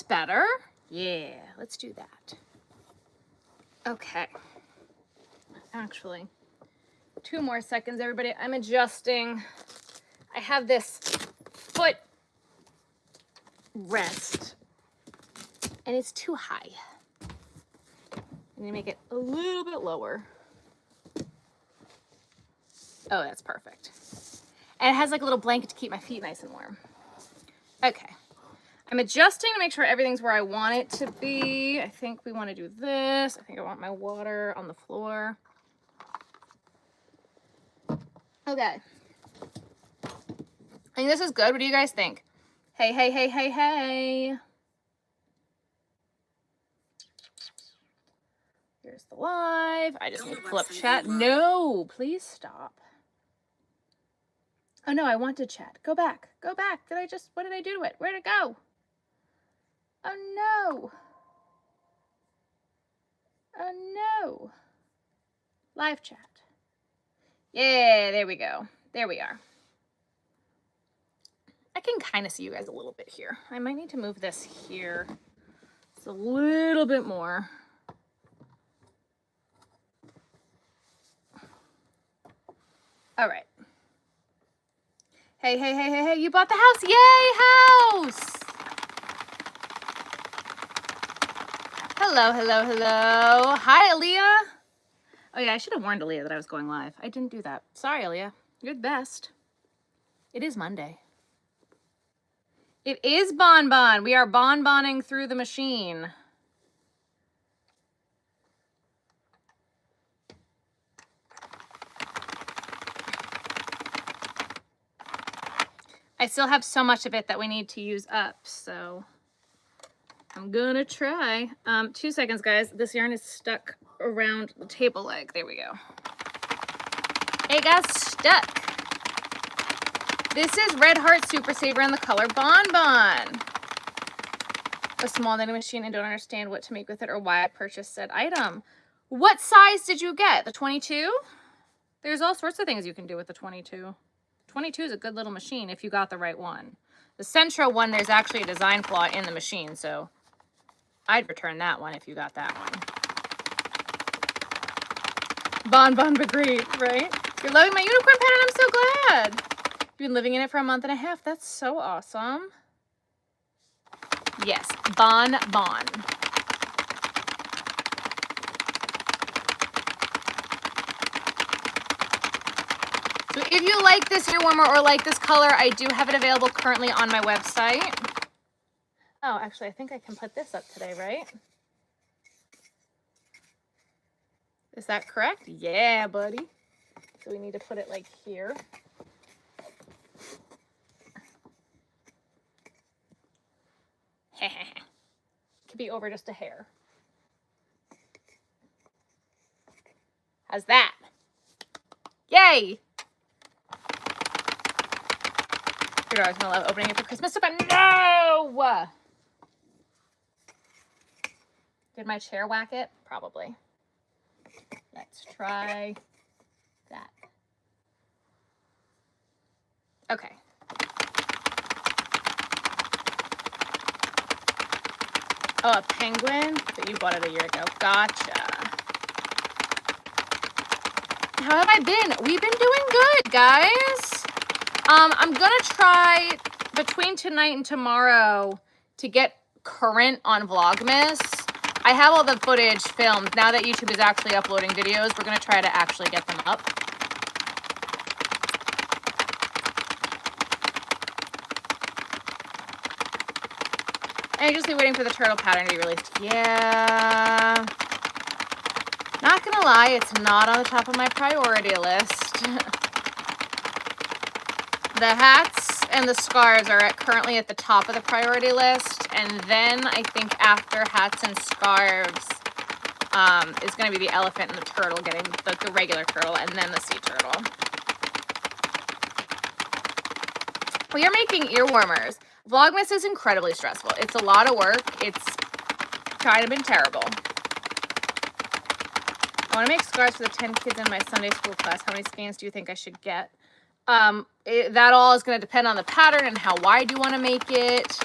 better. Yeah, let's do that. Okay. Actually, 2 more seconds, everybody. I'm adjusting. I have this foot rest, and it's too high. I'm gonna make it a little bit lower. Oh, that's perfect. And it has like a little blanket to keep my feet nice and warm. Okay. I'm adjusting to make sure everything's where I want it to be. I think we want to do this. I think I want my water on the floor. Okay. I think this is good. What do you guys think? Hey, hey, hey, hey, hey. Here's the live. I just need to pull up chat. No, please stop. Oh no, I want to chat. Go back. Go back. What did I do to it? Where'd it go? Oh no. Oh no. Live chat. Yeah, there we go. There we are. I can kind of see you guys a little bit here. I might need to move this here. It's a little bit more. All right. Hey, hey, hey, hey, hey, you bought the house. Yay, house. Hello, hello, hello. Hi, Aaliyah. Oh, yeah, I should have warned Aaliyah that I was going live. I didn't do that. Sorry, Aaliyah. You're the best. It is Monday. It is bonbon. We are bonboning through the machine. I still have so much of it that we need to use up, so I'm gonna try. 2 seconds, guys. This yarn is stuck around the table leg. There we go. It got stuck. This is Red Heart Super Saver in the color Bonbon. A small knitting machine and don't understand what to make with it or why I purchased said item. What size did you get? The 22? There's all sorts of things you can do with the 22. 22 is a good little machine if you got the right one. The Centro one, there's actually a design flaw in the machine, so I'd return that one if you got that one. Bonbon Bagree, right? You're loving my unicorn pattern, I'm so glad. You've been living in it for a month and a half. That's so awesome. Yes, Bonbon. So if you like this ear warmer or like this color, I do have it available currently on my website. Oh, actually, I think I can put this up today, right? Is that correct? Yeah, buddy. So we need to put it like here. Could be over just a hair. How's that? Yay! Your daughter's gonna love opening it for Christmas, but no! Did my chair whack it? Probably. Let's try that. Okay. Oh, a penguin? But you bought it a year ago. Gotcha. How have I been? We've been doing good, guys. I'm gonna try between tonight and tomorrow to get current on Vlogmas. I have all the footage filmed. Now that YouTube is actually uploading videos, we're gonna try to actually get them up. Anxiously waiting for the turtle pattern to be released. Yeah. Not gonna lie, it's not on the top of my priority list. The hats and the scarves are currently at the top of the priority list. And then I think after hats and scarves is going to be the elephant and the turtle, getting the regular turtle and then the sea turtle. We are making ear warmers. Vlogmas is incredibly stressful. It's a lot of work. It's kind of been terrible. I want to make scarves for the 10 kids in my Sunday school class. How many skeins do you think I should get? That all is going to depend on the pattern and how wide you want to make it.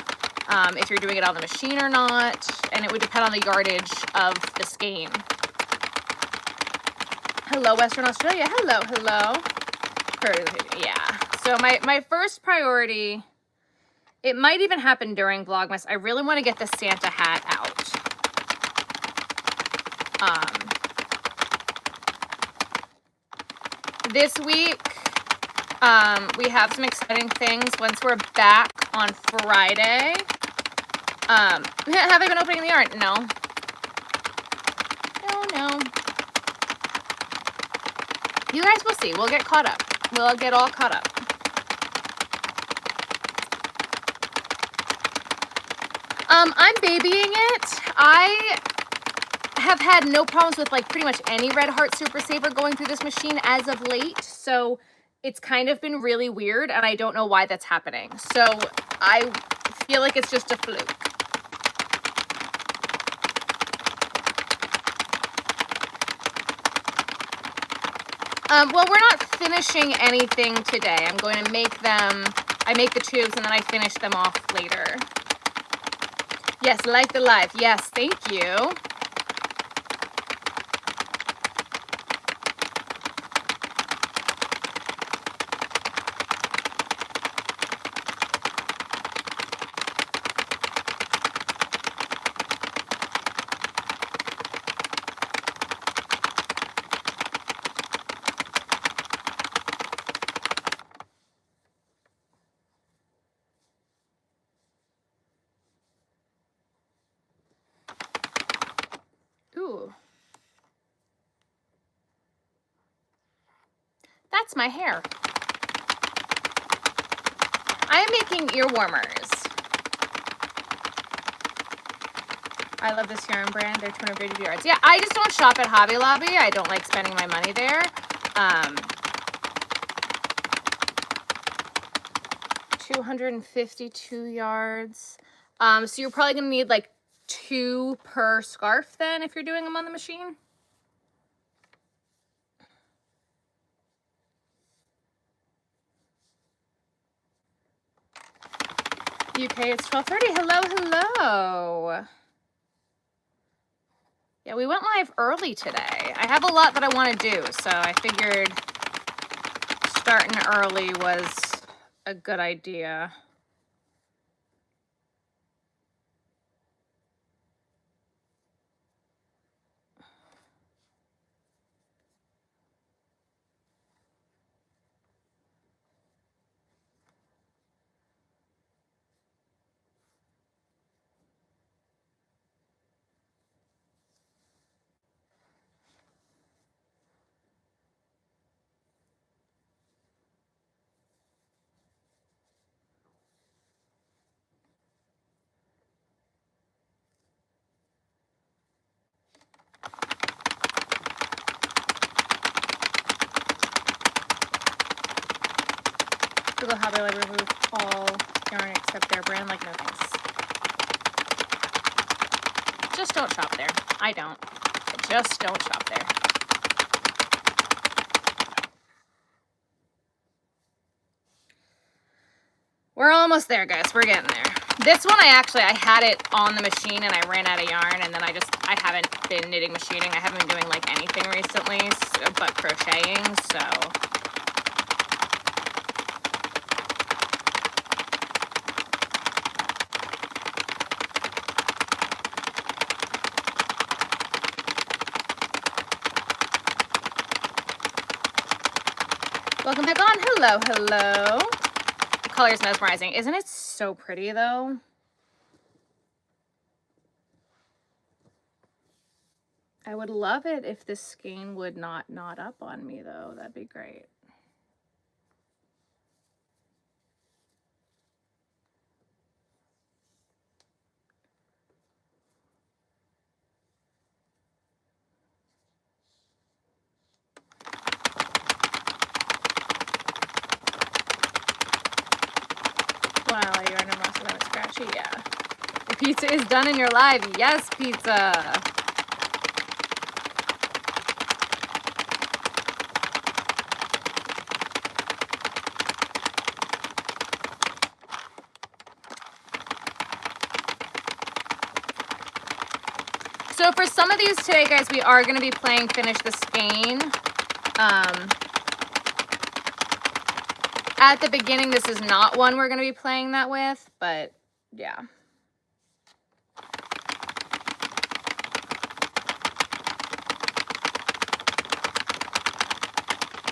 if you're doing it on the machine or not, and it would depend on the yardage of the skein. Hello, Western Australia. Hello, hello. Yeah. So my first priority, it might even happen during Vlogmas. I really want to get the Santa hat out. This week, we have some exciting things. Once we're back on Friday, have I been opening the yarn? No. No. You guys will see. We'll get caught up. We'll get all caught up. I'm babying it. I have had no problems with like pretty much any Red Heart Super Saver going through this machine as of late. So it's kind of been really weird and I don't know why that's happening. So I feel like it's just a fluke. Well, we're not finishing anything today. I'm going to make them, I make the tubes and then I finish them off later. Yes, like the live. Yes, thank you. Ooh. That's my hair. I am making ear warmers. I love this yarn brand. They're 250 yards. Yeah, I just don't shop at Hobby Lobby. I don't like spending my money there. 252 yards. So you're probably going to need like 2 per scarf then if you're doing them on the machine. UK, it's 12:30. Hello, hello. Yeah, we went live early today. I have a lot that I want to do, so I figured starting early was a good idea. Google Hobby Lobby remove all yarn except their brand, like no thanks. Just don't shop there. I don't. I just don't shop there. We're almost there, guys. We're getting there. This one, I had it on the machine and I ran out of yarn, and then I haven't been knitting, machining. I haven't been doing like anything recently, but crocheting, so. Welcome back on. Hello, hello. The color is mesmerizing. Isn't it so pretty, though? I would love it if this skein would not knot up on me, though. That'd be great. Wow, you're in a mess without it scratchy. Yeah. The pizza is done in your live. Yes, pizza. So for some of these today, guys, we are going to be playing Finish the Skein. At the beginning, this is not one we're going to be playing that with, but yeah.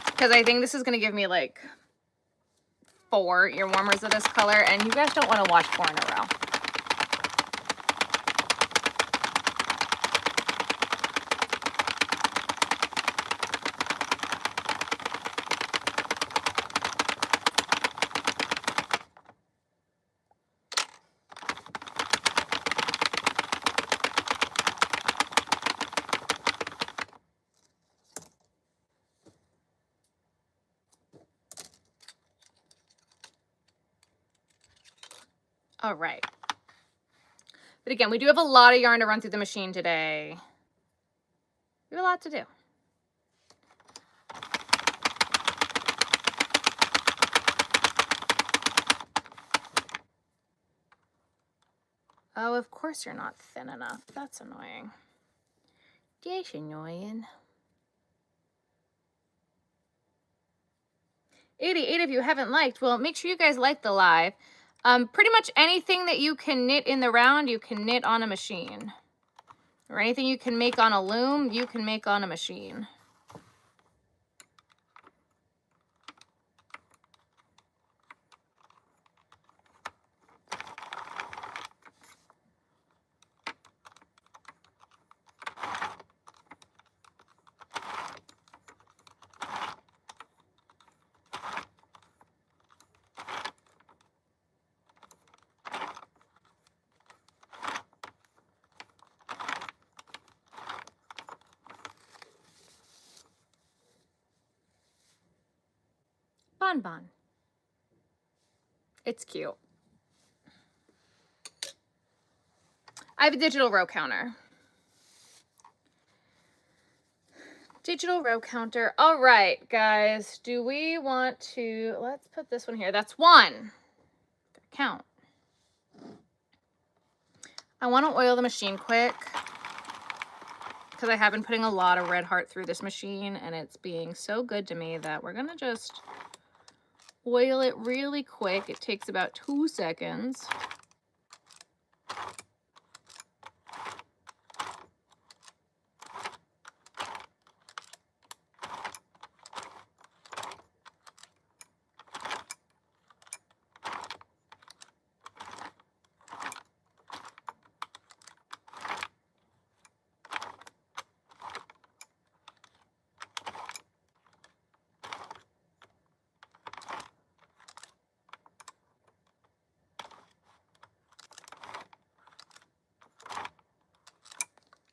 Because I think this is going to give me like 4 ear warmers of this color, and you guys don't want to watch 4 in a row. All right. But again, we do have a lot of yarn to run through the machine today. We have a lot to do. Oh, of course you're not thin enough. That's annoying. That's annoying. 88 of you haven't liked. Well, make sure you guys like the live. Pretty much anything that you can knit in the round, you can knit on a machine. Or anything you can make on a loom, you can make on a machine. Bonbon. It's cute. I have a digital row counter. Digital row counter. All right, guys. Do we want to... Let's put this one here. That's 1. Count. I want to oil the machine quick because I have been putting a lot of red heart through this machine, and it's being so good to me that we're going to just oil it really quick. It takes about 2 seconds.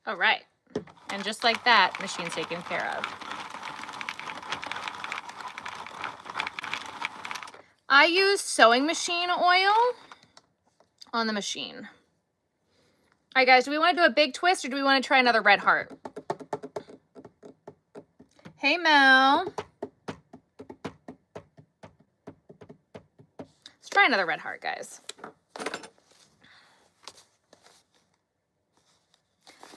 All right, and just like that, machine's taken care of. I use sewing machine oil on the machine. All right, guys, do we want to do a big twist or do we want to try another red heart? Hey, Mel. Let's try another red heart, guys.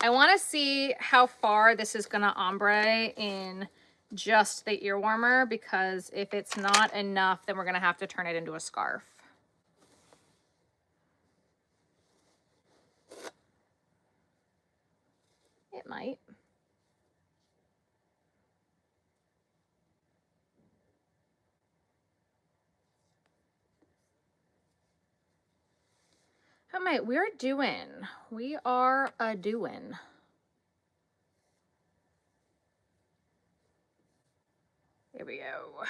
I want to see how far this is going to ombre in just the ear warmer, because if it's not enough, then we're going to have to turn it into a scarf. It might. How might we're doing? We are a doing. Here we go.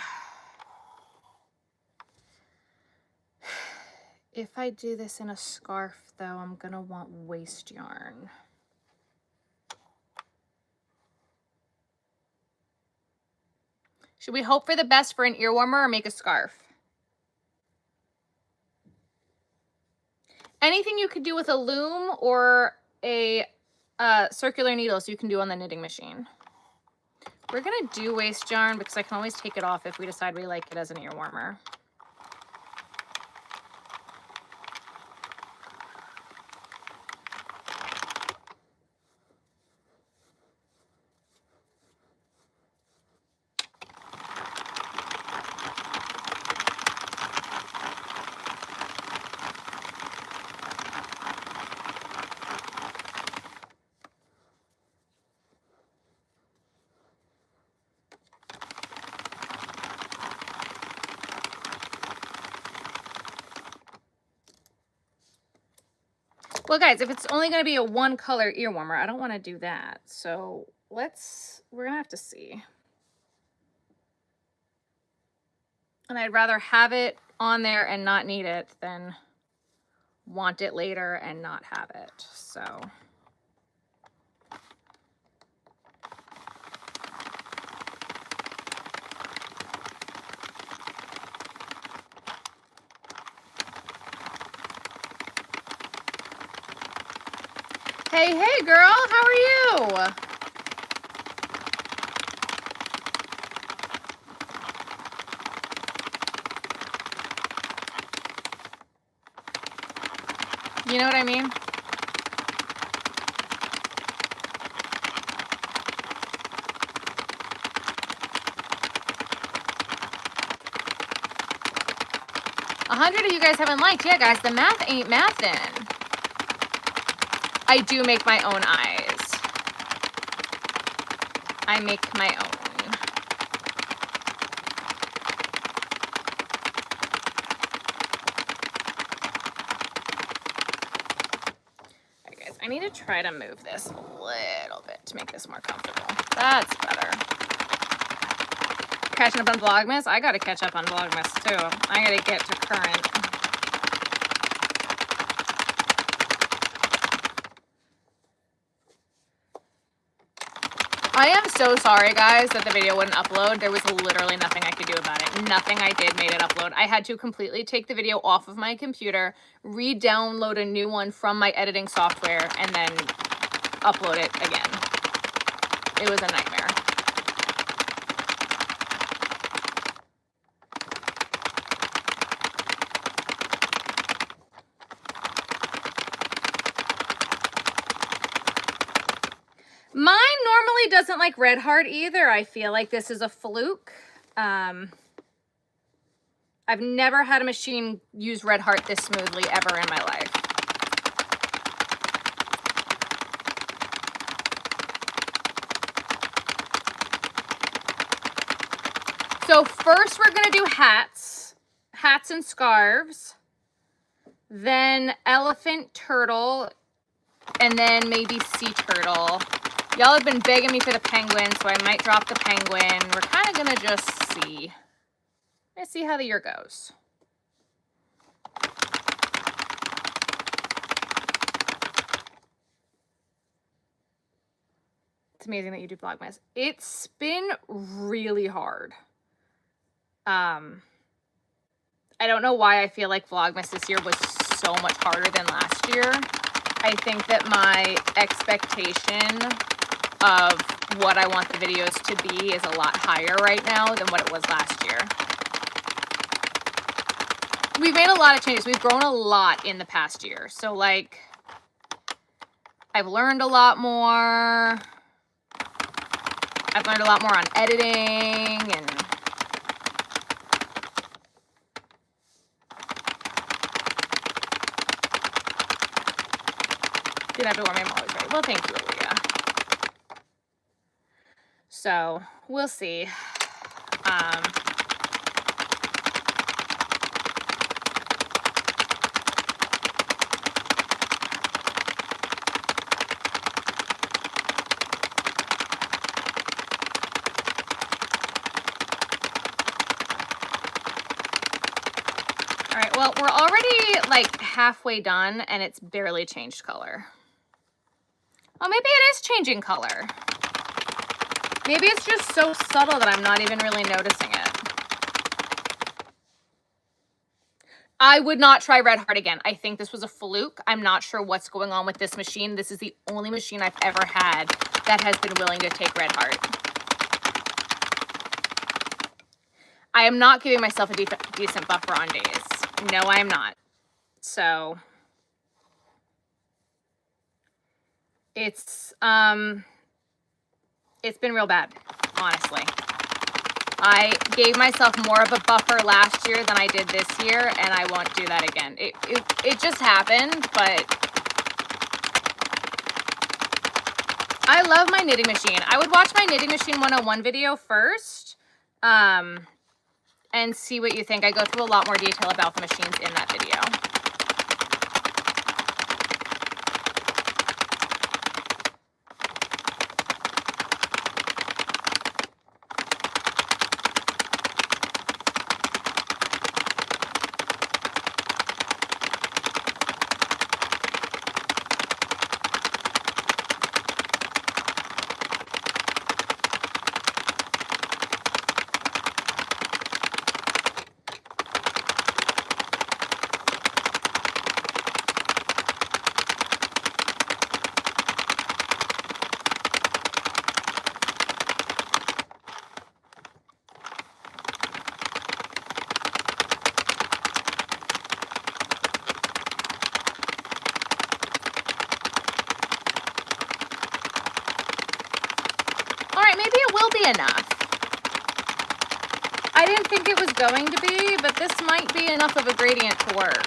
If I do this in a scarf, though, I'm gonna want waste yarn. Should we hope for the best for an ear warmer or make a scarf? Anything you could do with a loom or a circular needle, so you can do on the knitting machine. We're gonna do waste yarn because I can always take it off if we decide we like it as an ear warmer. Well, guys, if it's only going to be a one color ear warmer, I don't want to do that. So we're going to have to see. And I'd rather have it on there and not need it than want it later and not have it. So. Hey, hey, girl, how are you? You know what I mean? A 100 of you guys haven't liked. Yeah, guys, the math ain't mathin'. I do make my own eyes. I make my own. Alright, guys, I need to try to move this a little bit to make this more comfortable. That's better. Catching up on Vlogmas? I gotta catch up on Vlogmas too. I gotta get to current. I am so sorry, guys, that the video wouldn't upload. There was literally nothing I could do about it. Nothing I did made it upload. I had to completely take the video off of my computer, re-download a new one from my editing software, and then upload it again. It was a nightmare. Mine normally doesn't like red heart either. I feel like this is a fluke. I've never had a machine use red heart this smoothly ever in my life. So first we're gonna do hats and scarves, then elephant, turtle, and then maybe sea turtle. Y'all have been begging me for the penguin, so I might drop the penguin. We're kind of going to just see. Let's see how the year goes. It's amazing that you do Vlogmas. It's been really hard. I don't know why I feel like Vlogmas this year was so much harder than last year. I think that my expectation of what I want the videos to be is a lot higher right now than what it was last year. We've made a lot of changes. We've grown a lot in the past year. So, like, I've learned a lot more. I've learned a lot more on editing and didn't have to wear my Molly's right. Well, thank you, Aaliyah. So we'll see. All right, well, we're already like halfway done and it's barely changed color. Oh, maybe it is changing color. Maybe it's just so subtle that I'm not even really noticing it. I would not try Red Heart again. I think this was a fluke. I'm not sure what's going on with this machine. This is the only machine I've ever had that has been willing to take Red Heart. I am not giving myself a decent buffer on days. No, I am not. So it's been real bad, honestly. I gave myself more of a buffer last year than I did this year, and I won't do that again. It just happened, but I love my knitting machine. I would watch my knitting machine 101 video first, and see what you think. I go through a lot more detail about the machines in that video. maybe it will be enough. I didn't think it was going to be, but this might be enough of a gradient to work.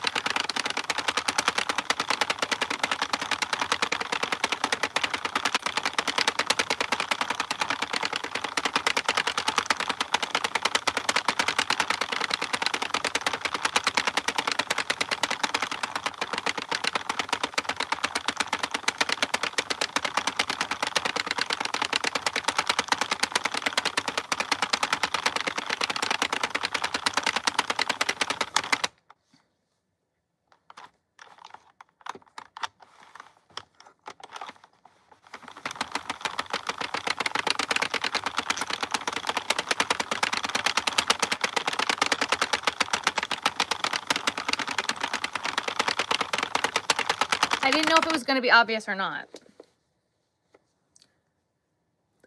I didn't know if it was going to be obvious or not.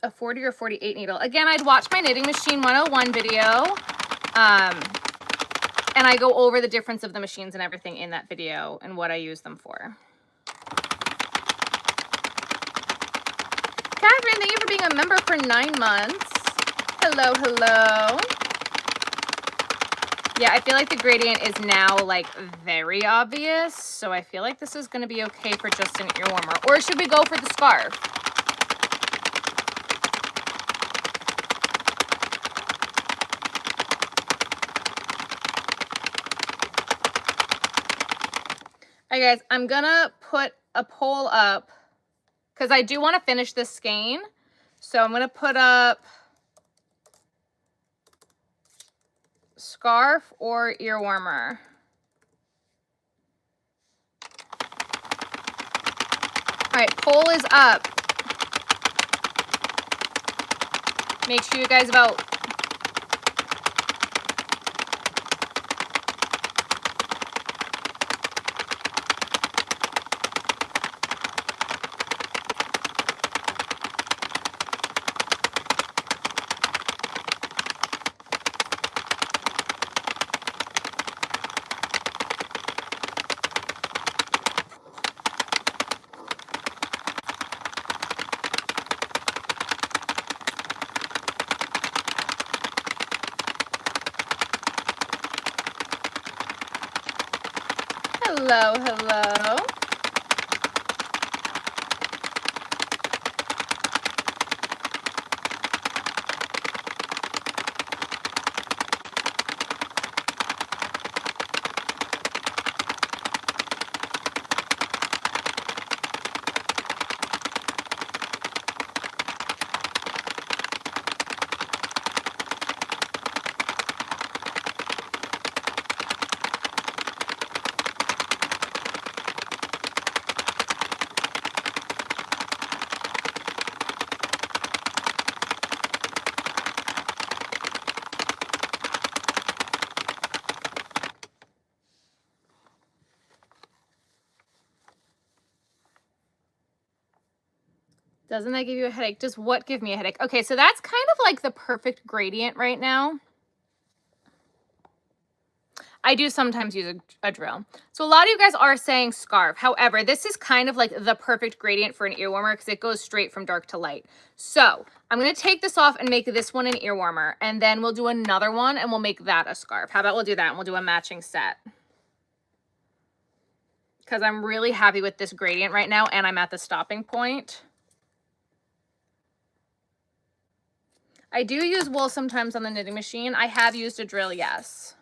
A 40 or 48 needle. Again, I'd watch my Knitting Machine 101 video. And I go over the difference of the machines and everything in that video and what I use them for. Catherine, thank you for being a member for 9 months. Hello, hello. Yeah, I feel like the gradient is now like very obvious. So I feel like this is going to be okay for just an ear warmer. Or should we go for the scarf? All right, guys, I'm gonna put a poll up because I do want to finish this skein. So I'm gonna put up scarf or ear warmer. All right, poll is up. Make sure you guys vote. Hello, hello. Doesn't that give you a headache? Does what give me a headache? Okay, so that's kind of like the perfect gradient right now. I do sometimes use a drill. So a lot of you guys are saying scarf. However, this is kind of like the perfect gradient for an ear warmer because it goes straight from dark to light. So I'm going to take this off and make this one an ear warmer. And then we'll do another one and we'll make that a scarf. How about we'll do that and we'll do a matching set. Because I'm really happy with this gradient right now and I'm at the stopping point. I do use wool sometimes on the knitting machine. I have used a drill, yes.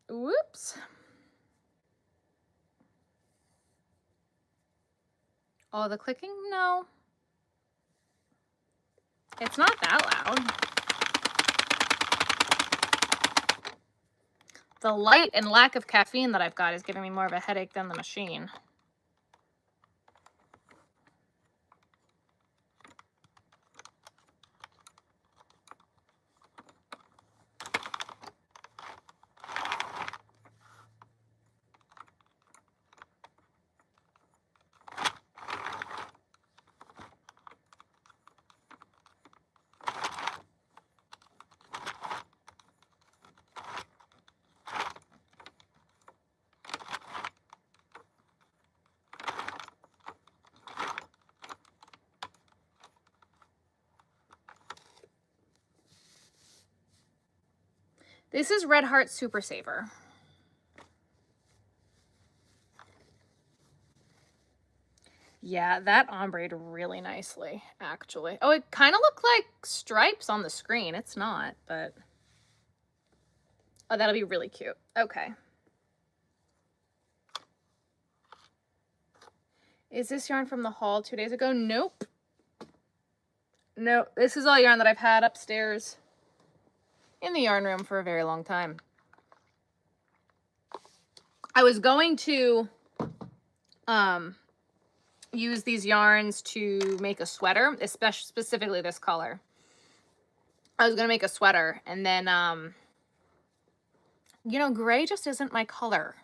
Whoops. Oh, the clicking? No. It's not that loud. The light and lack of caffeine that I've got is giving me more of a headache than the machine. This is Red Heart Super Saver. Yeah, that ombre'd really nicely, actually. Oh, it kind of looked like stripes on the screen. It's not, but... Oh, that'll be really cute. Okay. Is this yarn from the haul 2 days ago? Nope. No, this is all yarn that I've had upstairs in the yarn room for a very long time. I was going to use these yarns to make a sweater, especially specifically this color. I was gonna make a sweater, and then you know, gray just isn't my color.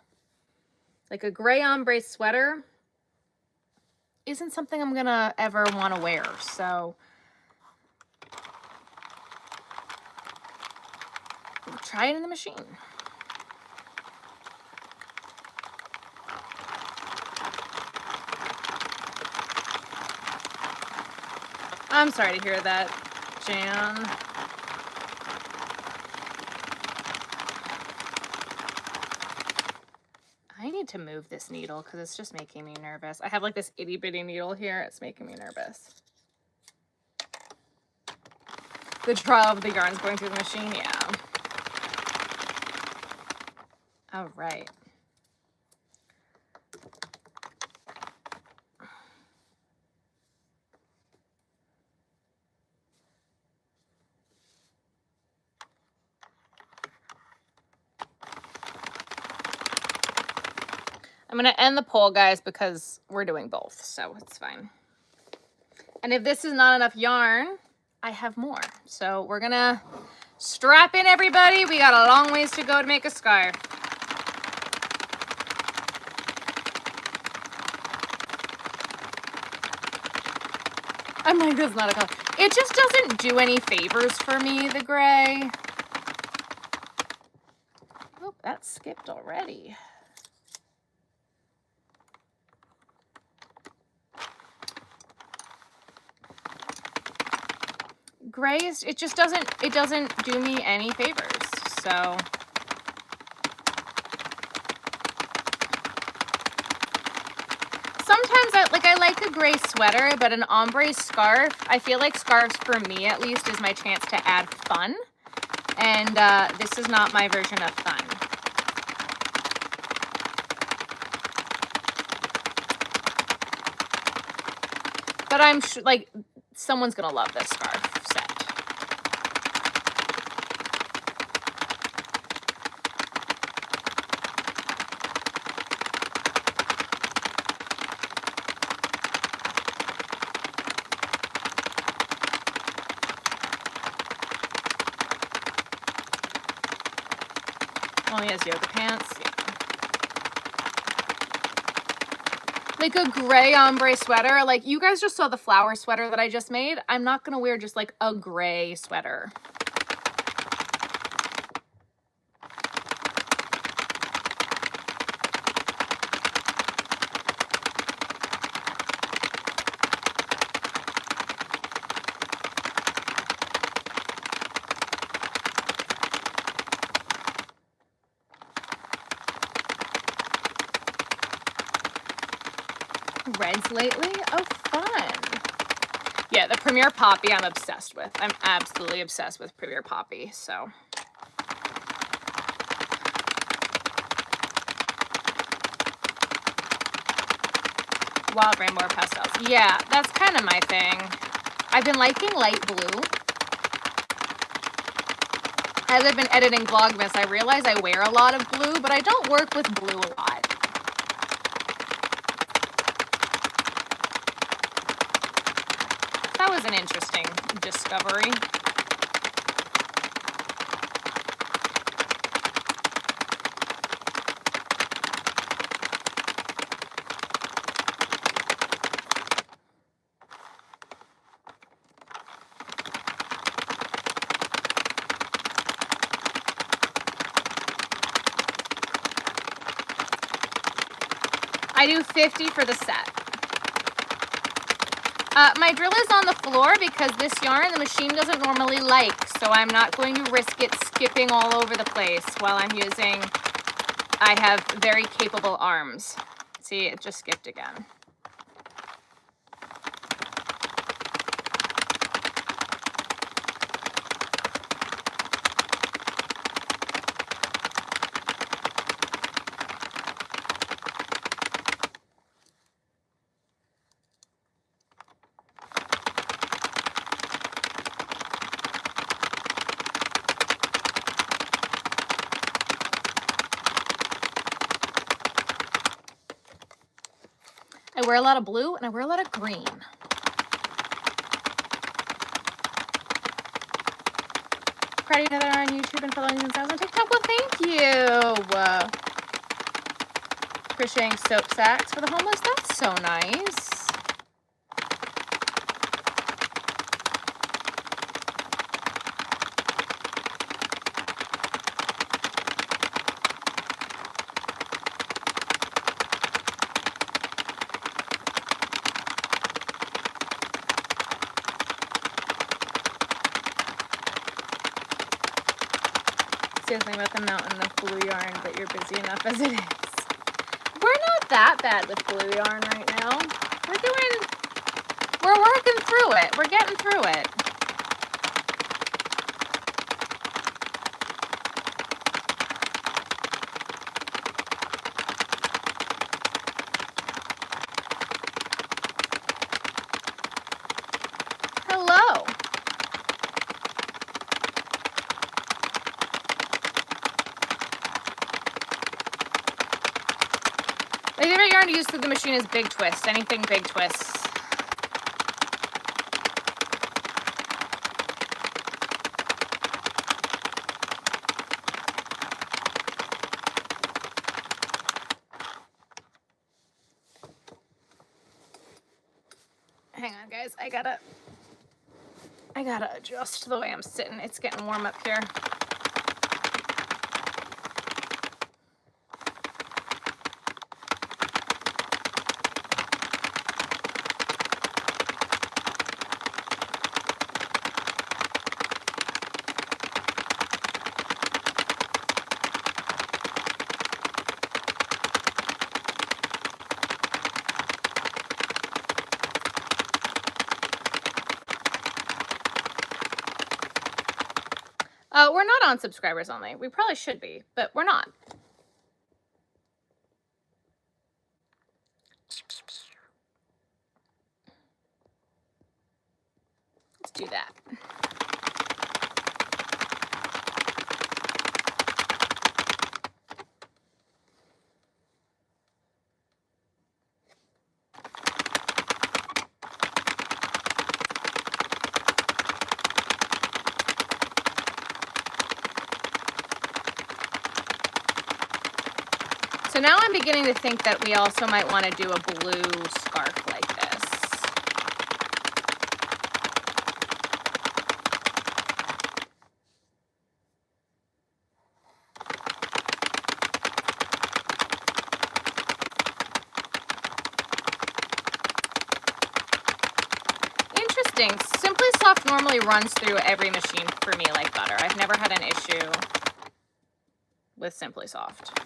Like a gray ombre sweater isn't something I'm gonna ever want to wear, so we'll try it in the machine. I'm sorry to hear that, Jan. I need to move this needle because it's just making me nervous. I have like this itty bitty needle here. It's making me nervous. The trial of the yarns going through the machine, yeah. All right. I'm going to end the poll, guys, because we're doing both, so it's fine. And if this is not enough yarn, I have more. So we're going to strap in, everybody. We got a long ways to go to make a scarf. I'm like, this is not a color. It just doesn't do any favors for me, the gray. Oh, that skipped already. Gray is, it doesn't do me any favors, so. Sometimes I like a gray sweater, but an ombre scarf, I feel like scarves, for me at least, is my chance to add fun. And this is not my version of fun. But I'm sure, like, someone's gonna love this scarf set. Oh, he has yoga pants. Yeah. Like a gray ombre sweater. Like, you guys just saw the flower sweater that I just made. I'm not going to wear just like a gray sweater. Reds lately? Oh, fun. Yeah, the Premier Poppy I'm obsessed with. I'm absolutely obsessed with Premier Poppy, so. Wild Rainbow Pastels. Yeah, that's kind of my thing. I've been liking light blue. As I've been editing Vlogmas, I realize I wear a lot of blue, but I don't work with blue a lot. That was an interesting discovery. I do 50 for the set. My drill is on the floor because this yarn the machine doesn't normally like, so I'm not going to risk it skipping all over the place while I'm using, I have very capable arms. See, it just skipped again. I wear a lot of blue and I wear a lot of green. Proud of you that are on YouTube and following themselves on TikTok. Well, thank you. Crocheting soap sacks for the homeless. That's so nice. Say something about the mountain of blue yarn, but you're busy enough as it is. We're not that bad with blue yarn right now. We're working through it. We're getting through it. Hello. My favorite yarn to use through the machine is Big Twist. Anything Big Twists. Hang on, guys. I gotta adjust the way I'm sitting. It's getting warm up here. We're not on subscribers only. We probably should be, but we're not. Let's do that. So now I'm beginning to think that we also might want to do a blue scarf like this. Interesting. Simply Soft normally runs through every machine for me like butter. I've never had an issue with Simply Soft.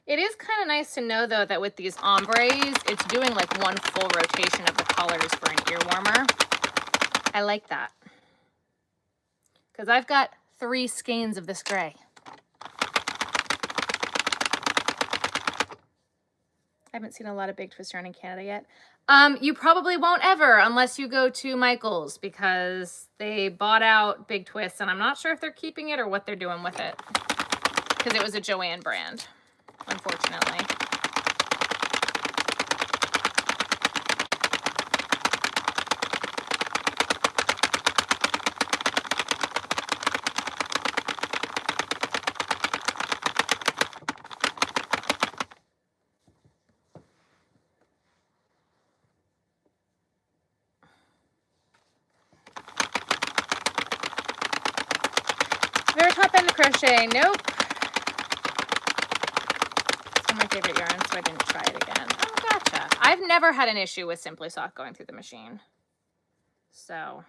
It is kind of nice to know, though, that with these ombres, it's doing like one full rotation of the colors for an ear warmer. I like that. Because I've got 3 skeins of this gray. I haven't seen a lot of Big Twist yarn in Canada yet. You probably won't ever unless you go to Michael's, because they bought out Big Twist, and I'm not sure if they're keeping it or what they're doing with it. Because it was a Joanne brand, unfortunately. Crochet, nope. It's one of my favorite yarns, so I didn't try it again. Oh, gotcha. I've never had an issue with Simply Soft going through the machine. So,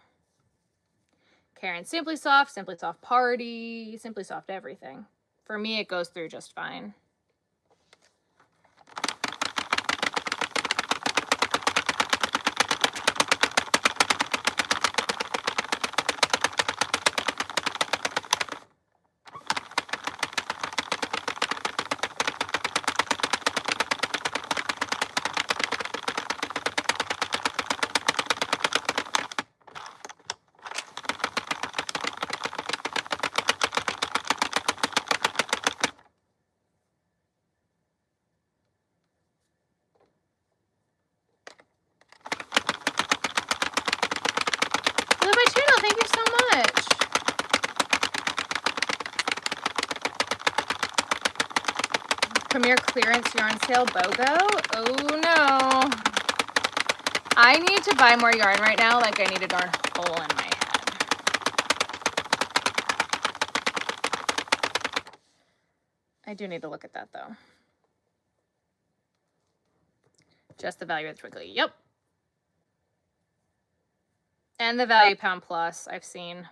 Karen, Simply Soft Party, Simply Soft everything. For me, it goes through just fine. Premier clearance yarn sale BOGO. Oh no. I need to buy more yarn right now, like I need a darn hole in my head. I do need to look at that though. Just the value of the twiggly. Yep. And the value pound plus I've seen.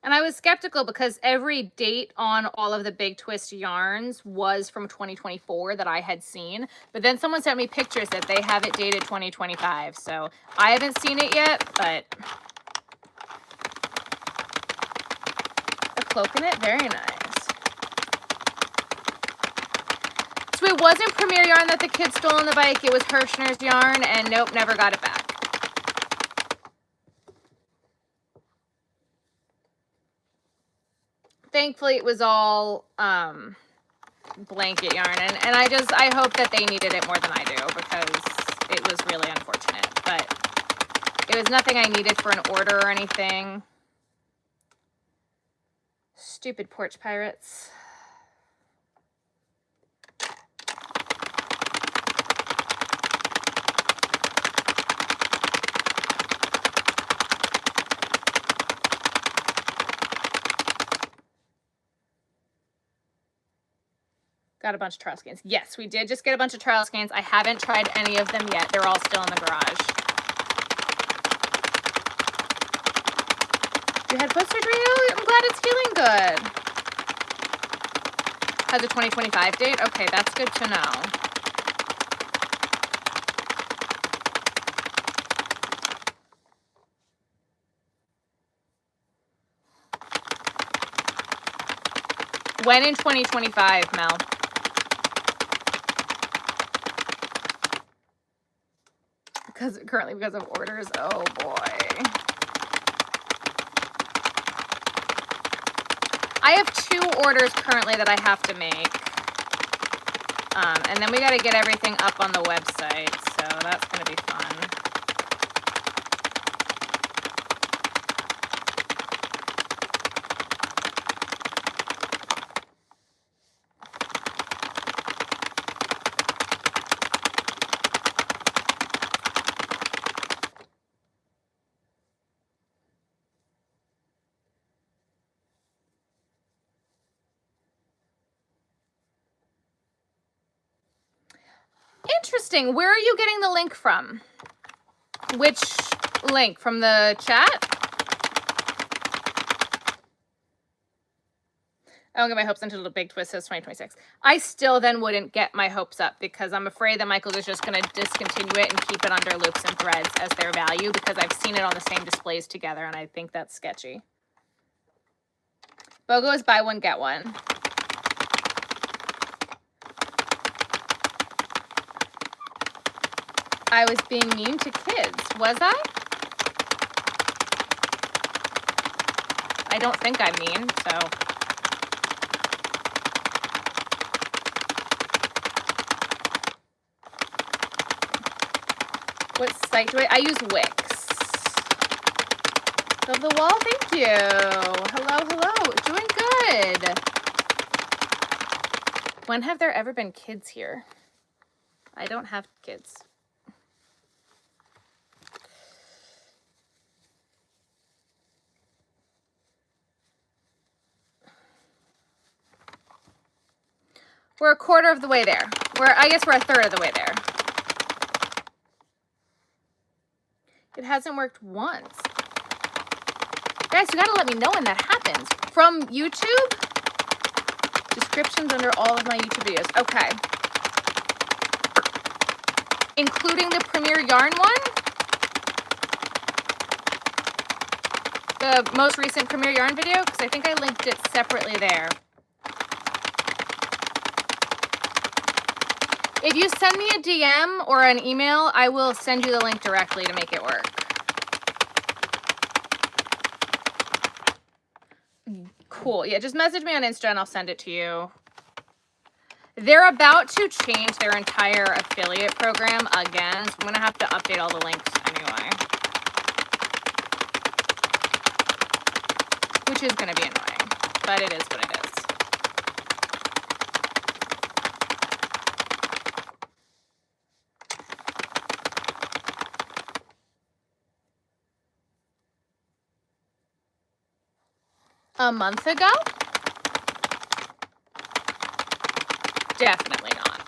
And I was skeptical because every date on all of the Big Twist yarns was from 2024 that I had seen. But then someone sent me pictures that they have it dated 2025. So I haven't seen it yet, but a cloak in it, very nice. So it wasn't Premier yarn that the kid stole on the bike. It was Hirschner's yarn, and nope, never got it back. Thankfully, it was all blanket yarn, and I hope that they needed it more than I do because it was really unfortunate. But it was nothing I needed for an order or anything. Stupid porch pirates. Got a bunch of trial skeins. Yes, we did just get a bunch of trial skeins. I haven't tried any of them yet. They're all still in the garage. You had foot surgery? Oh, I'm glad it's healing good. Has a 2025 date? Okay, that's good to know. When in 2025, Mel? Currently because of orders. Oh boy. I have 2 orders currently that I have to make. And then we got to get everything up on the website. So that's going to be fun. Interesting. Where are you getting the link from? Which link? From the chat? I don't get my hopes until the Big Twist says 2026. I still then wouldn't get my hopes up because I'm afraid that Michael is just going to discontinue it and keep it under loops and threads as their value because I've seen it on the same displays together and I think that's sketchy. BOGO is buy one, get one. I was being mean to kids, was I? I don't think I'm mean, so. What site do I use? Wix. Love the wall, thank you. Hello, hello, doing good. When have there ever been kids here? I don't have kids. We're a quarter of the way there. I guess we're a third of the way there. It hasn't worked once. Guys, you gotta let me know when that happens. From YouTube? Descriptions under all of my YouTube videos. Okay. Including the Premier Yarn one? The most recent Premier Yarn video? Because I think I linked it separately there. If you send me a DM or an email, I will send you the link directly to make it work. Cool. Yeah, just message me on Insta and I'll send it to you. They're about to change their entire affiliate program again, so I'm going to have to update all the links anyway. Which is going to be annoying, but it is what it is. A month ago? Definitely not.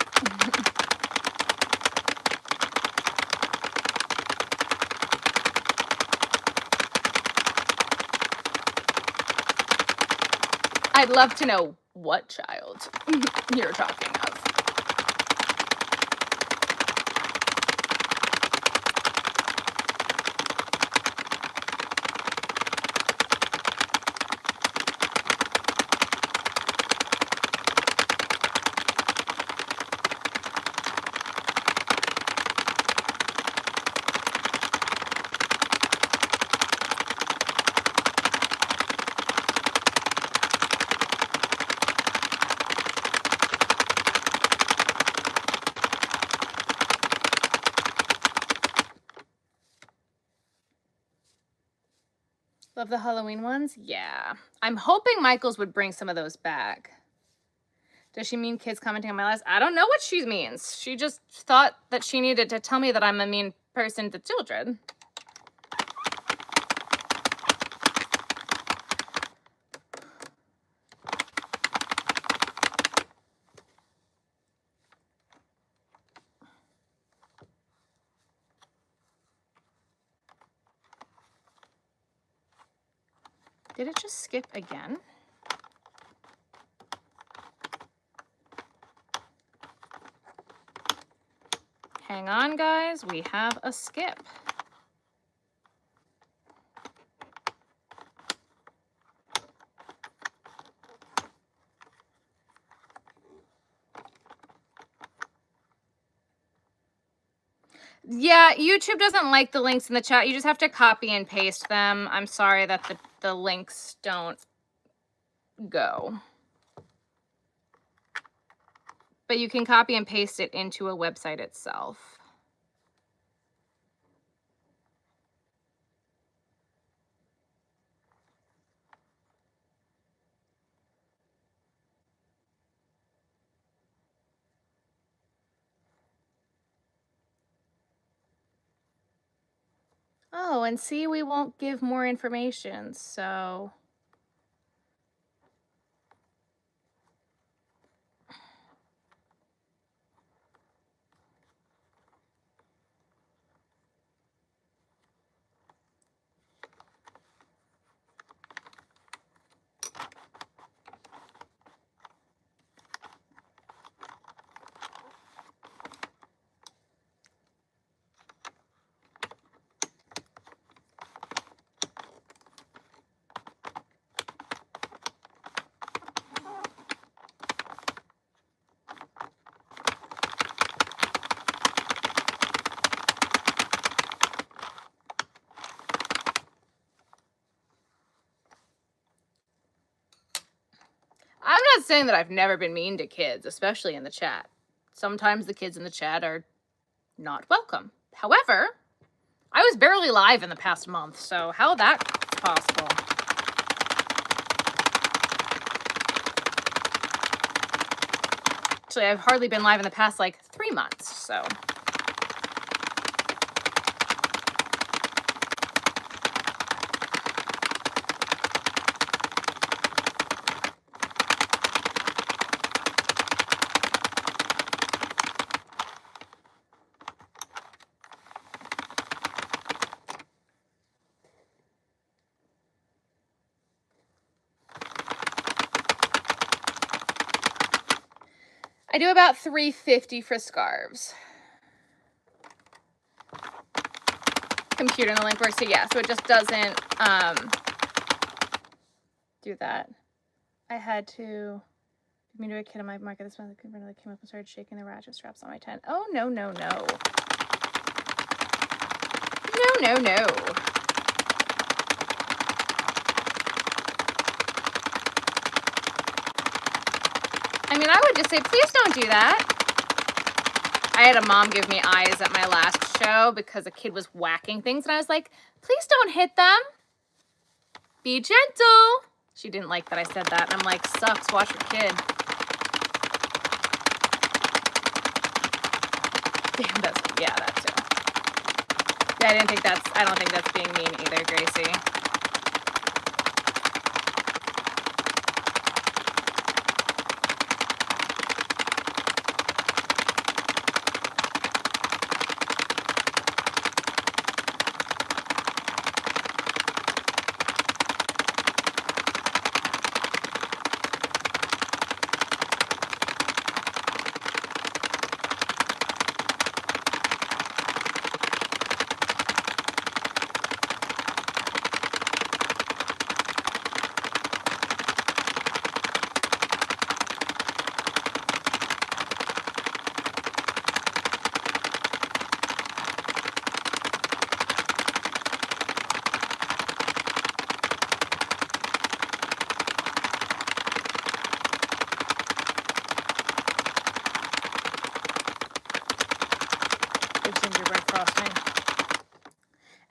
I'd love to know what child you're talking of. Love the Halloween ones? Yeah. I'm hoping Michaels would bring some of those back. Does she mean kids commenting on my lives? I don't know what she means. She just thought that she needed to tell me that I'm a mean person to children. Did it just skip again? Hang on, guys. We have a skip. Yeah, YouTube doesn't like the links in the chat. You just have to copy and paste them. I'm sorry that the links don't go. But you can copy and paste it into a website itself. Oh, and see, we won't give more information, so... I'm not saying that I've never been mean to kids, especially in the chat. Sometimes the kids in the chat are not welcome. However, I was barely live in the past month, so how that possible. Actually, I've hardly been live in the past like 3 months, so. I do about $3.50 for scarves. Computer and the link works, so yeah, so it just doesn't do that. I had to me to a kid on my market this month. The converter came up and started shaking the ratchet straps on my tent. Oh no, no, no. No, no, no. I mean, I would just say, please don't do that. I had a mom give me eyes at my last show because a kid was whacking things, and I was like, please don't hit them. Be gentle. She didn't like that I said that, and I'm like, sucks, watch your kid. Damn, that's, yeah, that too. Yeah, I don't think that's being mean either, Gracie.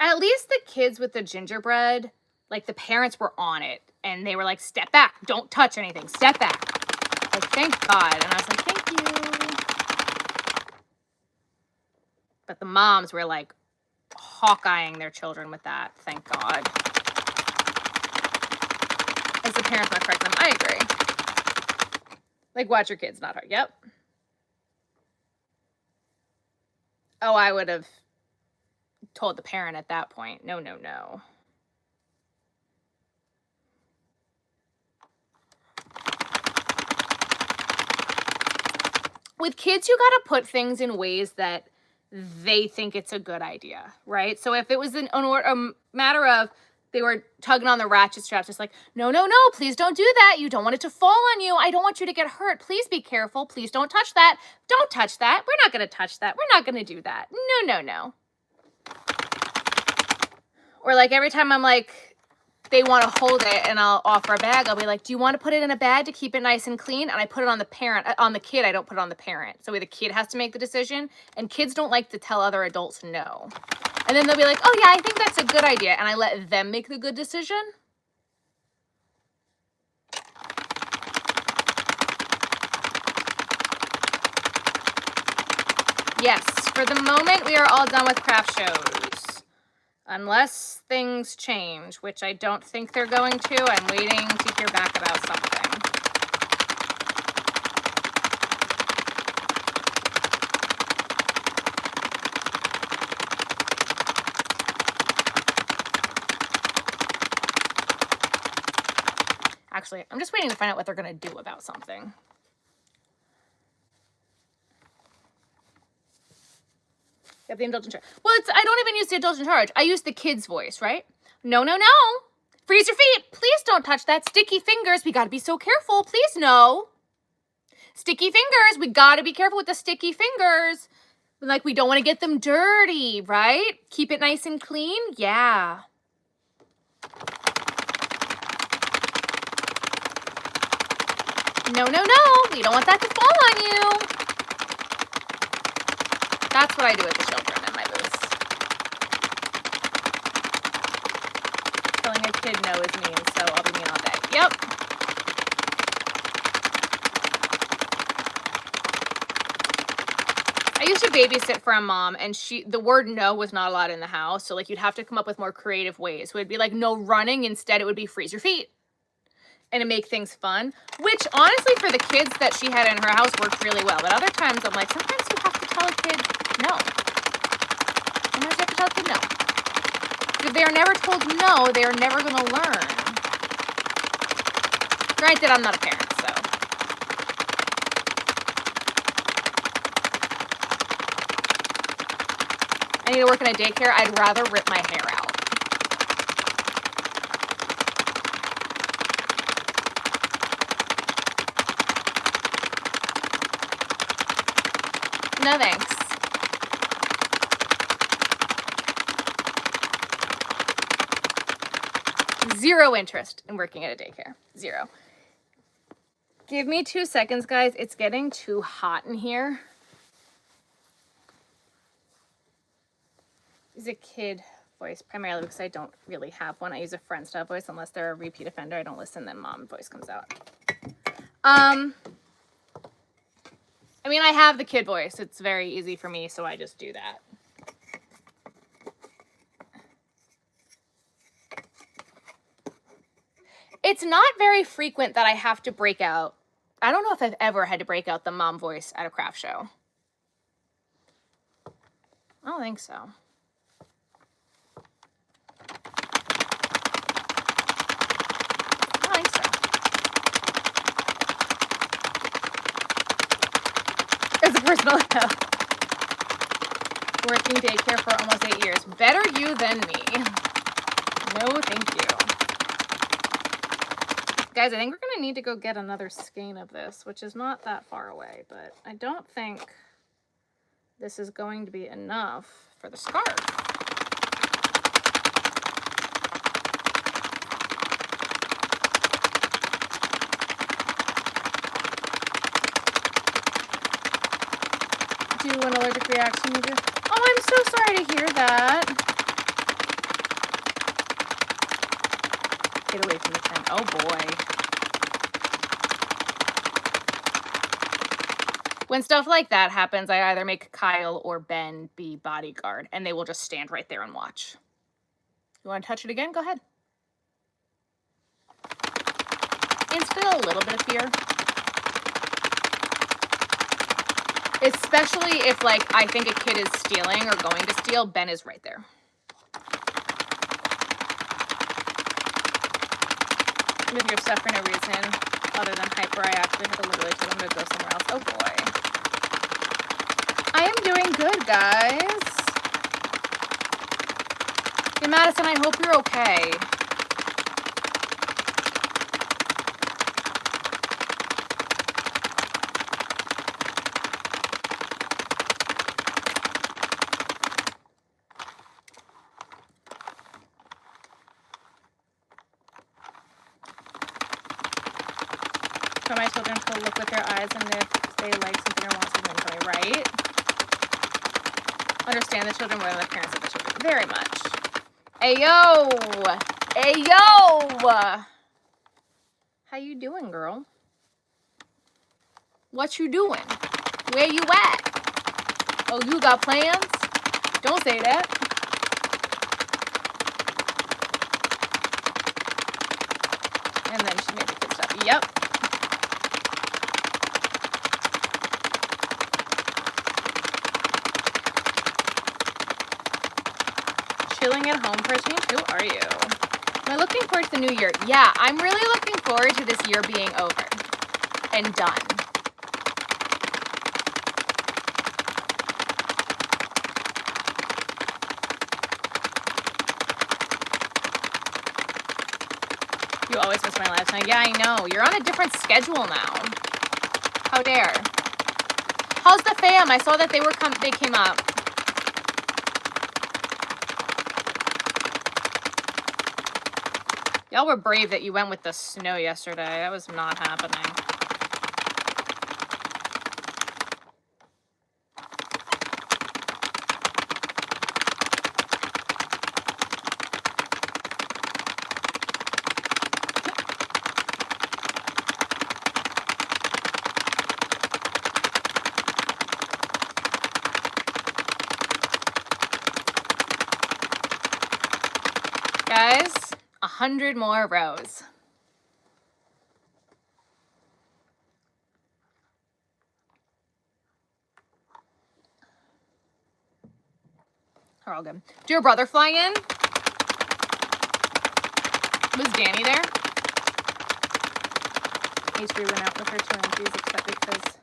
At least the kids with the gingerbread, like the parents were on it and they were like, step back, don't touch anything, step back. Like, thank God. And I was like, thank you. But the moms were like hawk-eyeing their children with that, thank God. As the parents not correct them, I agree. Like, watch your kids, not hard. Yep. Oh, I would have told the parent at that point. No, no, no. With kids, you gotta put things in ways that they think it's a good idea, right? So if it was a matter of they were tugging on the ratchet straps, it's like, no, no, no, please don't do that. You don't want it to fall on you. I don't want you to get hurt. Please be careful. Please don't touch that. Don't touch that. We're not gonna touch that. We're not gonna do that. No, no, no. Or like every time I'm like, they want to hold it and I'll offer a bag, I'll be like, do you want to put it in a bag to keep it nice and clean? And I put it on the parent, on the kid. I don't put it on the parent. So the kid has to make the decision, and kids don't like to tell other adults no. And then they'll be like, oh yeah, I think that's a good idea. And I let them make the good decision. Yes, for the moment, we are all done with craft shows. Unless things change, which I don't think they're going to. I'm waiting to hear back about something. Actually, I'm just waiting to find out what they're going to do about something. The indulgent charge. Well, I don't even use the indulgent charge. I use the kid's voice, right? No, no, no. Freeze your feet. Please don't touch that. Sticky fingers. We got to be so careful. Please, no. Sticky fingers. We got to be careful with the sticky fingers. Like, we don't want to get them dirty, right? Keep it nice and clean. Yeah. No, no, no. We don't want that to fall on you. That's what I do with the children in my booth. Filling a my kid no is mean, so I'll be mean all day. Yep. I used to babysit for a mom, and the word no was not allowed in the house. So like you'd have to come up with more creative ways. So it'd be like no running. Instead, it would be freeze your feet. And to make things fun, which honestly for the kids that she had in her house worked really well. But other times I'm like, sometimes you have to tell a kid no. Sometimes you have to tell a kid no. If they are never told no, they are never going to learn. Granted, I'm not a parent, so. I need to work in a daycare. I'd rather rip my hair out. No thanks. Zero interest in working at a daycare. Zero. Give me 2 seconds, guys. It's getting too hot in here. Use a kid voice primarily because I don't really have one. I use a friend style voice unless they're a repeat offender. I don't listen, then mom voice comes out. I mean, I have the kid voice. It's very easy for me, so I just do that. It's not very frequent that I have to break out. I don't know if I've ever had to break out the mom voice at a craft show. I don't think so. I don't think so. It's a personal note. Working daycare for almost 8 years. Better you than me. No, thank you. Guys, I think we're going to need to go get another skein of this, which is not that far away, but I don't think this is going to be enough for the scarf. Do an allergic reaction. Oh, I'm so sorry to hear that. Get away from the pen. Oh boy. When stuff like that happens, I either make Kyle or Ben be bodyguard, and they will just stand right there and watch. You want to touch it again? Go ahead. Instill a little bit of fear. Especially if, like, I think a kid is stealing or going to steal, Ben is right there. With your stuff for no reason other than hyper, I actually had to literally tell them to go somewhere else. Oh boy. I am doing good, guys. Hey, Madison, I hope you're okay. For my children to look with their eyes, and if they like something or want something, tell me, right? Understand the children more than the parents of the children. Very much. Ayo! Ayo! How you doing, girl? What you doing? Where you at? Oh, you got plans? Don't say that. And then she made the kid stuff. Yep. Chilling at home for a change? Who are you? Am I looking forward to the new year? Yeah, I'm really looking forward to this year being over and done. You always miss my live time. Yeah, I know. You're on a different schedule now. How dare. How's the fam? I saw that they came up. Y'all were brave that you went with the snow yesterday. That was not happening. 100 more rows. Are all good. Did your brother fly in? Was Danny there? H3 went out with her two entries, except because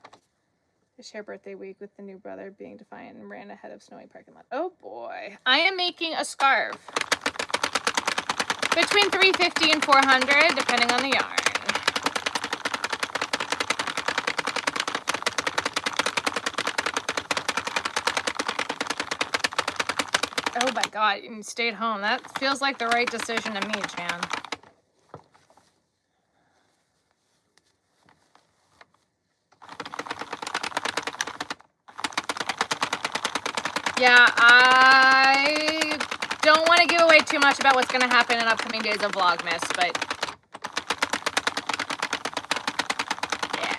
they share birthday week with the new brother being defiant and ran ahead of snowy parking lot. Oh boy. I am making a scarf. Between 350 and 400, depending on the yarn. Oh my God, you stayed home. That feels like the right decision to me, Jan. Yeah, I don't want to give away too much about what's going to happen in upcoming days of Vlogmas, but yeah.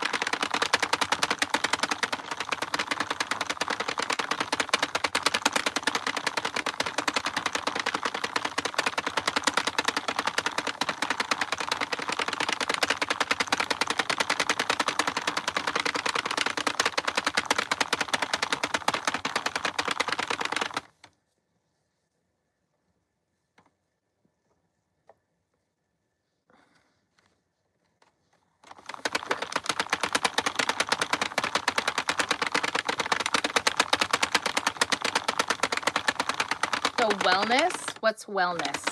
So wellness? What's wellness?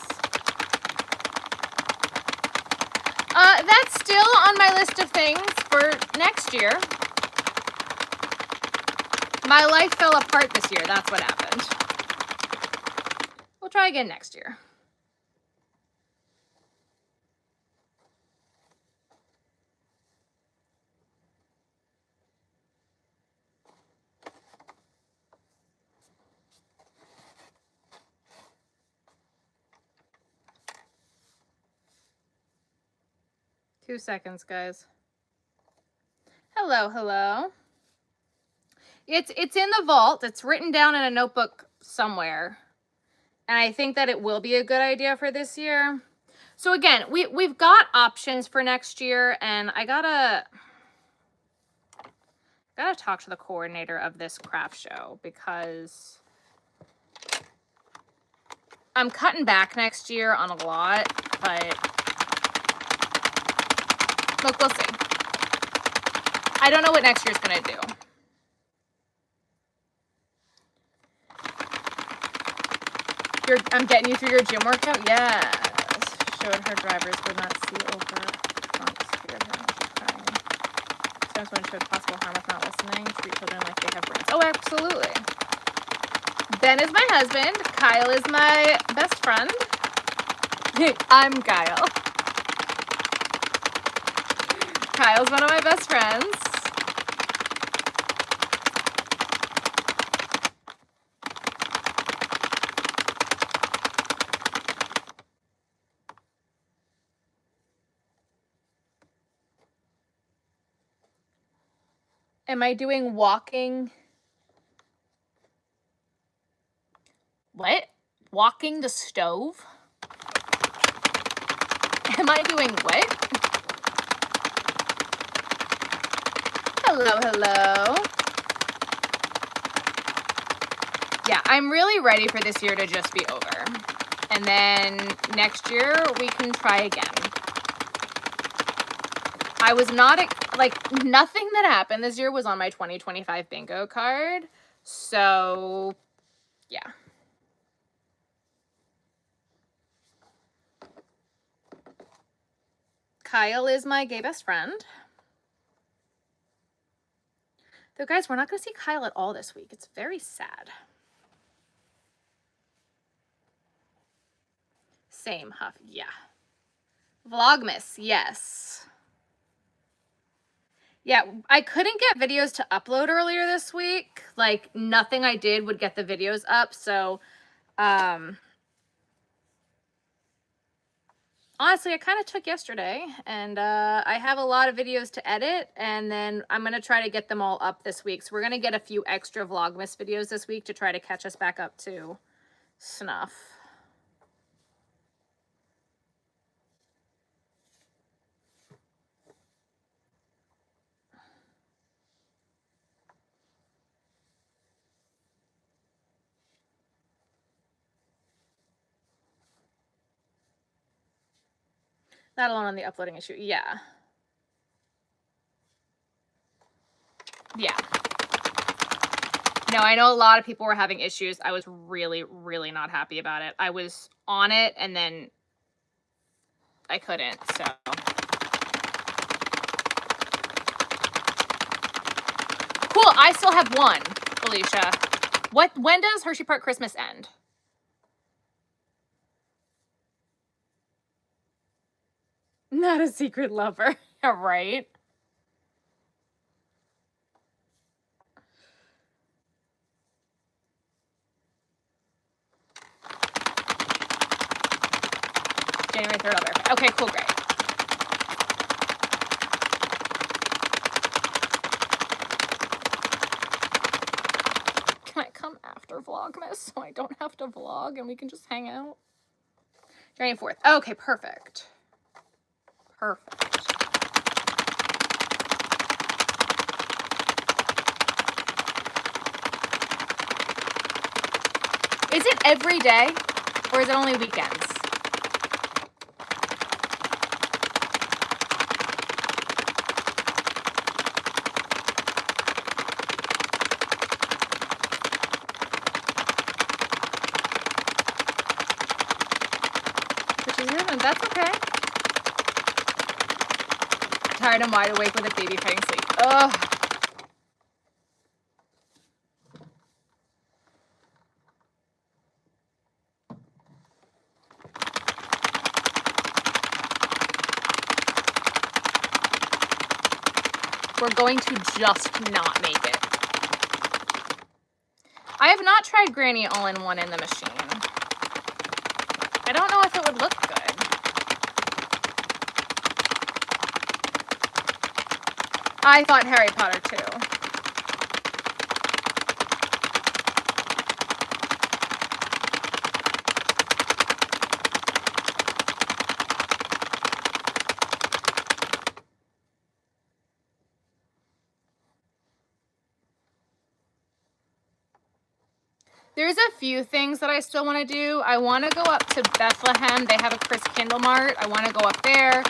That's still on my list of things for next year. My life fell apart this year. That's what happened. We'll try again next year. Two seconds, guys. Hello, hello. It's in the vault. It's written down in a notebook somewhere. And I think that it will be a good idea for this year. So again, we've got options for next year, and I gotta talk to the coordinator of this craft show because I'm cutting back next year on a lot, but look, we'll see. I don't know what next year's gonna do. I'm getting you through your gym workout? Yes. Showed her drivers would not see over trunks. Feared her when she's crying. Sometimes when it showed possible harm if not listening. Treat children like they have brains. Oh, absolutely. Ben is my husband. Kyle is my best friend. I'm Kyle. Kyle's one of my best friends. Am I doing walking? What? Walking the stove? Am I doing what? Hello, hello. Yeah, I'm really ready for this year to just be over. And then next year we can try again. I was not, like, nothing that happened this year was on my 2025 bingo card. So, yeah. Kyle is my gay best friend. Though, guys, we're not going to see Kyle at all this week. It's very sad. Same, Huff. Yeah. Vlogmas, yes. Yeah, I couldn't get videos to upload earlier this week. Like, nothing I did would get the videos up. So, honestly, I kind of took yesterday. And I have a lot of videos to edit. And then I'm going to try to get them all up this week. So, we're going to get a few extra Vlogmas videos this week to try to catch us back up to snuff. That alone on the uploading issue. Yeah. Yeah. No, I know a lot of people were having issues. I was really, really not happy about it. I was on it and then I couldn't, so. Cool, I still have one, Alicia. When does Hershey Park Christmas end? Not a secret lover. Right? January 3rd, I'll verify. Okay, cool, great. Can I come after Vlogmas so I don't have to vlog and we can just hang out? January 4th. Okay, perfect. Perfect. Is it every day or is it only weekends? That's okay. Tired and wide awake with a baby fighting sleep. Ugh. We're going to just not make it. I have not tried Granny All-in-One in the machine. I don't know if it would look good. I thought Harry Potter too. There's a few things that I still want to do. I want to go up to Bethlehem. They have a Chris Kindle Mart. I want to go up there.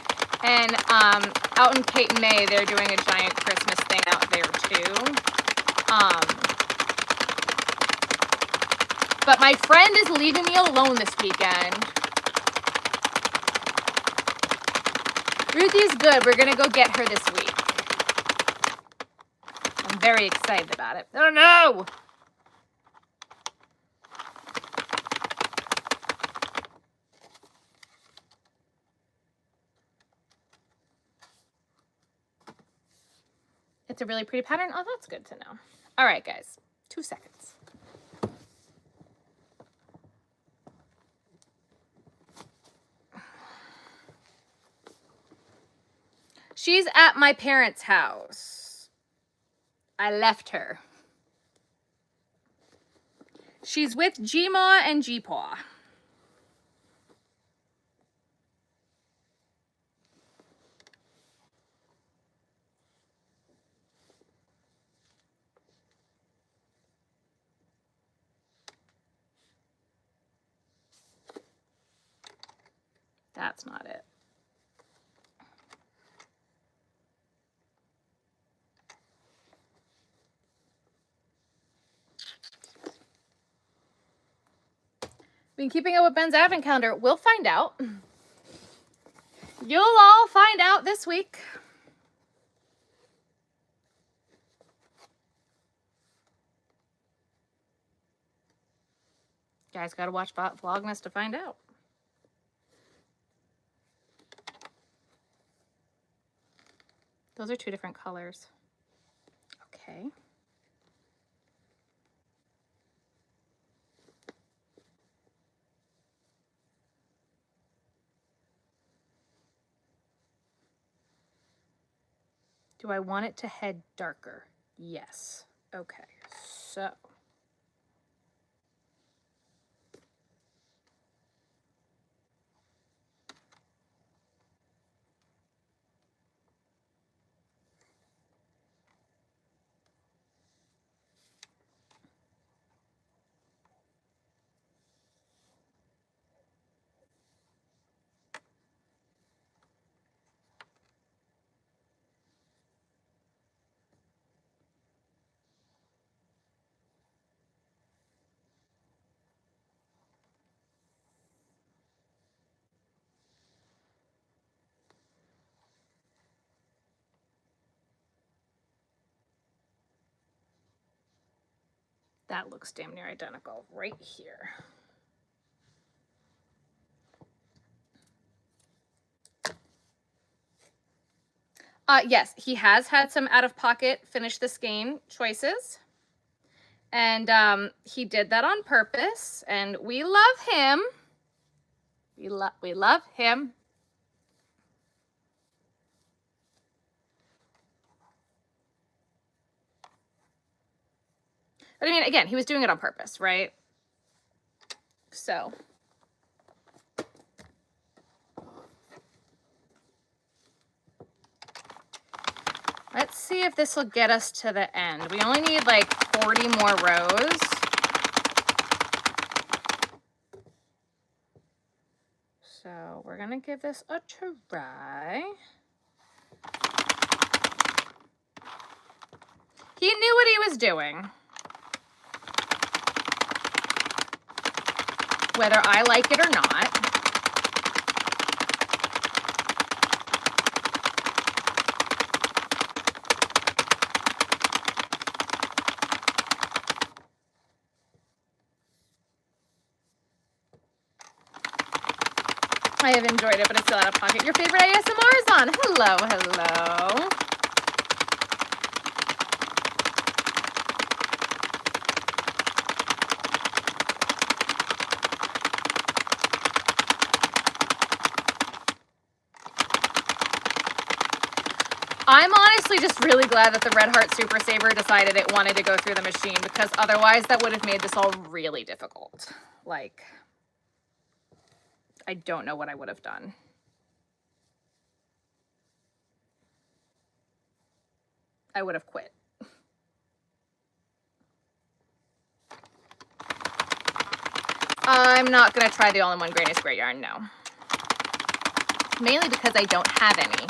And out in Cape May, they're doing a giant Christmas thing out there too. But my friend is leaving me alone this weekend. Ruthie's good. We're going to go get her this week. I'm very excited about it. Oh no! It's a really pretty pattern. Oh, that's good to know. All right, guys. 2 seconds. She's at my parents' house. I left her. She's with G-Ma and G-Paw. That's not it. Been keeping up with Ben's advent calendar. We'll find out. You'll all find out this week. You guys gotta watch Vlogmas to find out. Those are 2 different colors. Okay. Do I want it to head darker? Yes. Okay, so. That looks damn near identical right here. Yes, he has had some out-of-pocket finish the skein choices. And he did that on purpose, and we love him. We love him. But I mean, again, he was doing it on purpose, right? So. Let's see if this will get us to the end. We only need like 40 more rows. So we're gonna give this a try. He knew what he was doing. Whether I like it or not. I have enjoyed it, but it's still out of pocket. Your favorite ASMR is on. Hello, hello. I'm honestly just really glad that the Red Heart Super Saver decided it wanted to go through the machine, because otherwise that would have made this all really difficult. Like, I don't know what I would have done. I would have quit. I'm not going to try the all-in-one Granny Square yarn, no. Mainly because I don't have any.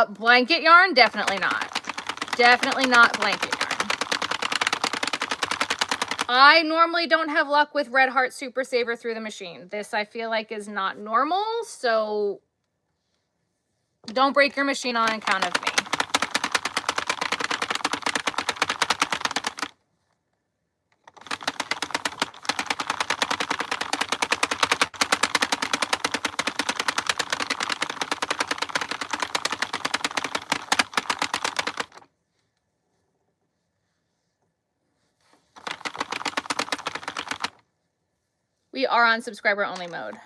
Blanket yarn? Definitely not. Definitely not blanket yarn. I normally don't have luck with Red Heart Super Saver through the machine. This I feel like is not normal, so don't break your machine on account of me. We are on subscriber only mode.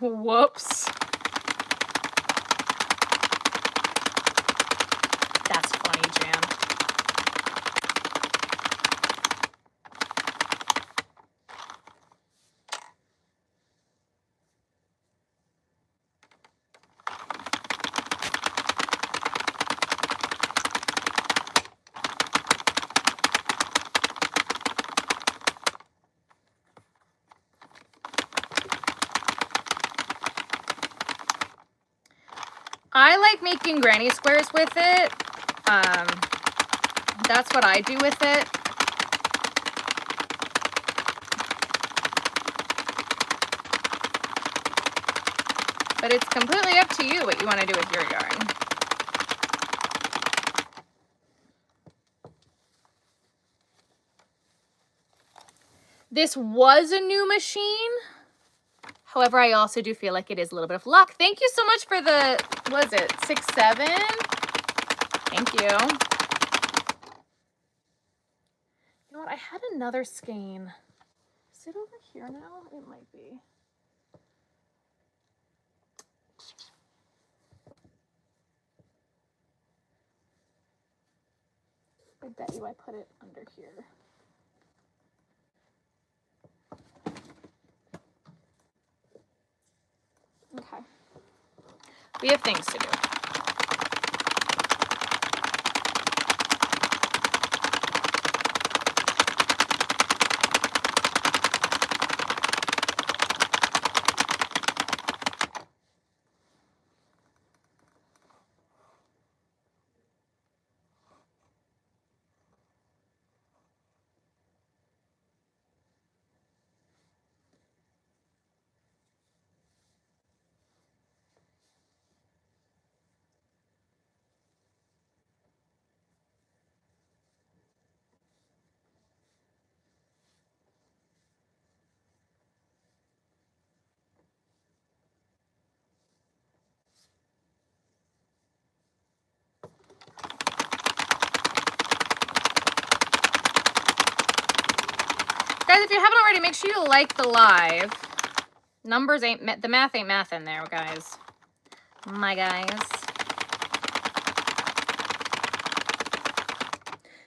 Whoops. That's funny, Jan. I like making granny squares with it. That's what I do with it. But it's completely up to you what you want to do with your yarn. This was a new machine. However, I also do feel like it is a little bit of luck. Thank you so much for the, what is it, 6-7? Thank you. You know what, I had another skein. Is it over here now? It might be. I bet you I put it under here. Okay. We have things to do. Guys, if you haven't already, make sure you like the live. Numbers ain't, the math ain't math in there, guys. My guys.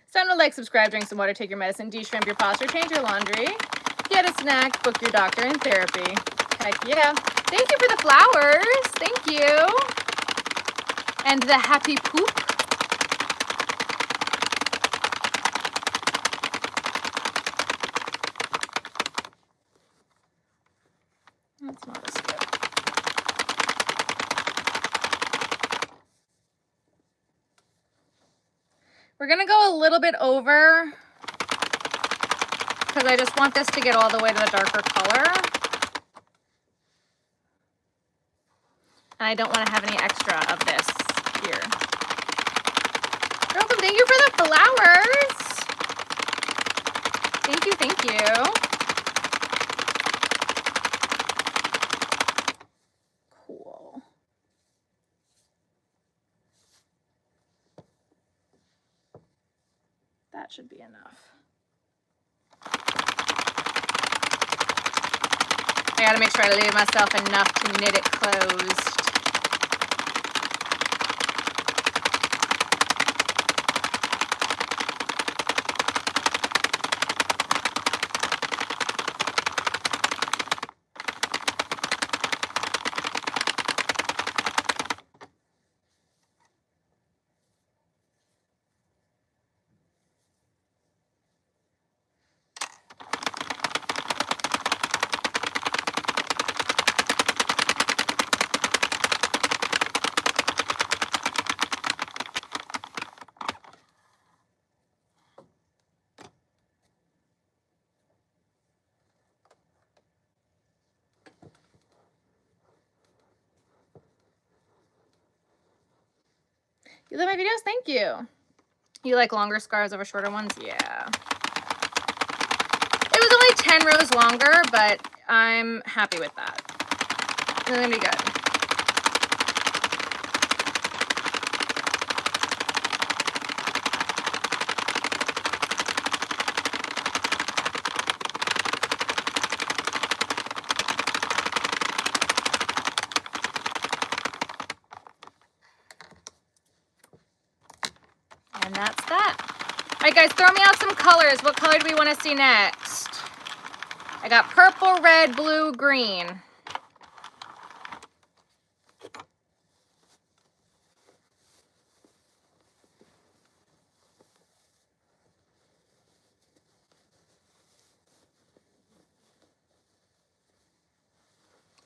It's time to like, subscribe, drink some water, take your medicine, de-shrimp your posture, change your laundry, get a snack, book your doctor, and therapy. Heck yeah. Thank you for the flowers. Thank you. And the happy poop. That's not as good. We're going to go a little bit over because I just want this to get all the way to the darker color. And I don't want to have any extra of this here. You're welcome. Thank you for the flowers. Thank you, thank you. Cool. That should be enough. I gotta make sure I leave myself enough to knit it closed. You love my videos? Thank you. You like longer scarves over shorter ones? Yeah. It was only 10 rows longer, but I'm happy with that. It's gonna be good. And that's that. All right, guys, throw me out some colors. What color do we want to see next? I got purple, red, blue, green.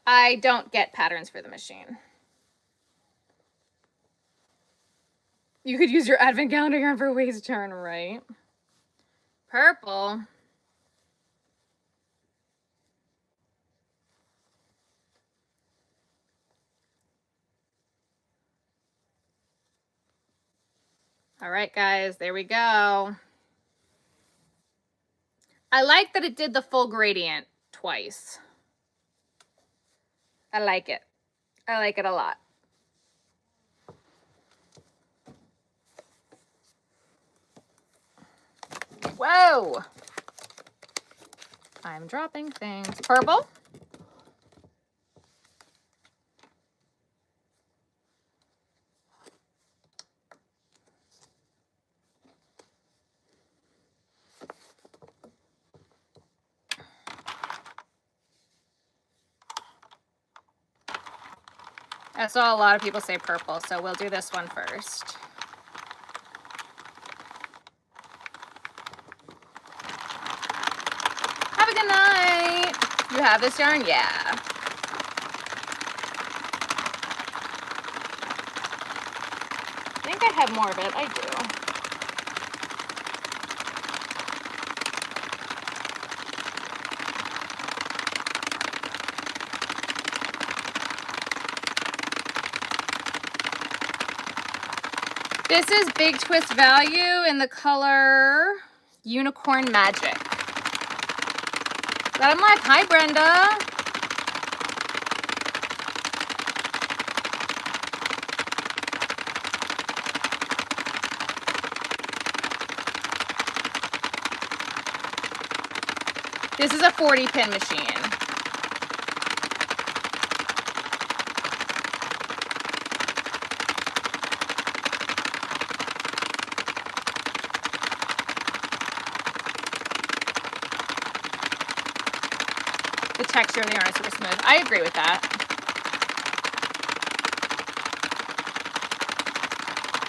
I don't get patterns for the machine. You could use your advent calendar yarn for waist turn, right? Purple. All right, guys, there we go. I like that it did the full gradient twice. I like it. I like it a lot. Whoa! I'm dropping things. Purple. I saw a lot of people say purple, so we'll do this one first. Have a good night. You have this yarn? Yeah. I think I have more of it. I do. This is Big Twist Value in the color Unicorn Magic. Glad I'm live. Hi, Brenda. This is a 40-pin machine. The texture of the yarn is super smooth. I agree with that.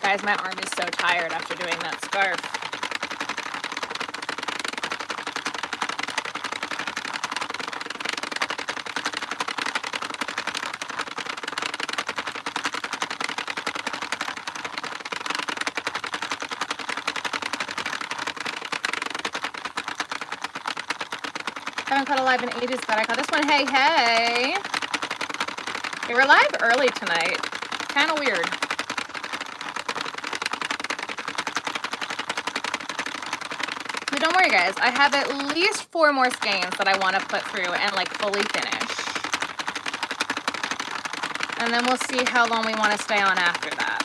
Guys, my arm is so tired after doing that scarf. Haven't caught a live in ages, but I caught this one. Hey, hey. Okay, we're live early tonight. Kind of weird. But don't worry, guys. I have at least 4 more skeins that I want to put through and like fully finish. And then we'll see how long we want to stay on after that.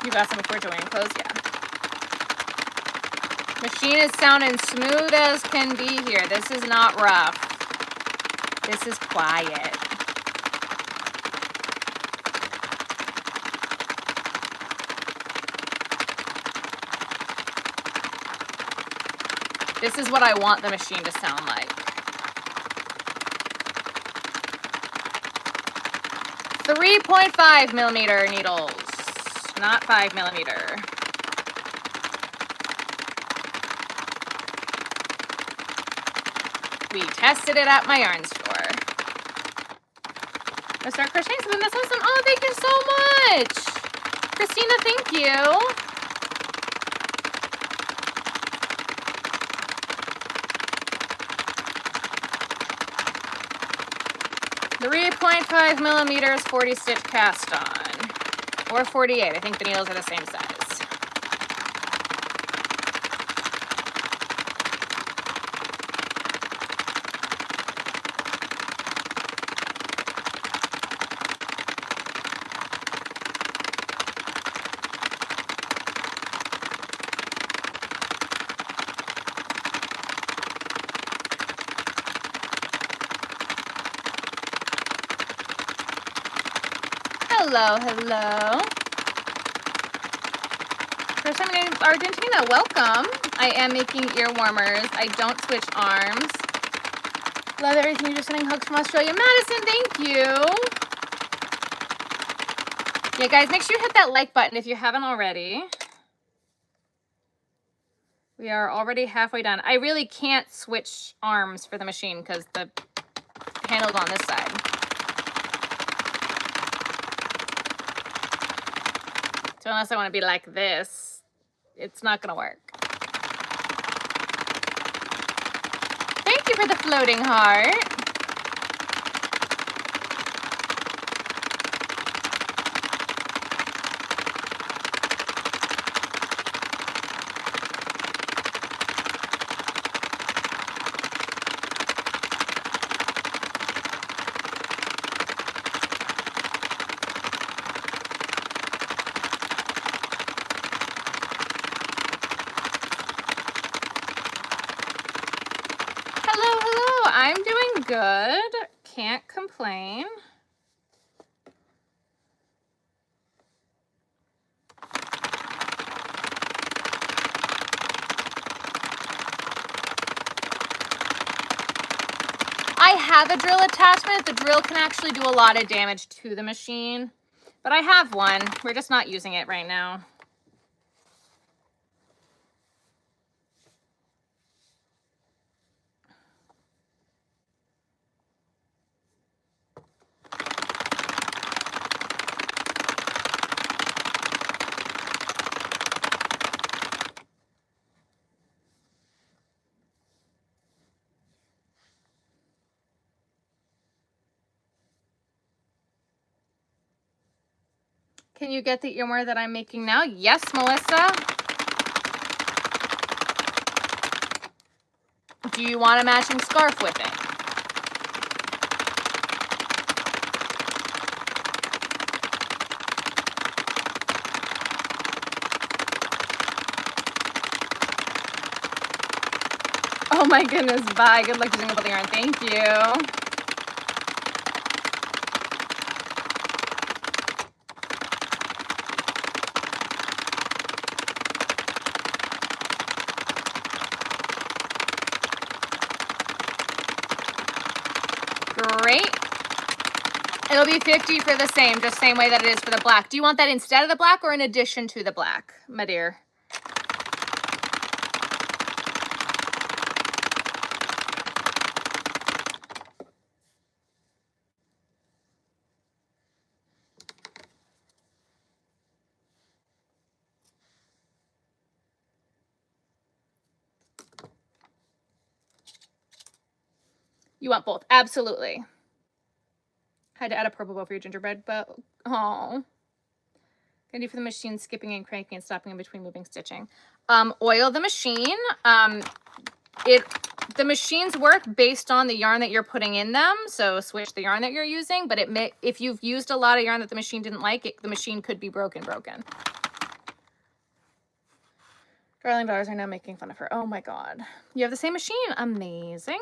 You got some before joining clothes, yeah. Machine is sounding smooth as can be here. This is not rough. This is quiet. This is what I want the machine to sound like. 3.5 millimeter needles. Not 5 millimeter. We tested it at my yarn store. I start crocheting something. That's awesome. Oh, thank you so much. Christina, thank you. .5 millimeters, 40 stitch cast on. Or 48. I think the needles are the same size. Hello, hello. First time in Argentina, welcome. I am making ear warmers. I don't switch arms. Love everything. You're just sending hugs from Australia. Madison, thank you. Yeah, guys, make sure you hit that like button if you haven't already. We are already halfway done. I really can't switch arms for the machine because the handle's on this side. So unless I want to be like this, it's not going to work. Thank you for the floating heart. I'm doing good. Can't complain. I have a drill attachment. The drill can actually do a lot of damage to the machine, but I have one. We're just not using it right now. Can you get the earworm that I'm making now? Yes, Melissa. Do you want a matching scarf with it? Oh my goodness, bye. Good luck using the yarn. Thank you. Great. It'll be 50 for the same, just same way that it is for the black. Do you want that instead of the black or in addition to the black, my dear? You want both. Absolutely. Had to add a purple bow for your gingerbread, but oh. Gonna do for the machine, skipping and cranking and stopping in between moving stitching. Oil the machine. The machines work based on the yarn that you're putting in them. So switch the yarn that you're using, but if you've used a lot of yarn that the machine didn't like, the machine could be broken. Darling daughters are now making fun of her. Oh my God. You have the same machine. Amazing.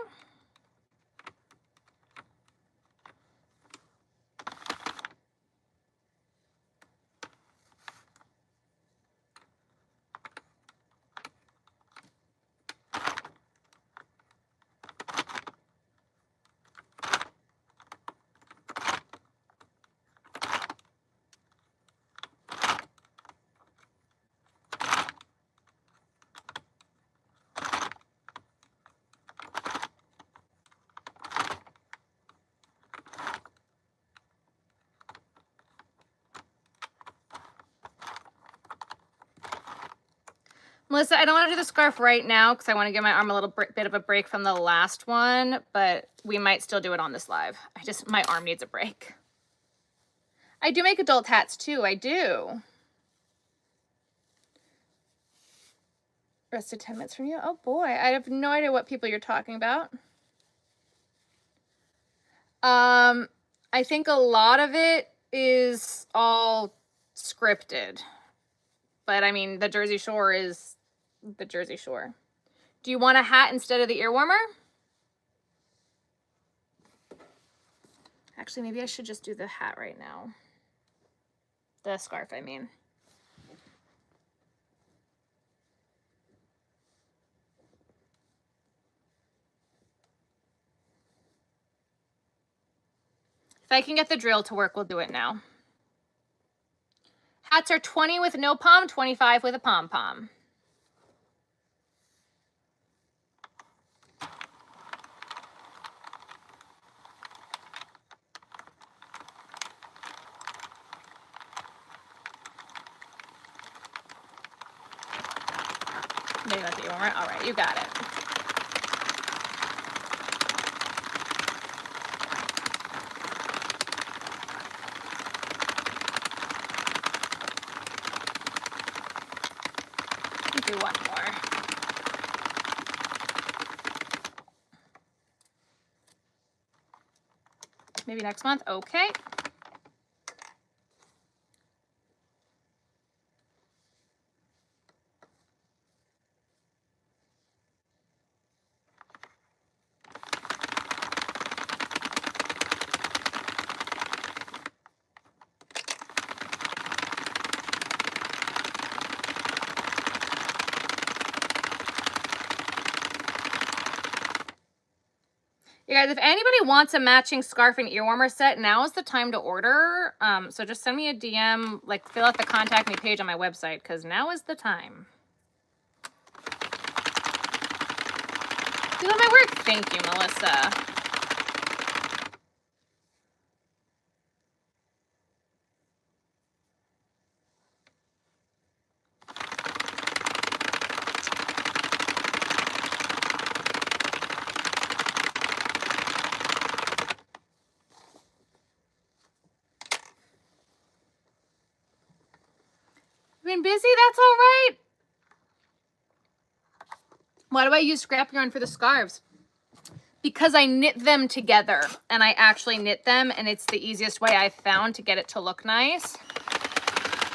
Melissa, I don't want to do the scarf right now because I want to give my arm a little bit of a break from the last one, but we might still do it on this live. My arm needs a break. I do make adult hats too, I do. Rested 10 minutes from you? Oh boy, I have no idea what people you're talking about. I think a lot of it is all scripted. But I mean, the Jersey Shore is the Jersey Shore. Do you want a hat instead of the ear warmer? Actually, maybe I should just do the hat right now. The scarf, I mean. If I can get the drill to work, we'll do it now. Hats are 20 with no pom, 25 with a pom-pom. Maybe that's the warmer. All right, you got it. Do one more. Maybe next month. Okay. You guys, if anybody wants a matching scarf and ear warmer set, now is the time to order. So just send me a DM, like fill out the contact me page on my website, because now is the time. Doing my work. Thank you, Melissa. Been busy? That's all right. Why do I use scrap yarn for the scarves? Because I knit them together, and I actually knit them, and it's the easiest way I've found to get it to look nice.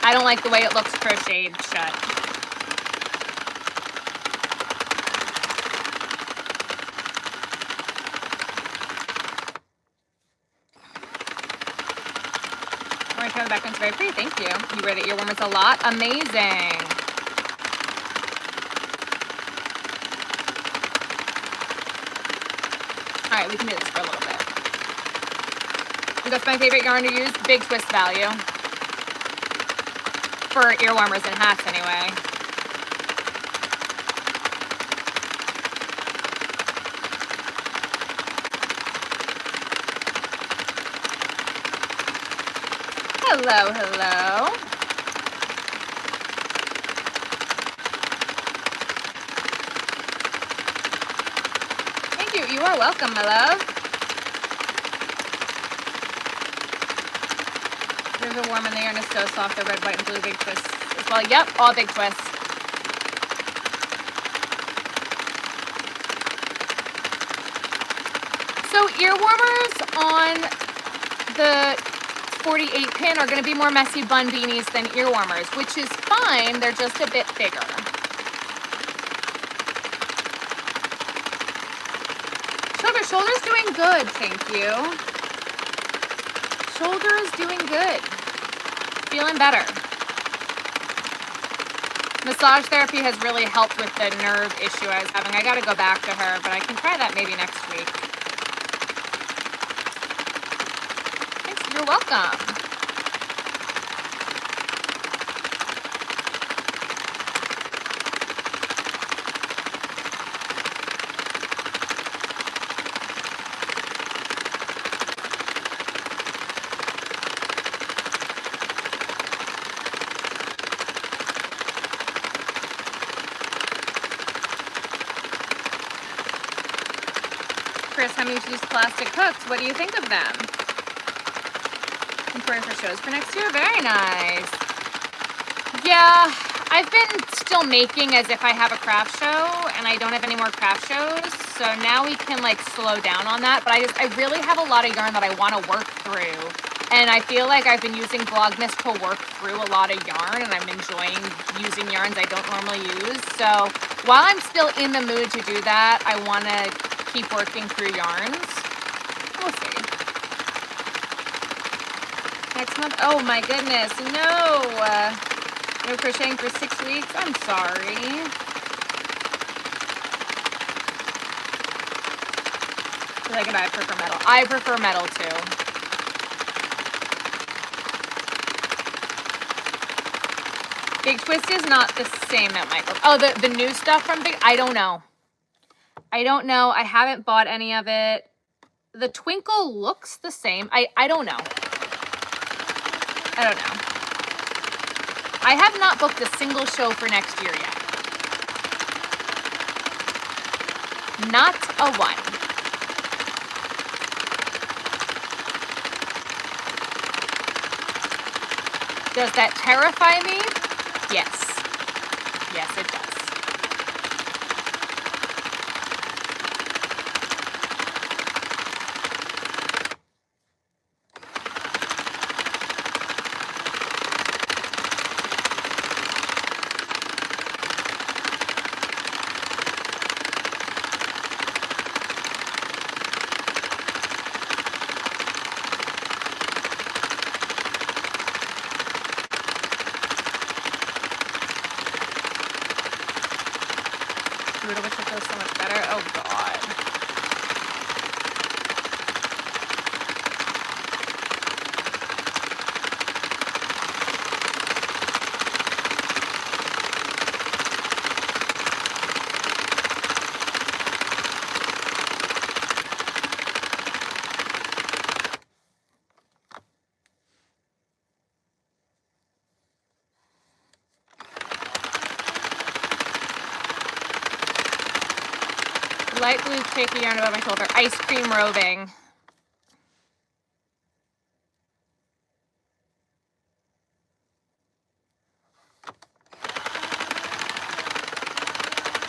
I don't like the way it looks crocheted shut. on the background's very pretty. Thank you. You wear the earwarmers a lot? Amazing. All right, we can do this for a little bit. That's my favorite yarn to use. Big twist value. For earwarmers and hats anyway. Hello, hello. Thank you. You are welcome, my love. There's a warm in the yarn is so soft. The red, white, and blue big twists as well. Yep, all big twists. So earwarmers on the 48 pin are going to be more messy bun beanies than earwarmers, which is fine. They're just a bit bigger. Shoulder's doing good, thank you. Shoulder is doing good. Feeling better. Massage therapy has really helped with the nerve issue I was having. I got to go back to her, but I can try that maybe next week. Thanks, you're welcome. Chris, how many used plastic hooks? What do you think of them? Inquiring for shows for next year? Very nice. Yeah, I've been still making as if I have a craft show, and I don't have any more craft shows, so now we can like slow down on that. But I really have a lot of yarn that I want to work through, and I feel like I've been using Vlogmas to work through a lot of yarn, and I'm enjoying using yarns I don't normally use. So while I'm still in the mood to do that, I want to keep working through yarns. We'll see. Next month. Oh my goodness, no. No crocheting for 6 weeks. I'm sorry. Like, I prefer metal. I prefer metal too. Big Twist is not the same at Michael. Oh, the new stuff from Big. I don't know. I don't know. I haven't bought any of it. The Twinkle looks the same. I don't know. I don't know. I have not booked a single show for next year yet. Not a one. Does that terrify me? Yes. Yes, it does. So much better. Oh God. Light blue shaky yarn above my shoulder. Ice cream roving.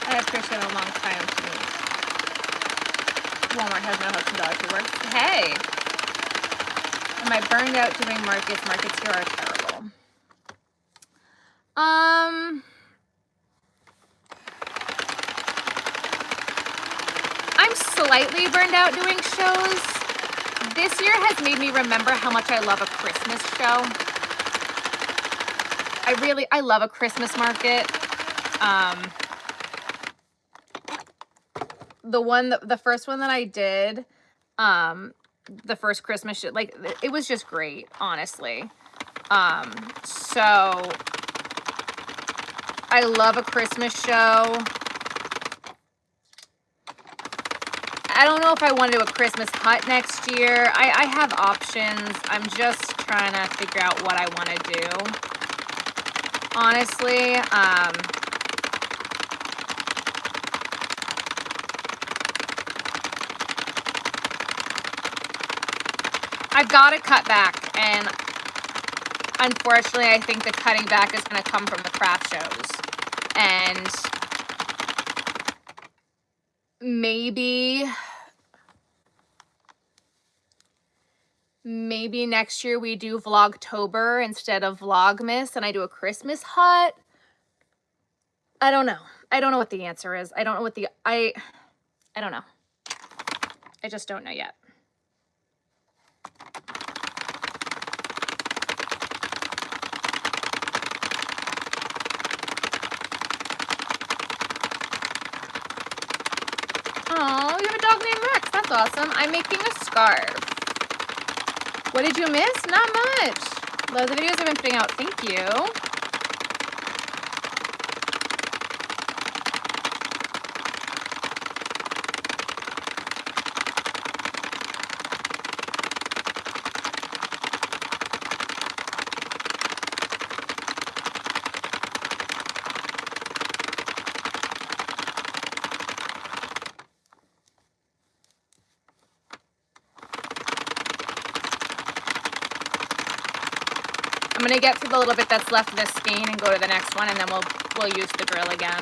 I have crocheted a long time to me. Walmart has no hooks and Dollar Tree works. Hey! Am I burned out doing markets? Markets here are terrible. I'm slightly burned out doing shows. This year has made me remember how much I love a Christmas show. I love a Christmas market. The first one that I did, the first Christmas show, like, it was just great, honestly. So I love a Christmas show. I don't know if I want to do a Christmas hut next year. I have options. I'm just trying to figure out what I want to do. Honestly, I've got to cut back, and unfortunately, I think the cutting back is going to come from the craft shows. And maybe next year we do Vlogtober instead of Vlogmas, and I do a Christmas hut. I don't know. I don't know what the answer is. I don't know what the, I don't know. I just don't know yet. Oh, you have a dog named Rex. That's awesome. I'm making a scarf. What did you miss? Not much. Love the videos I've been putting out. Thank you. I'm gonna get through the little bit that's left of this skein and go to the next one, and then we'll use the drill again.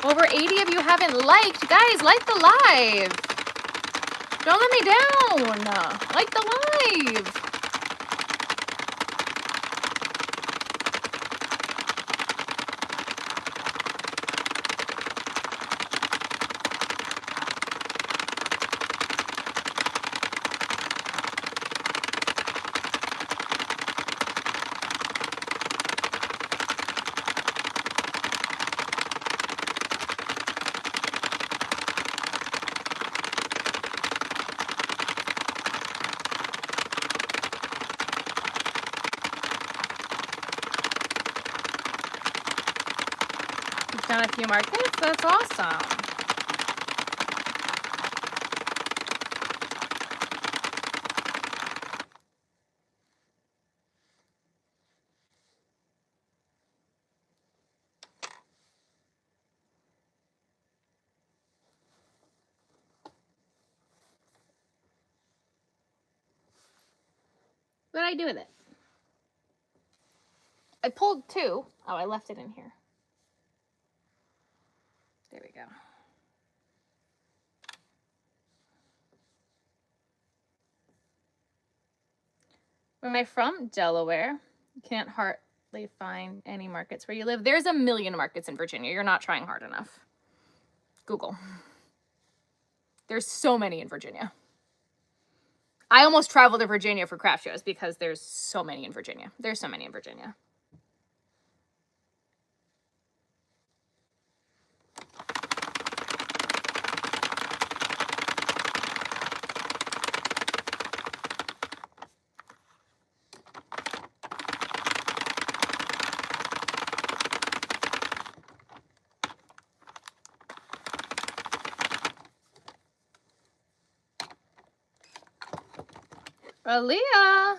Over 80 of you haven't liked. Guys, like the live. Don't let me down. Like the live. Done a few markets. That's awesome. What did I do with it? I pulled two. Oh, I left it in here. There we go. Where am I from? Delaware. You can't hardly find any markets where you live. There's a million markets in Virginia. You're not trying hard enough. Google. There's so many in Virginia. I almost traveled to Virginia for craft shows because there's so many in Virginia. There's so many in Virginia. Aaliyah.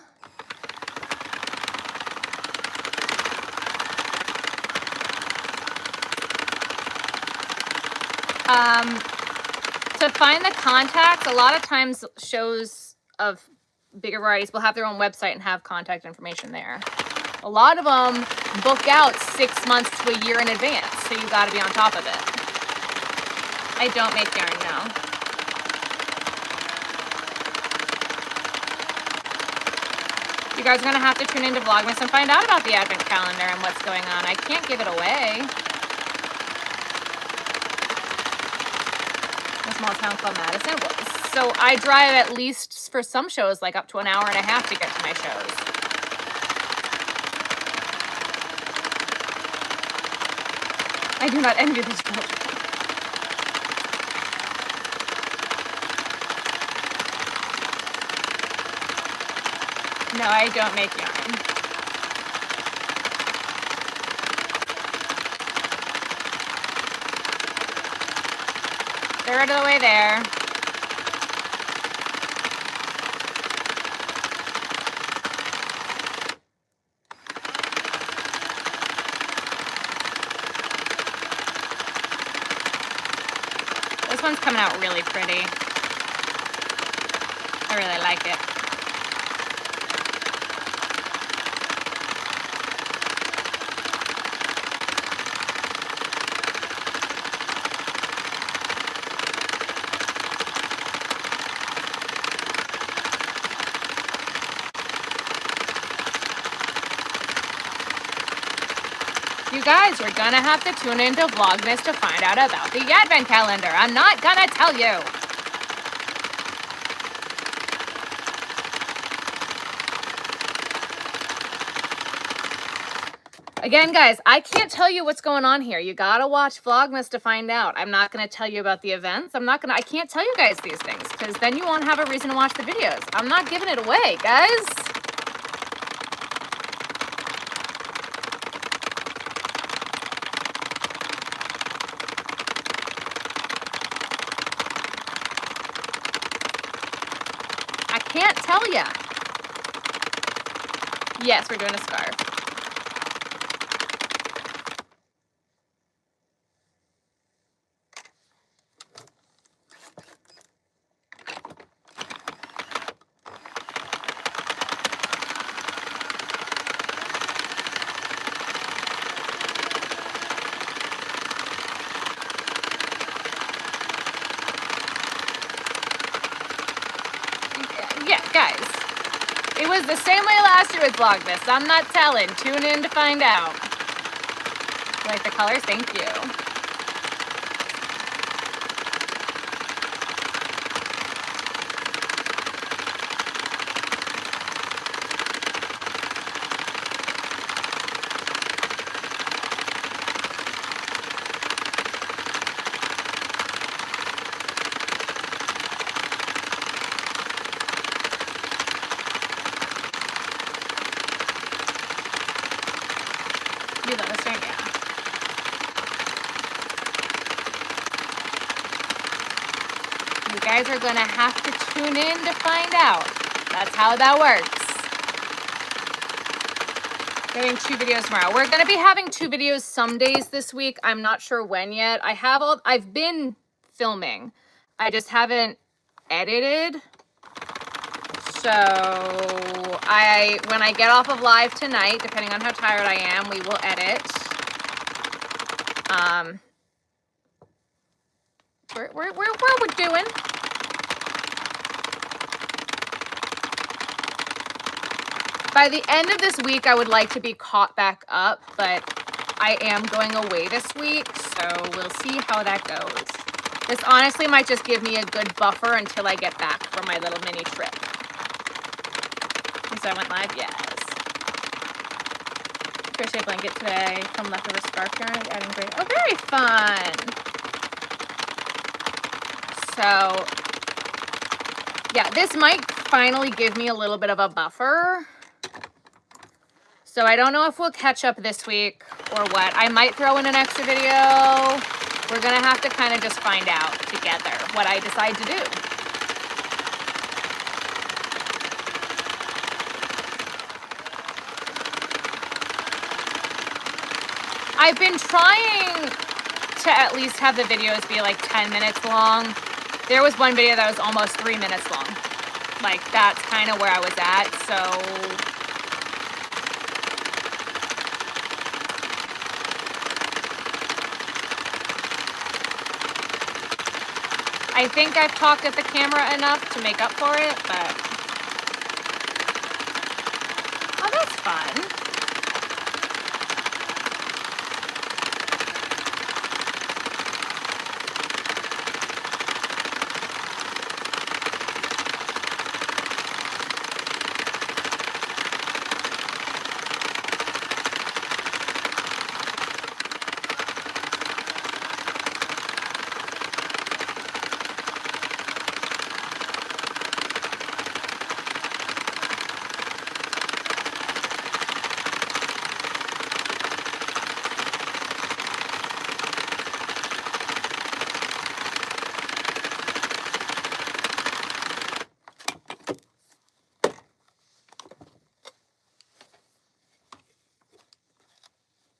To find the contacts, a lot of times shows of bigger varieties will have their own website and have contact information there. A lot of them book out 6 months to a year in advance, so you got to be on top of it. I don't make yarn now. You guys are going to have to tune into Vlogmas and find out about the Advent calendar and what's going on. I can't give it away. A small town called Madison. So I drive at least for some shows like up to an hour and a half to get to my shows. I do not envy this girl. No, I don't make yarn. Third of the way there. This one's coming out really pretty. I really like it. You guys, we're gonna have to tune into Vlogmas to find out about the advent calendar. I'm not gonna tell you. Again, guys, I can't tell you what's going on here. You gotta watch Vlogmas to find out. I'm not gonna tell you about the events. I can't tell you guys these things because then you won't have a reason to watch the videos. I'm not giving it away, guys. I can't tell ya. Yes, we're doing a scarf. Yeah, guys, it was the same way last year with Vlogmas. I'm not telling. Tune in to find out. You like the colors? Thank you. You let us right now. You guys are going to have to tune in to find out. That's how that works. Getting 2 videos tomorrow. We're going to be having 2 videos some days this week. I'm not sure when yet. I've been filming. I just haven't edited. So when I get off of live tonight, depending on how tired I am, we will edit. We're doing. By the end of this week, I would like to be caught back up, but I am going away this week, so we'll see how that goes. This honestly might just give me a good buffer until I get back from my little mini trip. So I went live, yes. Crochet blanket today from leftover scarf yarn, adding gray. Oh, very fun. So, yeah, this might finally give me a little bit of a buffer. So I don't know if we'll catch up this week or what. I might throw in an extra video. We're gonna have to kind of just find out together what I decide to do. I've been trying to at least have the videos be like 10 minutes long. There was one video that was almost 3 minutes long. Like, that's kind of where I was at, so... I think I've talked at the camera enough to make up for it, but... Oh, that's fun.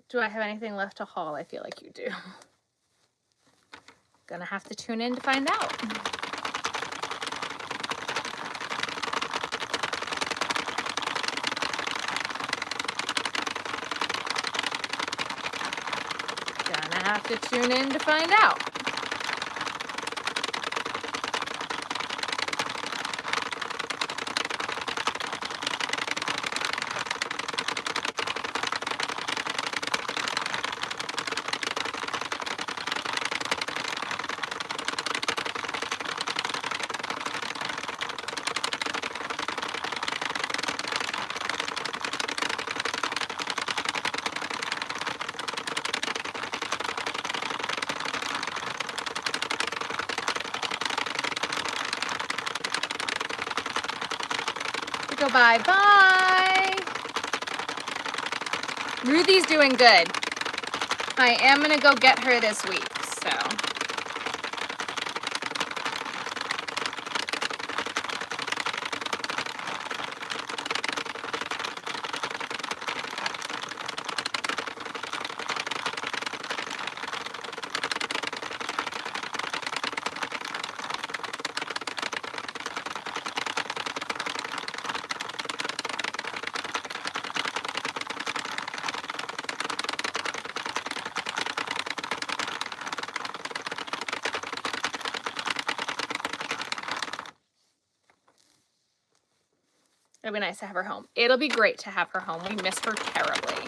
Do I have anything left to haul? I feel like you do. Gonna have to tune in to find out. Gonna have to tune in to find out. Go bye-bye. Ruthie's doing good. I am gonna go get her this week, so. It'll be nice to have her home. It'll be great to have her home. We miss her terribly.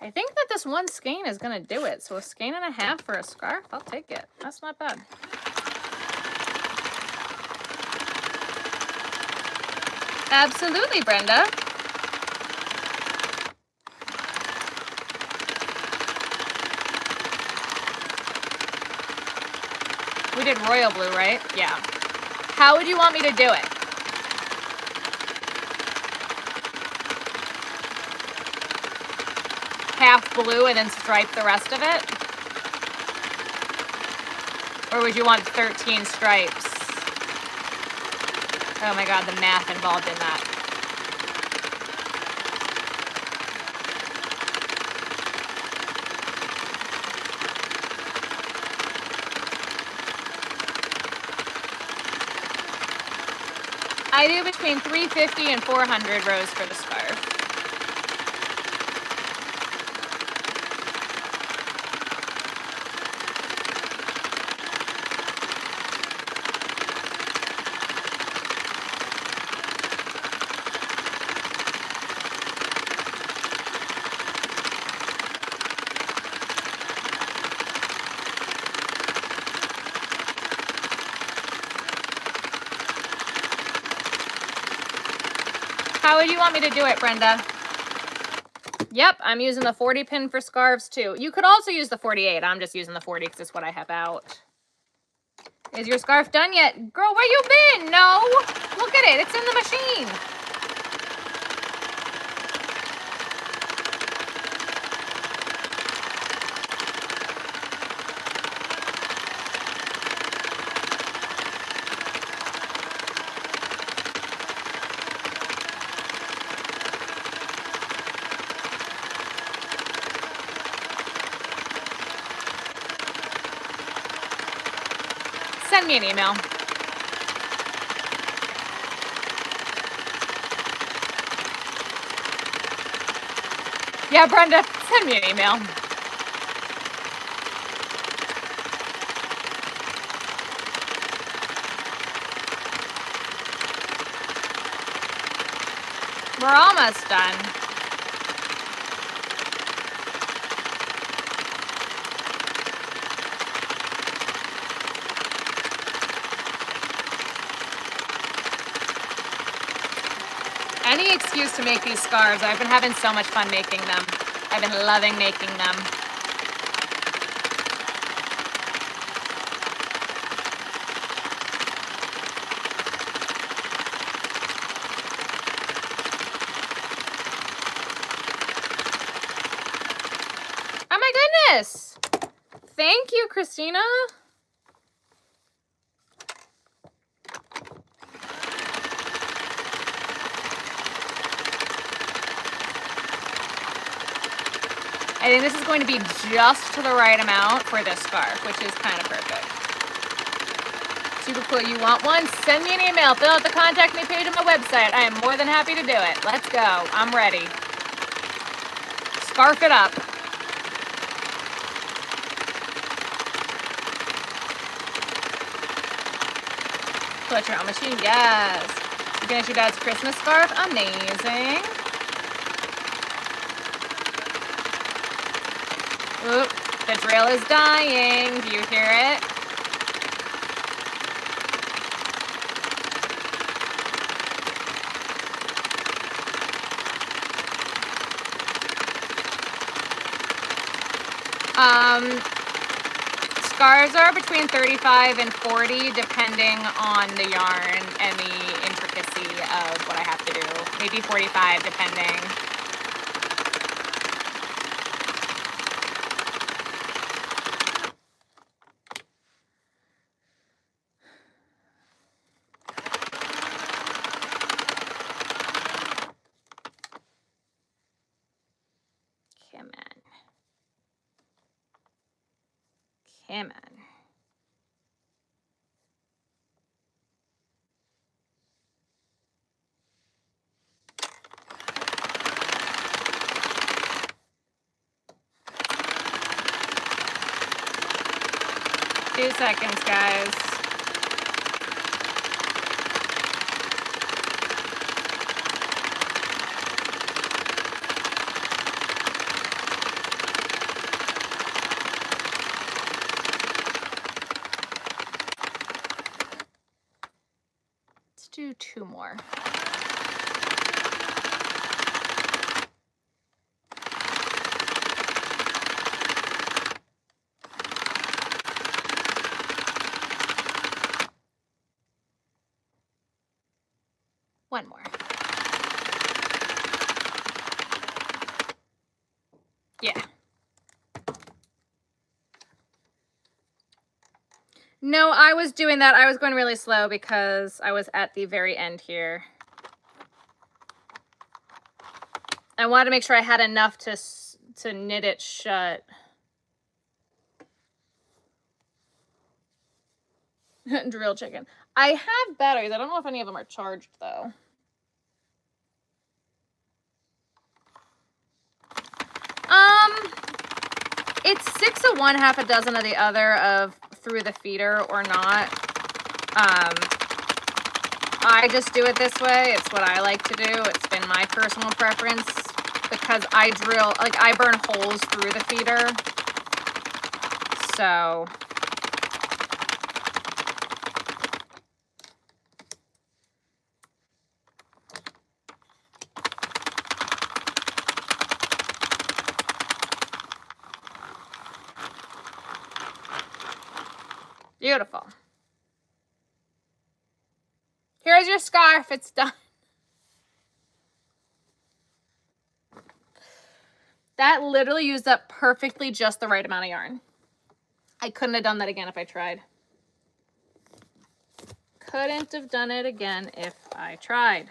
I think that this one skein is going to do it. So a skein and a half for a scarf, I'll take it. That's not bad. Absolutely, Brenda. We did royal blue, right? Yeah. How would you want me to do it? Half blue and then stripe the rest of it? Or would you want 13 stripes? Oh my God, the math involved in that. I do between 350 and 400 rows for the scarf. How would you want me to do it, Brenda? Yep, I'm using the 40 pin for scarves too. You could also use the 48. I'm just using the 40 because it's what I have out. Is your scarf done yet? Girl, where you been? No. Look at it. It's in the machine. Send me an email. Yeah, Brenda, send me an email. We're almost done. Any excuse to make these scarves. I've been having so much fun making them. I've been loving making them. Oh my goodness! Thank you, Christina. I think this is going to be just to the right amount for this scarf, which is kind of perfect. Super cool. You want one? Send me an email. Fill out the contact me page on my website. I am more than happy to do it. Let's go. I'm ready. Scarf it up. Put your own machine. Yes. You finish your dad's Christmas scarf? Amazing. Oop, the drill is dying. Do you hear it? Scars are between 35 and 40 depending on the yarn and the intricacy of what I have to do. Maybe 45 depending. Come on. Come on. Two seconds, guys. Let's do two more. One more. Yeah. No, I was doing that. I was going really slow because I was at the very end here. I wanted to make sure I had enough to knit it shut. Drill chicken. I have batteries. I don't know if any of them are charged though. It's 6 of one, half a dozen of the other of through the feeder or not. I just do it this way. It's what I like to do. It's been my personal preference because I drill, like I burn holes through the feeder. So beautiful. Here's your scarf. It's done. That literally used up perfectly just the right amount of yarn. I couldn't have done that again if I tried. Couldn't have done it again if I tried.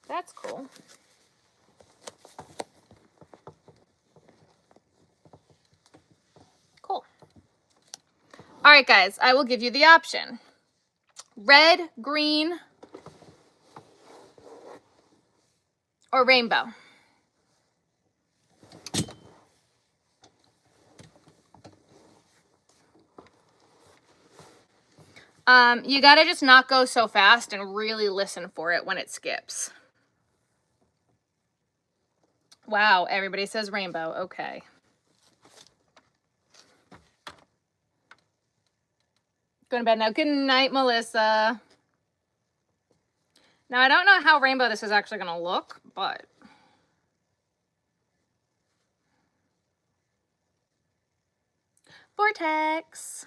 That's cool. Cool. All right, guys, I will give you the option. Red, green, or rainbow. You gotta just not go so fast and really listen for it when it skips. Wow, everybody says rainbow. Okay. Going to bed now. Good night, Melissa. Now, I don't know how rainbow this is actually going to look, but Vortex.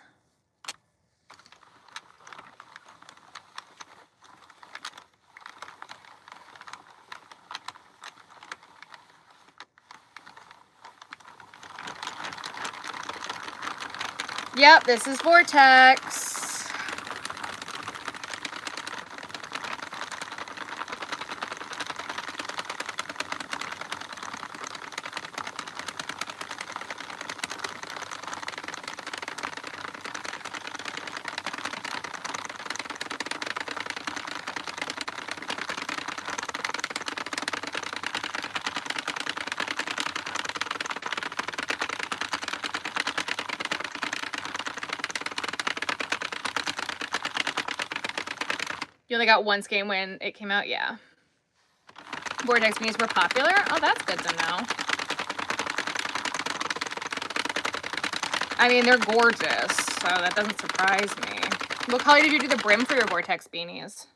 Yep, this is Vortex. You only got one skein when it came out? Yeah. Vortex beanies were popular? Oh, that's good to know. I mean, they're gorgeous, so that doesn't surprise me. What color did you do the brim for your Vortex beanies?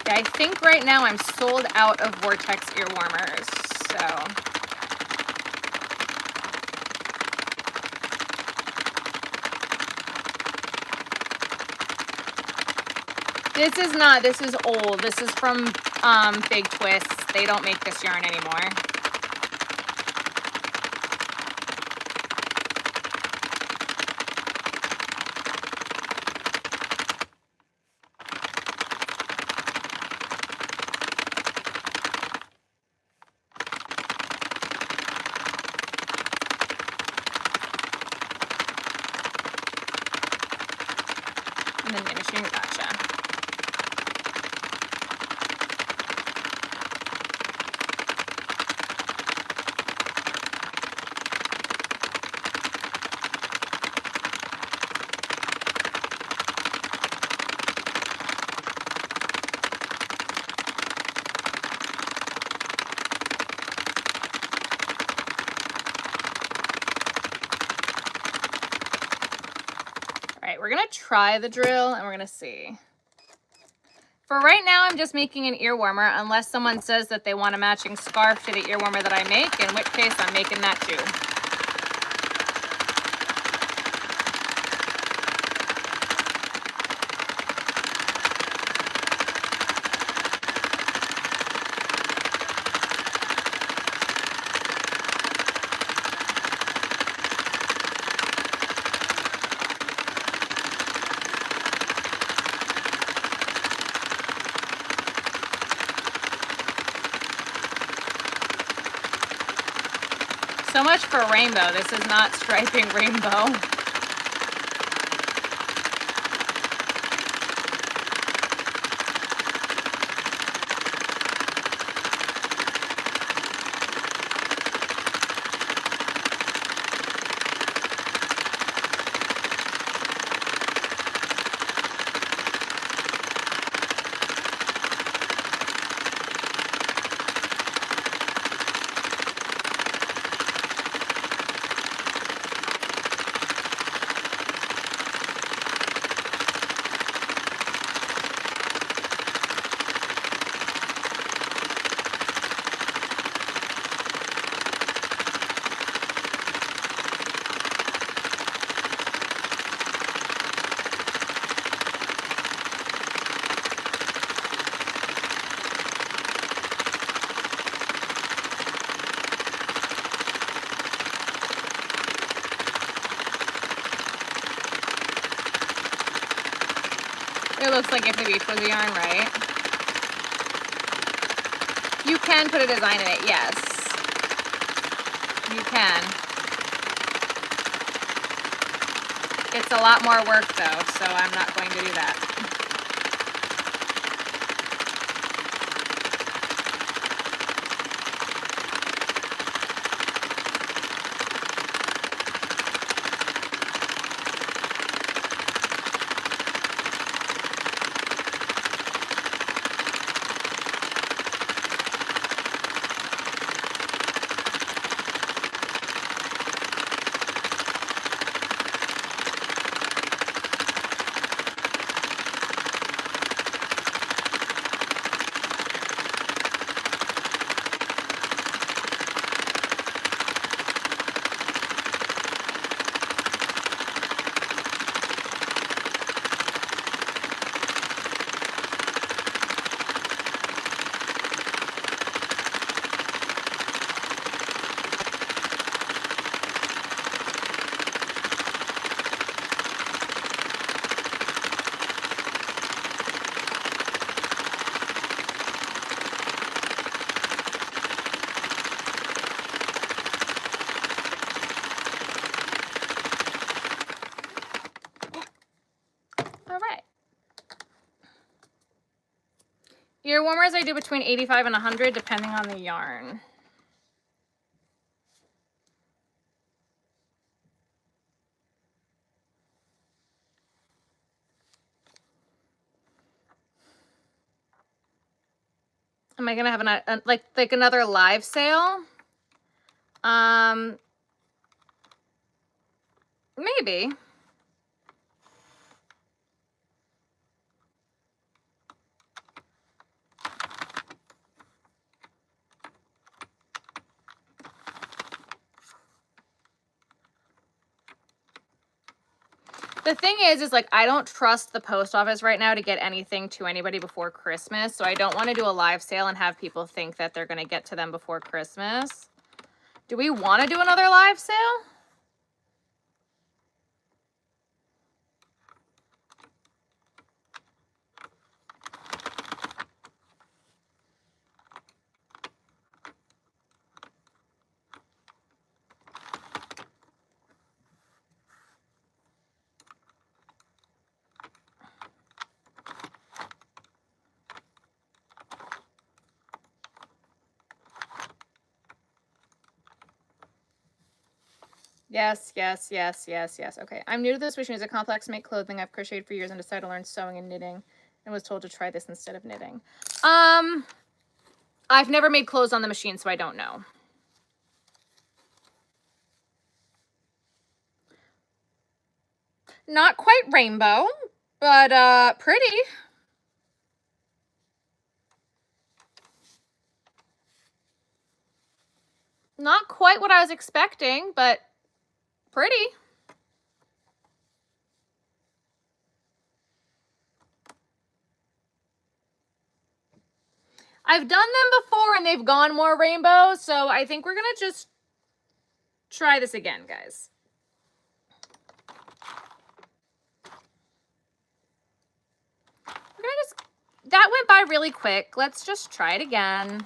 Yeah, I think right now I'm sold out of Vortex ear warmers, so. This is not, this is old. This is from Big Twists. They don't make this yarn anymore. And then finishing, gotcha. We're gonna try the drill and we're gonna see. For right now, I'm just making an ear warmer unless someone says that they want a matching scarf to the ear warmer that I make, in which case I'm making that too. So much for rainbow. This is not striping rainbow. It looks like if the beach was a yarn, right? You can put a design in it, yes. You can. It's a lot more work though, so I'm not going to do that. Ear warmers I do between 85 and 100 depending on the yarn. Am I gonna have like another live sale? Maybe. The thing is like, I don't trust the post office right now to get anything to anybody before Christmas. So I don't want to do a live sale and have people think that they're going to get to them before Christmas. Do we want to do another live sale? Yes, yes, yes, yes, yes. Okay, I'm new to this machine. It's a complex make clothing. I've crocheted for years and decided to learn sewing and knitting and was told to try this instead of knitting. I've never made clothes on the machine, so I don't know. Not quite rainbow, but pretty. Not quite what I was expecting, but pretty. I've done them before and they've gone more rainbow, so I think we're gonna just try this again, guys. We're gonna just, that went by really quick. Let's just try it again.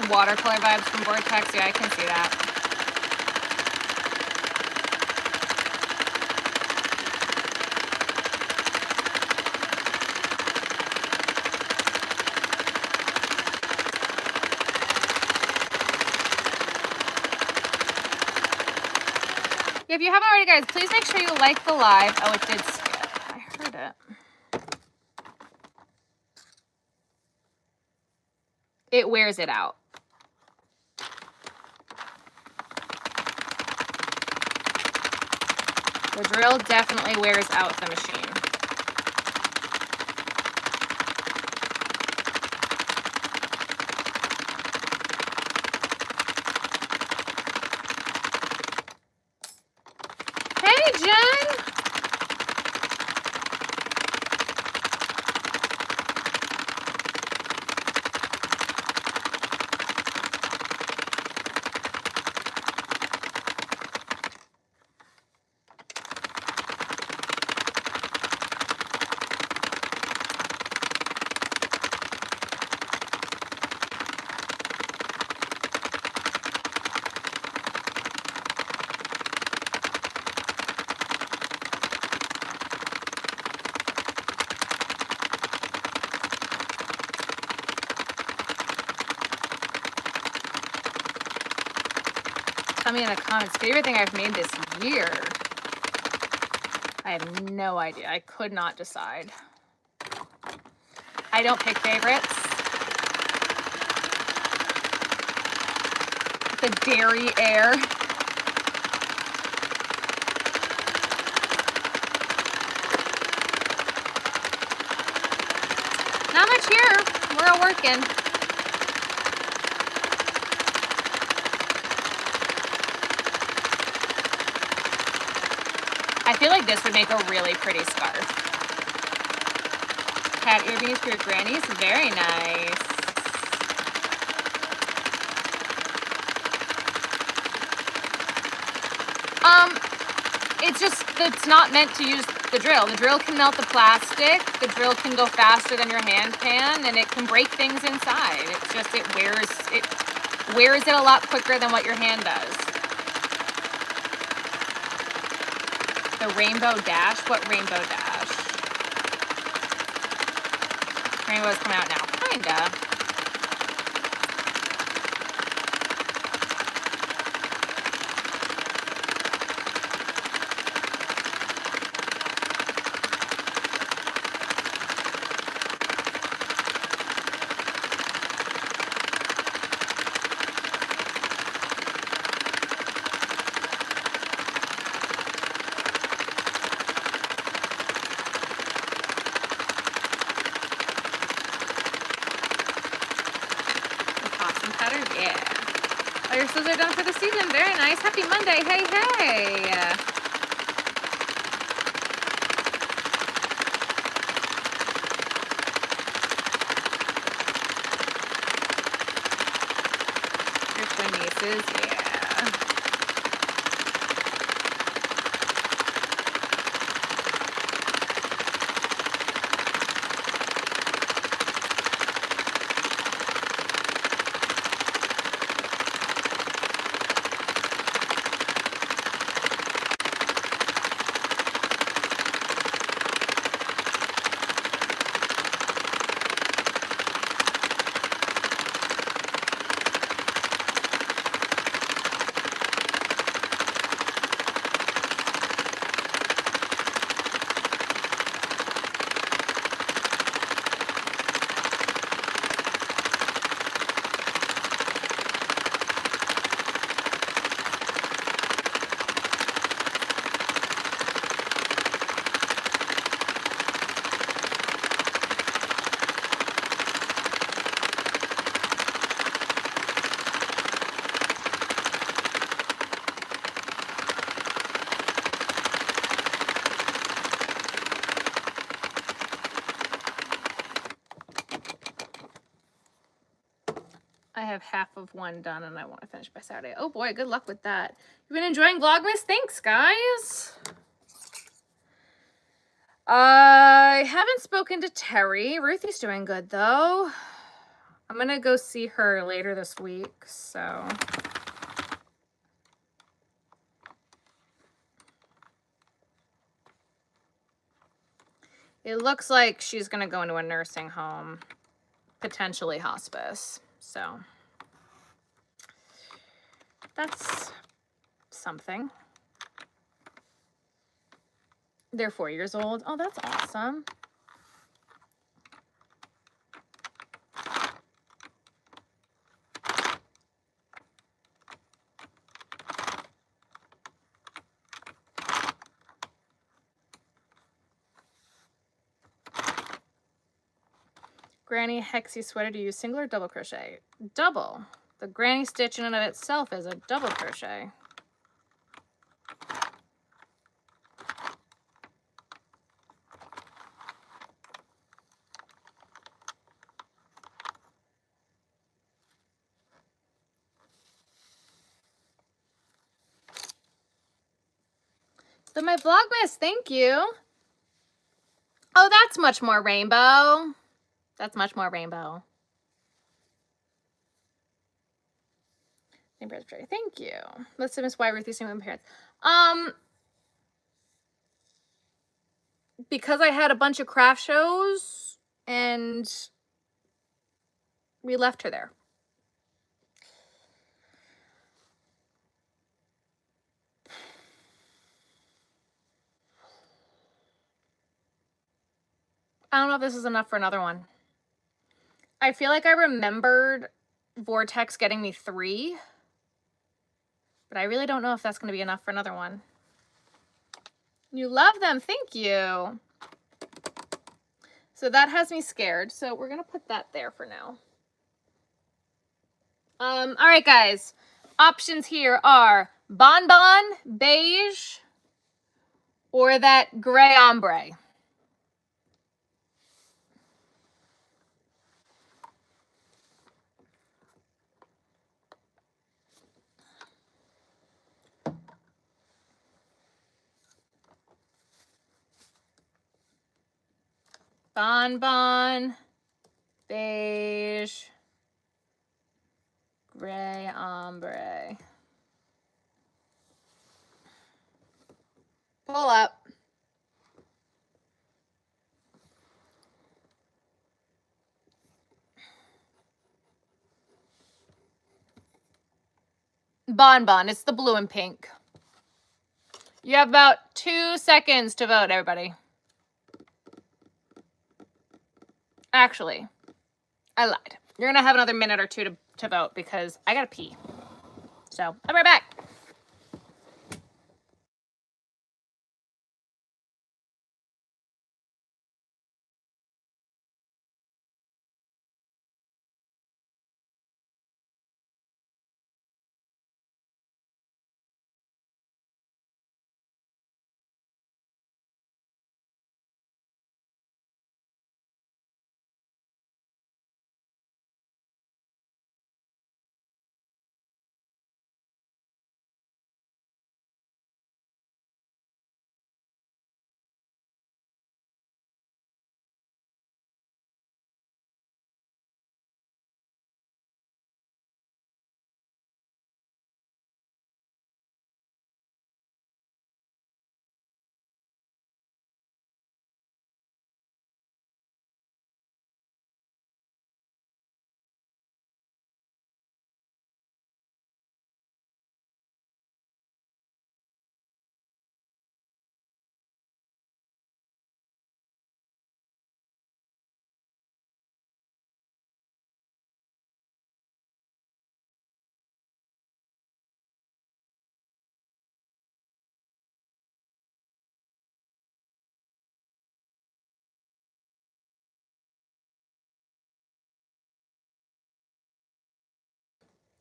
Watercolor vibes from Vortex. Yeah, I can see that. If you haven't already, guys, please make sure you like the live. Oh, it did skip. I heard it. It wears it out. The drill definitely wears out the machine. Hey, Jen! Tell me in the comments, favorite thing I've made this year. I have no idea. I could not decide. I don't pick favorites. The dairy air. Not much here. We're all working. I feel like this would make a really pretty scarf. Cat ear beanies for your grannies. Very nice. It's not meant to use the drill. The drill can melt the plastic. The drill can go faster than your hand can, and it can break things inside. It's just, it wears it a lot quicker than what your hand does. The Rainbow Dash? What Rainbow Dash? Rainbow's coming out now. Kinda. Your scissors are done for the season. Very nice. Happy Monday. Hey, hey. Your twin nieces. Yeah. I have half of one done and I want to finish by Saturday. Oh boy, good luck with that. You've been enjoying Vlogmas? Thanks, guys. I haven't spoken to Terry. Ruthie's doing good, though. I'm going to go see her later this week, so... It looks like she's going to go into a nursing home, potentially hospice. So that's something. They're 4 years old. Oh, that's awesome. Granny Hexy sweater, do you use single or double crochet? Double. The granny stitch in and of itself is a double crochet. So my Vlogmas, thank you. Oh, that's much more rainbow. That's much more rainbow. Thank you. Let's miss why Ruthie's singing with parents. Because I had a bunch of craft shows and we left her there. I don't know if this is enough for another one. I feel like I remembered Vortex getting me 3, but I really don't know if that's going to be enough for another one. You love them. Thank you. So that has me scared. So we're going to put that there for now. All right, guys. Options here are Bonbon, Beige, or that gray ombre? Bonbon, beige, gray ombre. Pull up. Bonbon, it's the blue and pink. You have about 2 seconds to vote, everybody. Actually, I lied. You're gonna have another minute or two to vote because I gotta pee. So, I'll be right back.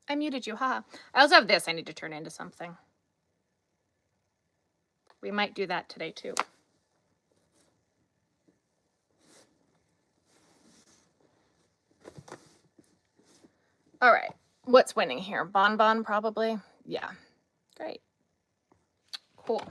I muted you, haha. I also have this I need to turn into something. We might do that today too. All right, what's winning here? Bonbon probably? Yeah, great. Cool.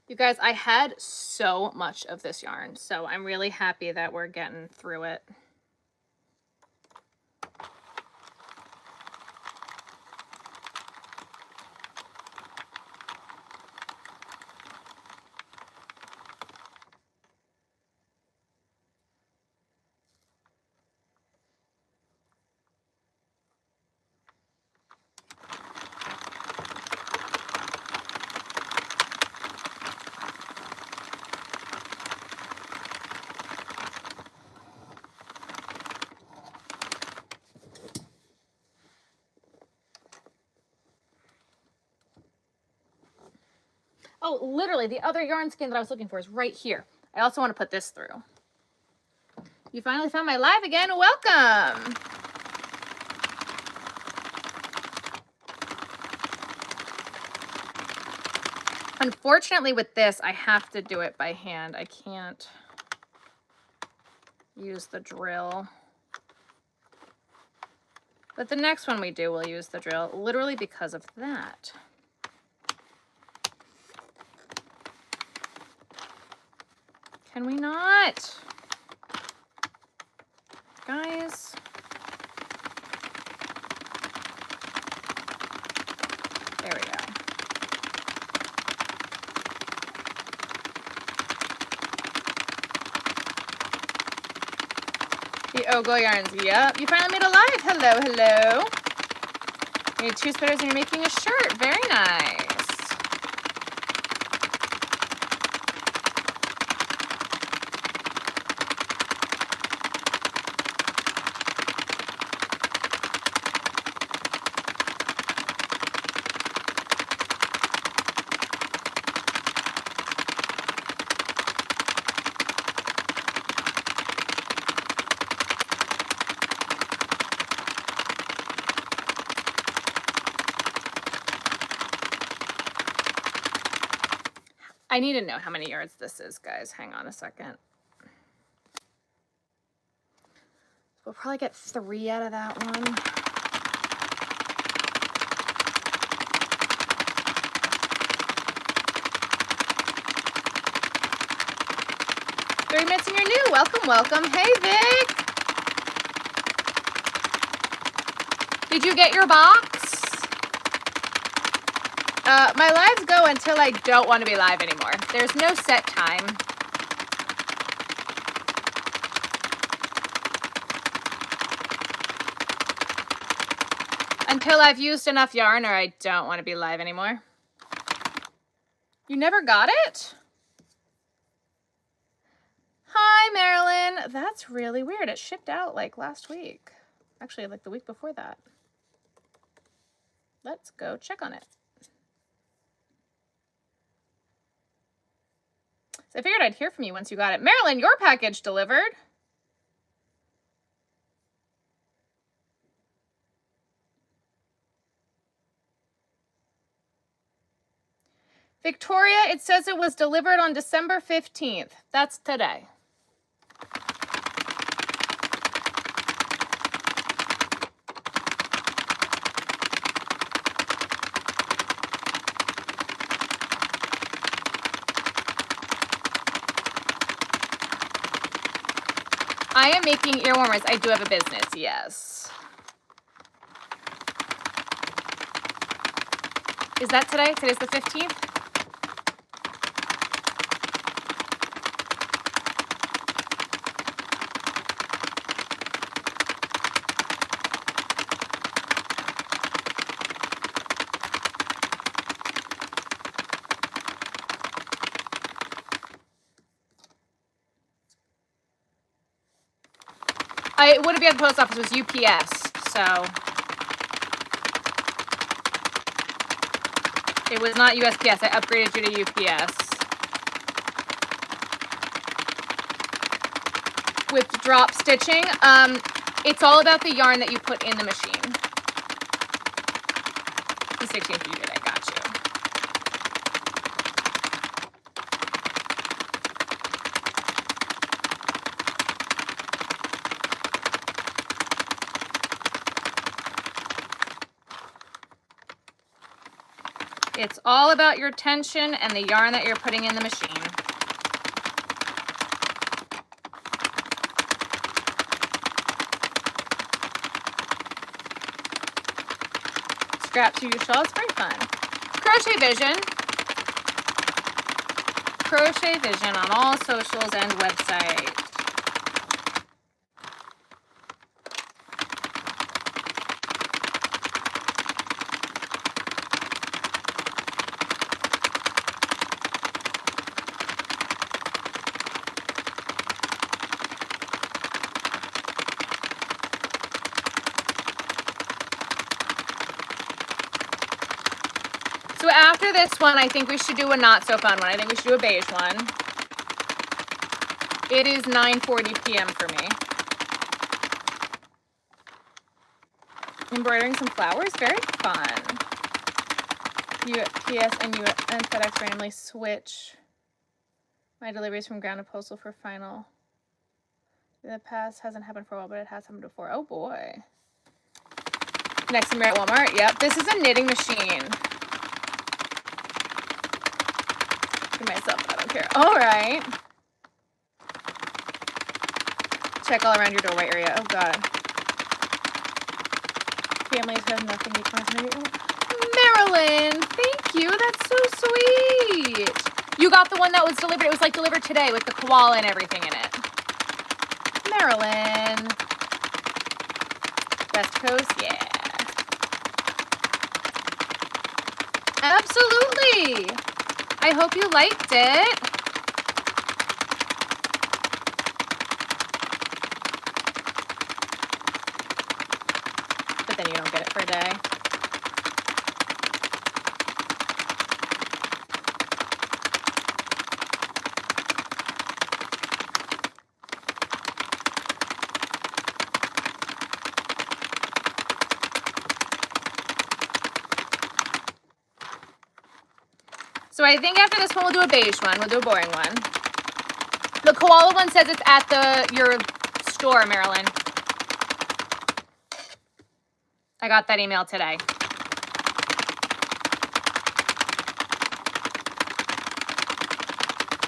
You guys, I had so much of this yarn, so I'm really happy that we're getting through it. Oh, literally, the other yarn skein that I was looking for is right here. I also want to put this through. You finally found my live again. Welcome. Unfortunately, with this, I have to do it by hand. I can't use the drill. But the next one we do, we'll use the drill, literally because of that. Can we not? Guys. There we go. The Ogle yarns. Yep. You finally made a live. Hello, hello. You need 2 spinners and you're making a shirt. Very nice. I need to know how many yards this is, guys. Hang on a second. We'll probably get 3 out of that one. Very minutes and you're new. Welcome, welcome. Hey, Vic. Did you get your box? My lives go until I don't want to be live anymore. There's no set time. Until I've used enough yarn or I don't want to be live anymore. You never got it? Hi, Marilyn. That's really weird. It shipped out like last week. Actually, like the week before that. Let's go check on it. So I figured I'd hear from you once you got it. Marilyn, your package delivered. Victoria, it says it was delivered on December 15th. That's today. I am making ear warmers. I do have a business, yes. Is that today? Today's the 15th? It wouldn't be at the post office, it was UPS, so. It was not USPS, I upgraded you to UPS. With drop stitching, it's all about the yarn that you put in the machine. The 16th you did, I got you. It's all about your tension and the yarn that you're putting in the machine. Strap to your shawl, it's very fun. Crochet Vision. Crochet Vision on all socials and website. So after this one, I think we should do a not so fun one. I think we should do a beige one. It is 9:40 p.m. for me. Embroidering some flowers, very fun. UPS and FedEx randomly switch my deliveries from ground to postal for final. The past hasn't happened for a while, but it has happened before. Oh boy. Next to Mirror at Walmart. Yep, this is a knitting machine. Myself, I don't care. All right. Check all around your doorway area. Oh God. Families have nothing to Marilyn, thank you. That's so sweet. You got the one that was delivered. It was like delivered today with the koala and everything in it. Marilyn. West Coast, yeah. Absolutely. I hope you liked it. But then you don't get it for a day. So I think after this one, we'll do a beige one. We'll do a boring one. The koala one says it's at your store, Marilyn. I got that email today.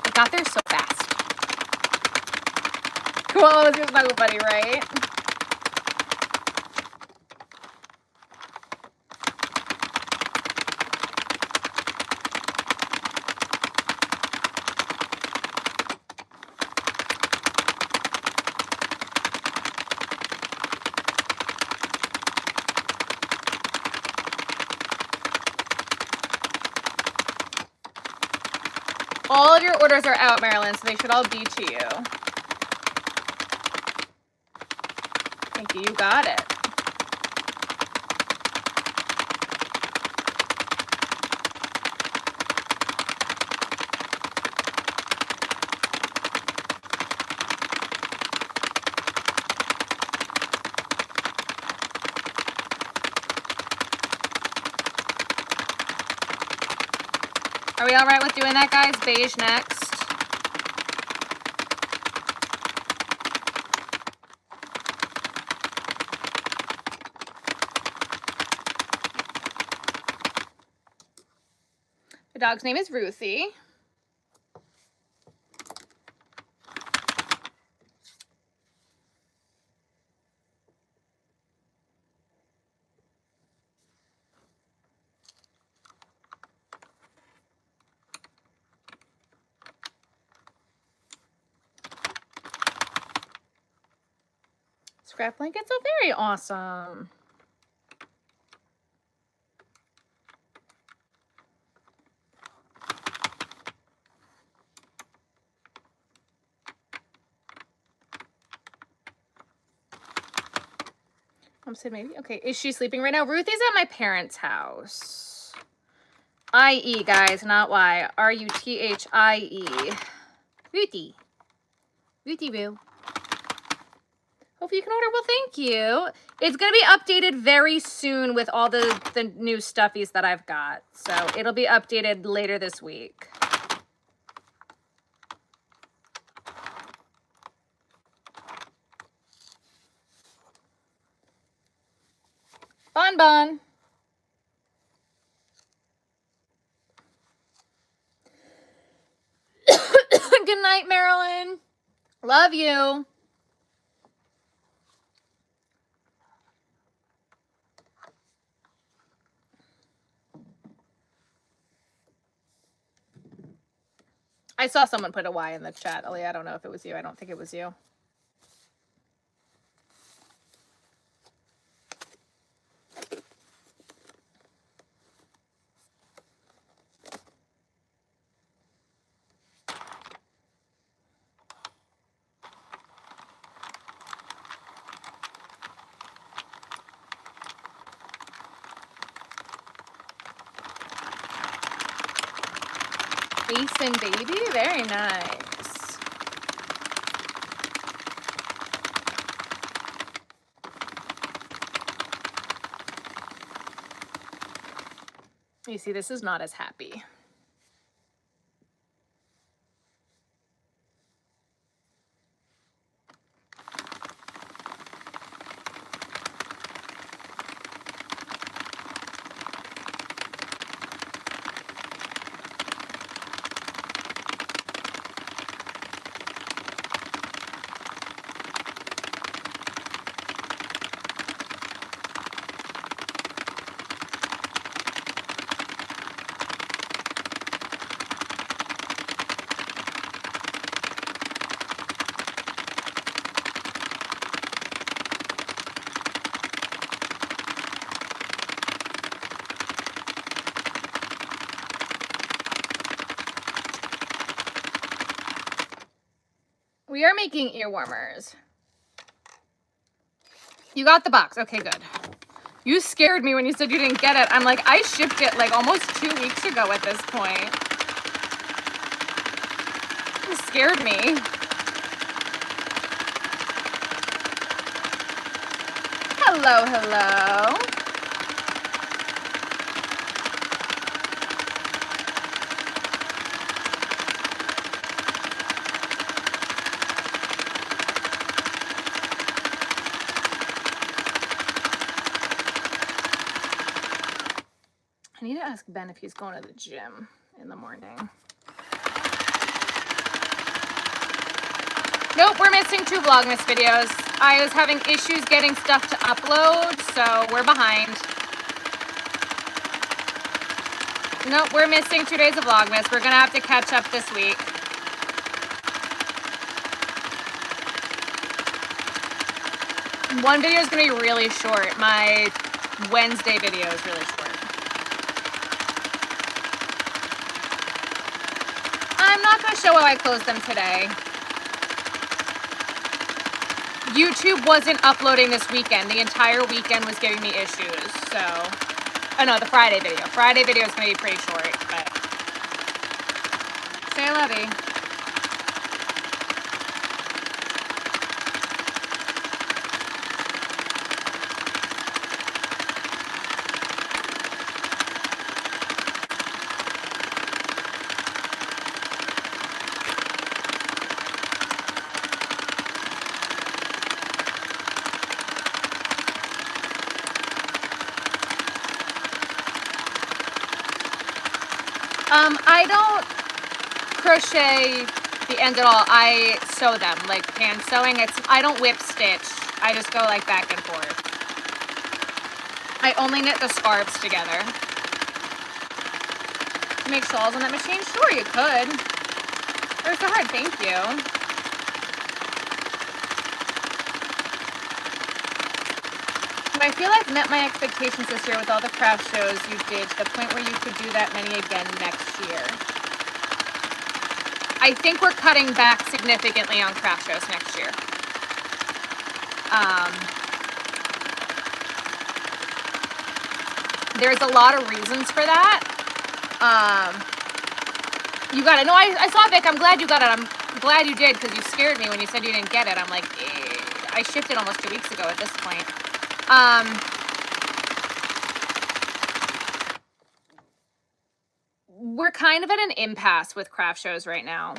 I got there so fast. Koala was your snuggle buddy, right? All of your orders are out, Marilyn, so they should all be to you. Thank you. You got it. Are we all right with doing that, guys? Beige next. The dog's name is Ruthie. Scrap blankets are very awesome. Mom said maybe. Okay, is she sleeping right now? Ruthie's at my parents' house. I-E, guys, not Y. R-U-T-H-I-E. Ruthie. Ruthie Roo. Hopefully you can order. Well, thank you. It's going to be updated very soon with all the new stuffies that I've got. So it'll be updated later this week. Bon Bon. Good night, Marilyn. Love you. I saw someone put a Y in the chat, Ellie. I don't know if it was you. I don't think it was you. Mason baby, very nice. You see, this is not as happy. We are making ear warmers. You got the box. Okay, good. You scared me when you said you didn't get it. I'm like, I shipped it like almost 2 weeks ago at this point. You scared me. Hello, hello. I need to ask Ben if he's going to the gym in the morning. Nope, we're missing 2 Vlogmas videos. I was having issues getting stuff to upload, so we're behind. Nope, we're missing 2 days of Vlogmas. We're gonna have to catch up this week. One video is gonna be really short. My Wednesday video is really short. I'm not gonna show how I closed them today. YouTube wasn't uploading this weekend. The entire weekend was giving me issues, so. Oh no, the Friday video. Friday video is gonna be pretty short, but. Say I love you. I don't crochet the ends at all. I sew them, like hand sewing. I don't whip stitch. I just go like back and forth. I only knit the scarves together. Make shawls on that machine? Sure, you could. They're so hard, thank you. I feel I've met my expectations this year with all the craft shows you did, to the point where you could do that many again next year. I think we're cutting back significantly on craft shows next year. There's a lot of reasons for that. You got it. No, I saw it, Vic. I'm glad you got it. I'm glad you did, because you scared me when you said you didn't get it. I'm like, I shipped it almost 2 weeks ago at this point. We're kind of at an impasse with craft shows right now.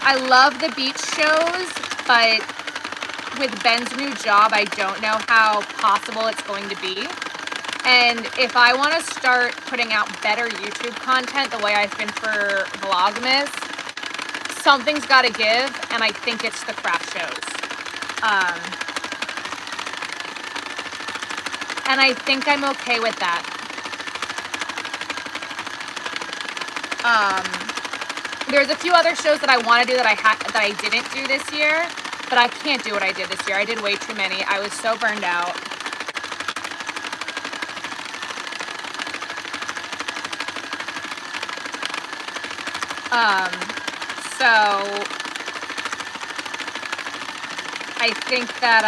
I love the beach shows, but with Ben's new job, I don't know how possible it's going to be. And if I want to start putting out better YouTube content the way I've been for Vlogmas, something's got to give, and I think it's the craft shows. And I think I'm okay with that. There's a few other shows that I want to do that I didn't do this year, but I can't do what I did this year. I did way too many. I was so burned out. So I think that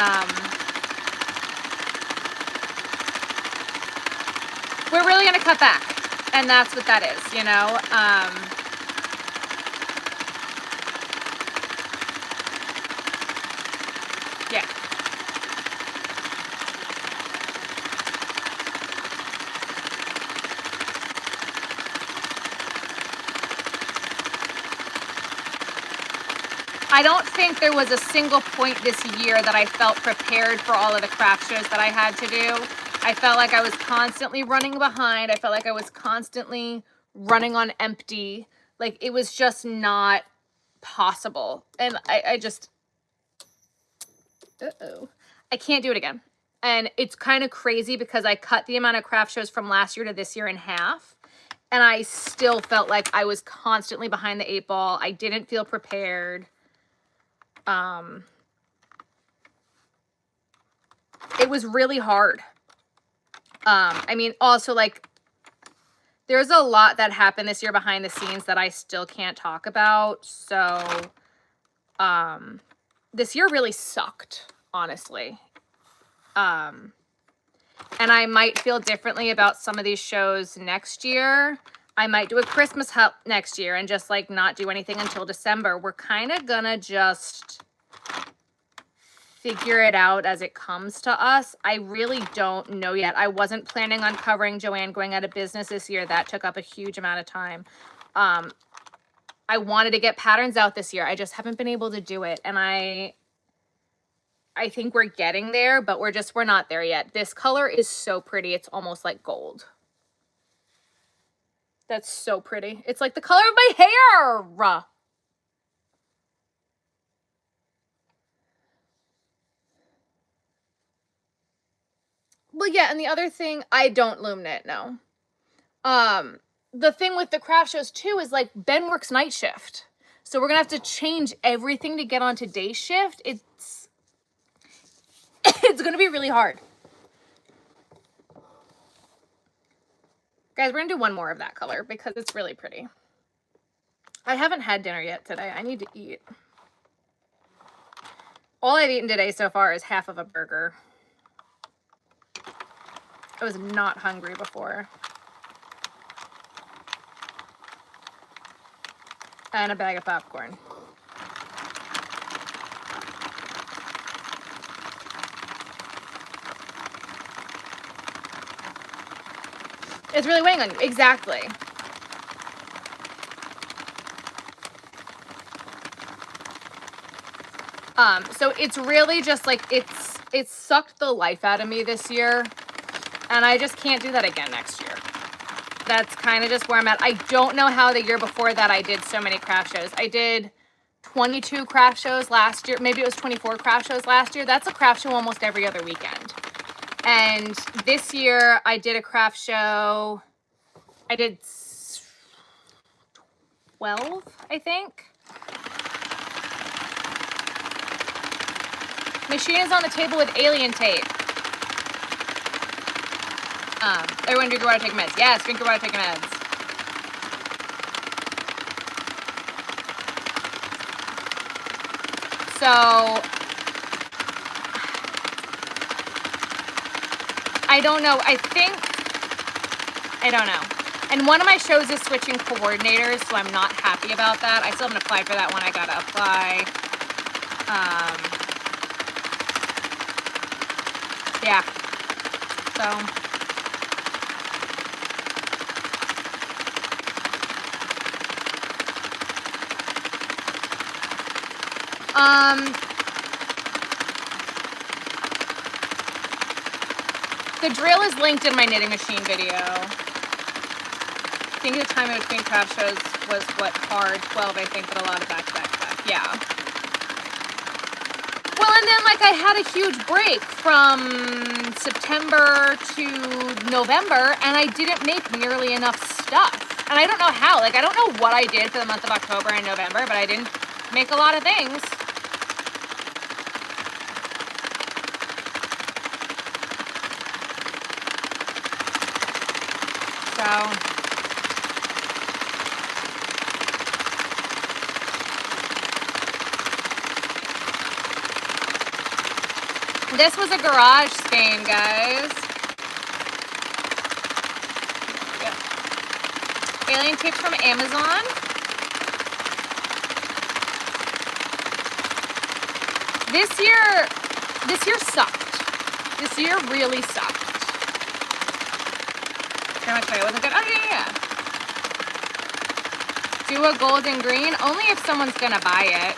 we're really going to cut back, and that's what that is, you know. Yeah. I don't think there was a single point this year that I felt prepared for all of the craft shows that I had to do. I felt like I was constantly running behind. I felt like I was constantly running on empty. Like, it was just not possible. And I just... I can't do it again. And it's kind of crazy because I cut the amount of craft shows from last year to this year in half. And I still felt like I was constantly behind the 8 ball. I didn't feel prepared. It was really hard. I mean, also, like, there's a lot that happened this year behind the scenes that I still can't talk about. So, this year really sucked, honestly. And I might feel differently about some of these shows next year. I might do a Christmas hut next year and just, like, not do anything until December. We're kind of gonna just figure it out as it comes to us. I really don't know yet. I wasn't planning on covering Joanne going out of business this year. That took up a huge amount of time. I wanted to get patterns out this year. I just haven't been able to do it. And I I think we're getting there, but we're not there yet. This color is so pretty. It's almost like gold. That's so pretty. It's like the color of my hair. Well, yeah, and the other thing, I don't loom knit, no. The thing with the craft shows too is like Ben works night shift. So we're gonna have to change everything to get onto day shift. It's gonna be really hard. Guys, we're gonna do one more of that color because it's really pretty. I haven't had dinner yet today. I need to eat. All I've eaten today so far is half of a burger. I was not hungry before. And a bag of popcorn. It's really weighing on you. Exactly. So it's really just like, it's sucked the life out of me this year. And I just can't do that again next year. That's kind of just where I'm at. I don't know how the year before that I did so many craft shows. I did 22 craft shows last year. Maybe it was 24 craft shows last year. That's a craft show almost every other weekend. And this year I did a craft show. I did 12, I think. Machine is on the table with alien tape. Everyone drink your water, take meds. Yes, drink your water, take meds. So, I don't know. I don't know. And one of my shows is switching coordinators, so I'm not happy about that. I still haven't applied for that one. I gotta apply. Yeah. So. The drill is linked in my knitting machine video. I think the time in between craft shows was what, hard 12, I think, but a lot of back. Yeah. Well, and then like I had a huge break from September to November, and I didn't make nearly enough stuff. And I don't know how. Like, I don't know what I did for the month of October and November, but I didn't make a lot of things. So, this was a garage skein, guys. Yep. Alien tape from Amazon. This year sucked. This year really sucked. How much I wasn't good. Oh yeah. Do a golden green only if someone's gonna buy it.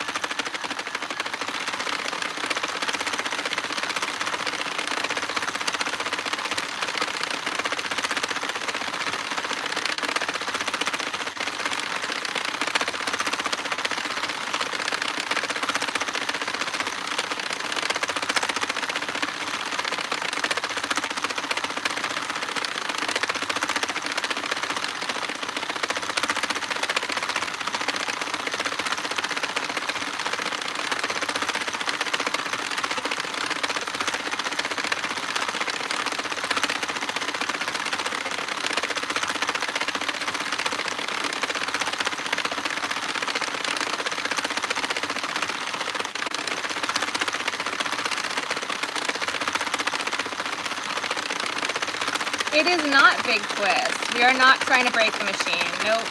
It is not Big Twist. We are not trying to break the machine. Nope.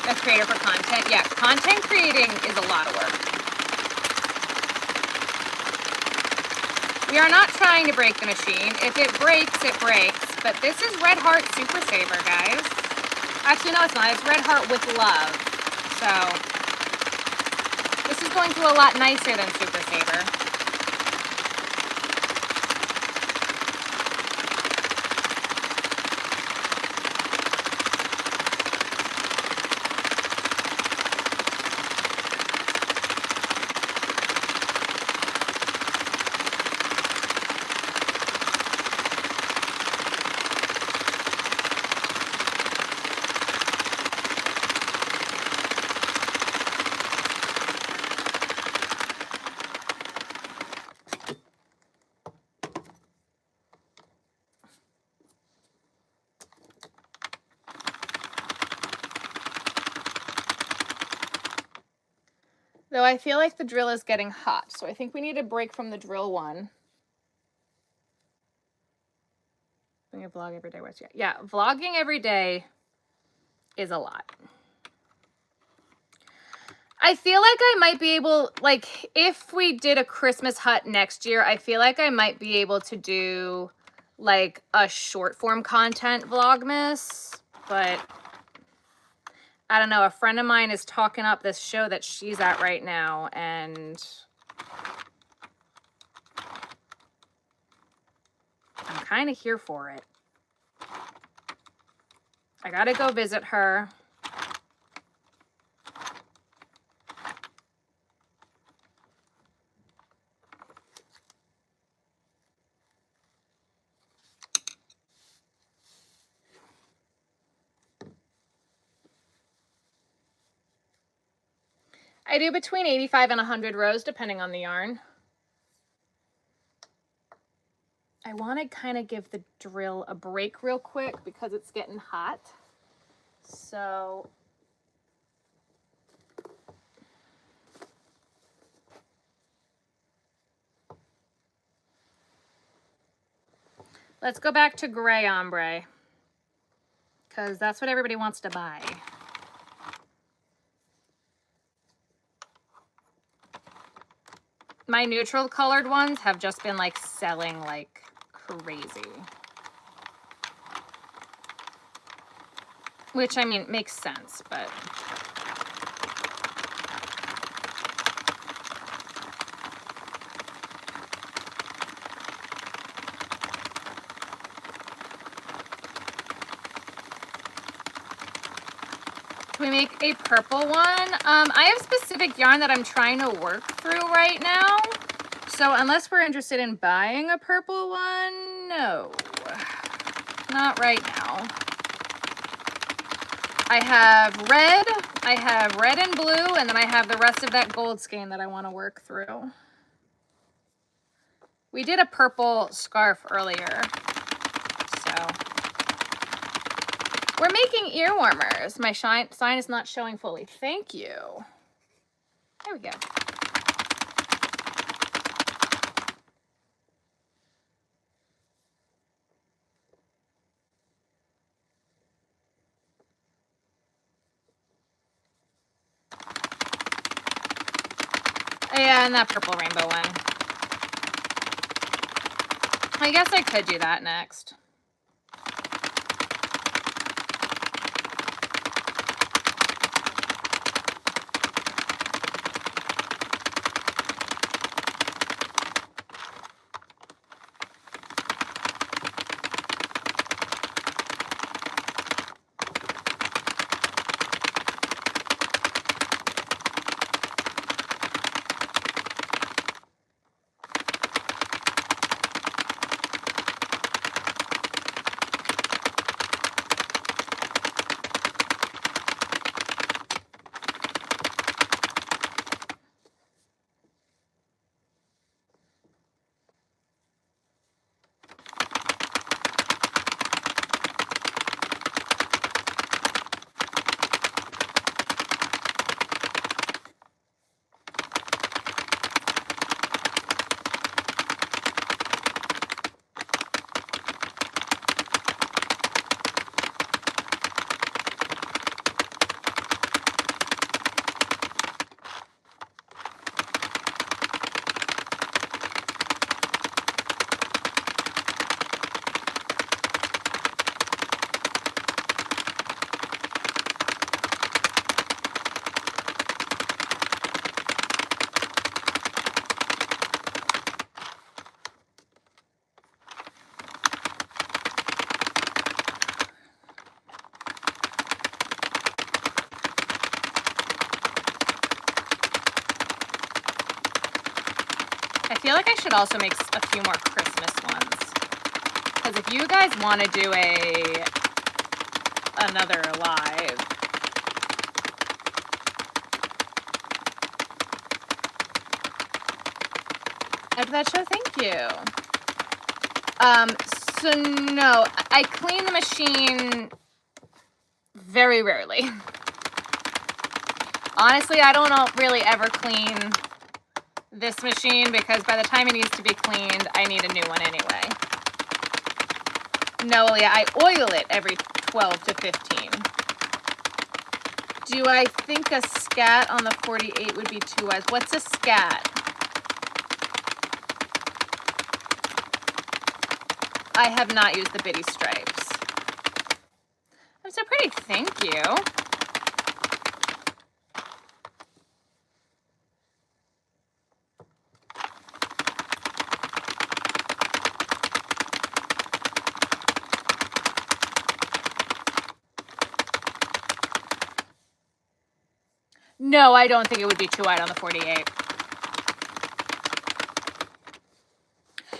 A creator for content. Yeah, content creating is a lot of work. We are not trying to break the machine. If it breaks, it breaks. But this is Red Heart Super Saver, guys. Actually, no, it's not. It's Red Heart with love. So, this is going to a lot nicer than Super Saver. indicator. Though I feel like the drill is getting hot, so I think we need a break from the drill one. Doing a vlog every day. Yeah, vlogging every day is a lot. I feel like I might be able, like, if we did a Christmas hut next year, I feel like I might be able to do, like, a short form content Vlogmas, but I don't know. A friend of mine is talking up this show that she's at right now, and I'm kind of here for it. I gotta go visit her. I do between 85 and 100 rows, depending on the yarn. I want to kind of give the drill a break real quick because it's getting hot. So let's go back to gray ombre because that's what everybody wants to buy. My neutral colored ones have just been like selling like crazy. Which, I mean, makes sense, but can we make a purple one? I have specific yarn that I'm trying to work through right now. So unless we're interested in buying a purple one, no, not right now. I have red and blue, and then I have the rest of that gold skein that I want to work through. We did a purple scarf earlier, so. We're making ear warmers. My sign is not showing fully. Thank you. There we go. Yeah, and that purple rainbow one. I guess I could do that next. I feel like I should also make a few more Christmas ones. Because if you guys want to do another live, after that show, thank you. So no, I clean the machine very rarely. Honestly, I don't really ever clean this machine because by the time it needs to be cleaned, I need a new one anyway. No, yeah, I oil it every 12 to 15. Do I think a scat on the 48 would be too wise? What's a scat? I have not used the bitty stripes. I'm so pretty, thank you. No, I don't think it would be too wide on the 48.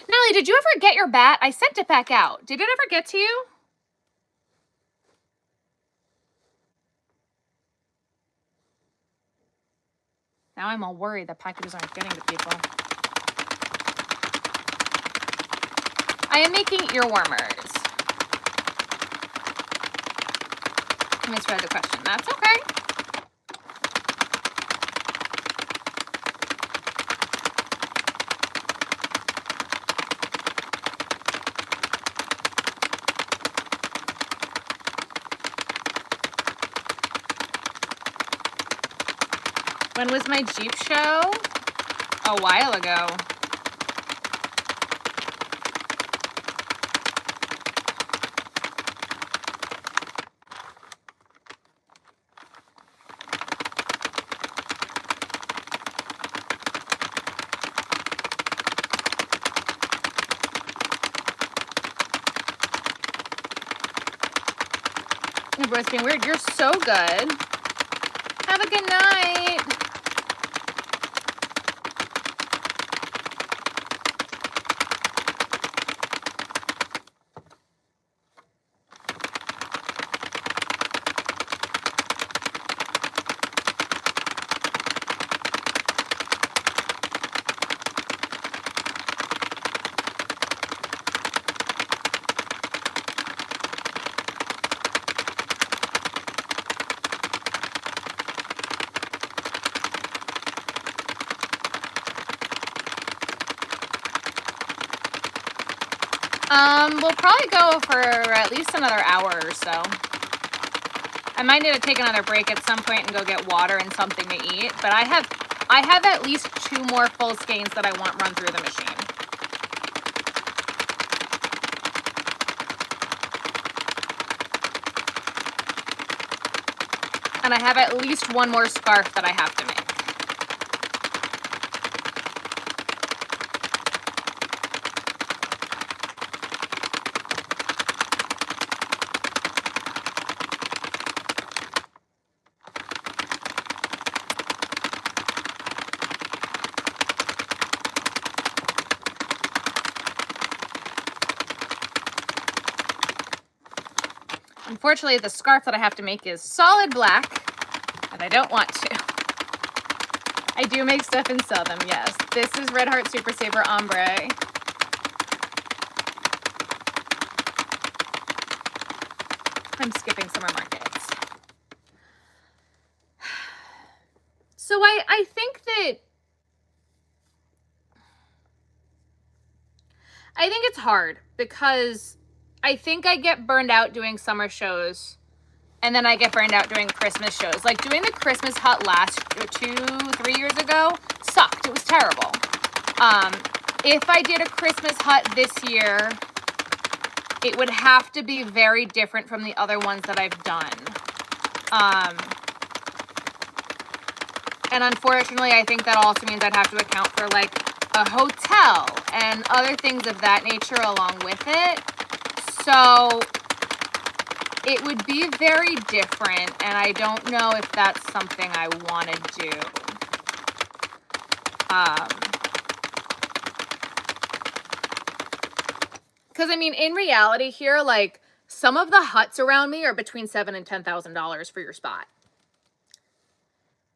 Natalie, did you ever get your bat? I sent it back out. Did it ever get to you? Now I'm all worried that packages aren't getting to people. I am making ear warmers. I misread the question. That's okay. When was my Jeep show? A while ago. Your voice being weird. You're so good. Have a good night. We'll probably go for at least another hour or so. I might need to take another break at some point and go get water and something to eat, but I have at least 2 more full skeins that I want run through the machine. And I have at least 1 more scarf that I have to make. Unfortunately, the scarf that I have to make is solid black, and I don't want to. I do make stuff and sell them, yes. This is Red Heart Super Saver Ombre. I'm skipping summer markets. So I think it's hard because I think I get burned out doing summer shows and then I get burned out doing Christmas shows. Like doing the Christmas hut last 2-3 years ago sucked. It was terrible. If I did a Christmas hut this year, it would have to be very different from the other ones that I've done. And unfortunately, I think that also means I'd have to account for like a hotel and other things of that nature along with it. So it would be very different, and I don't know if that's something I want to do. Because I mean, in reality here, like some of the huts around me are between $7,000 and $10,000 for your spot.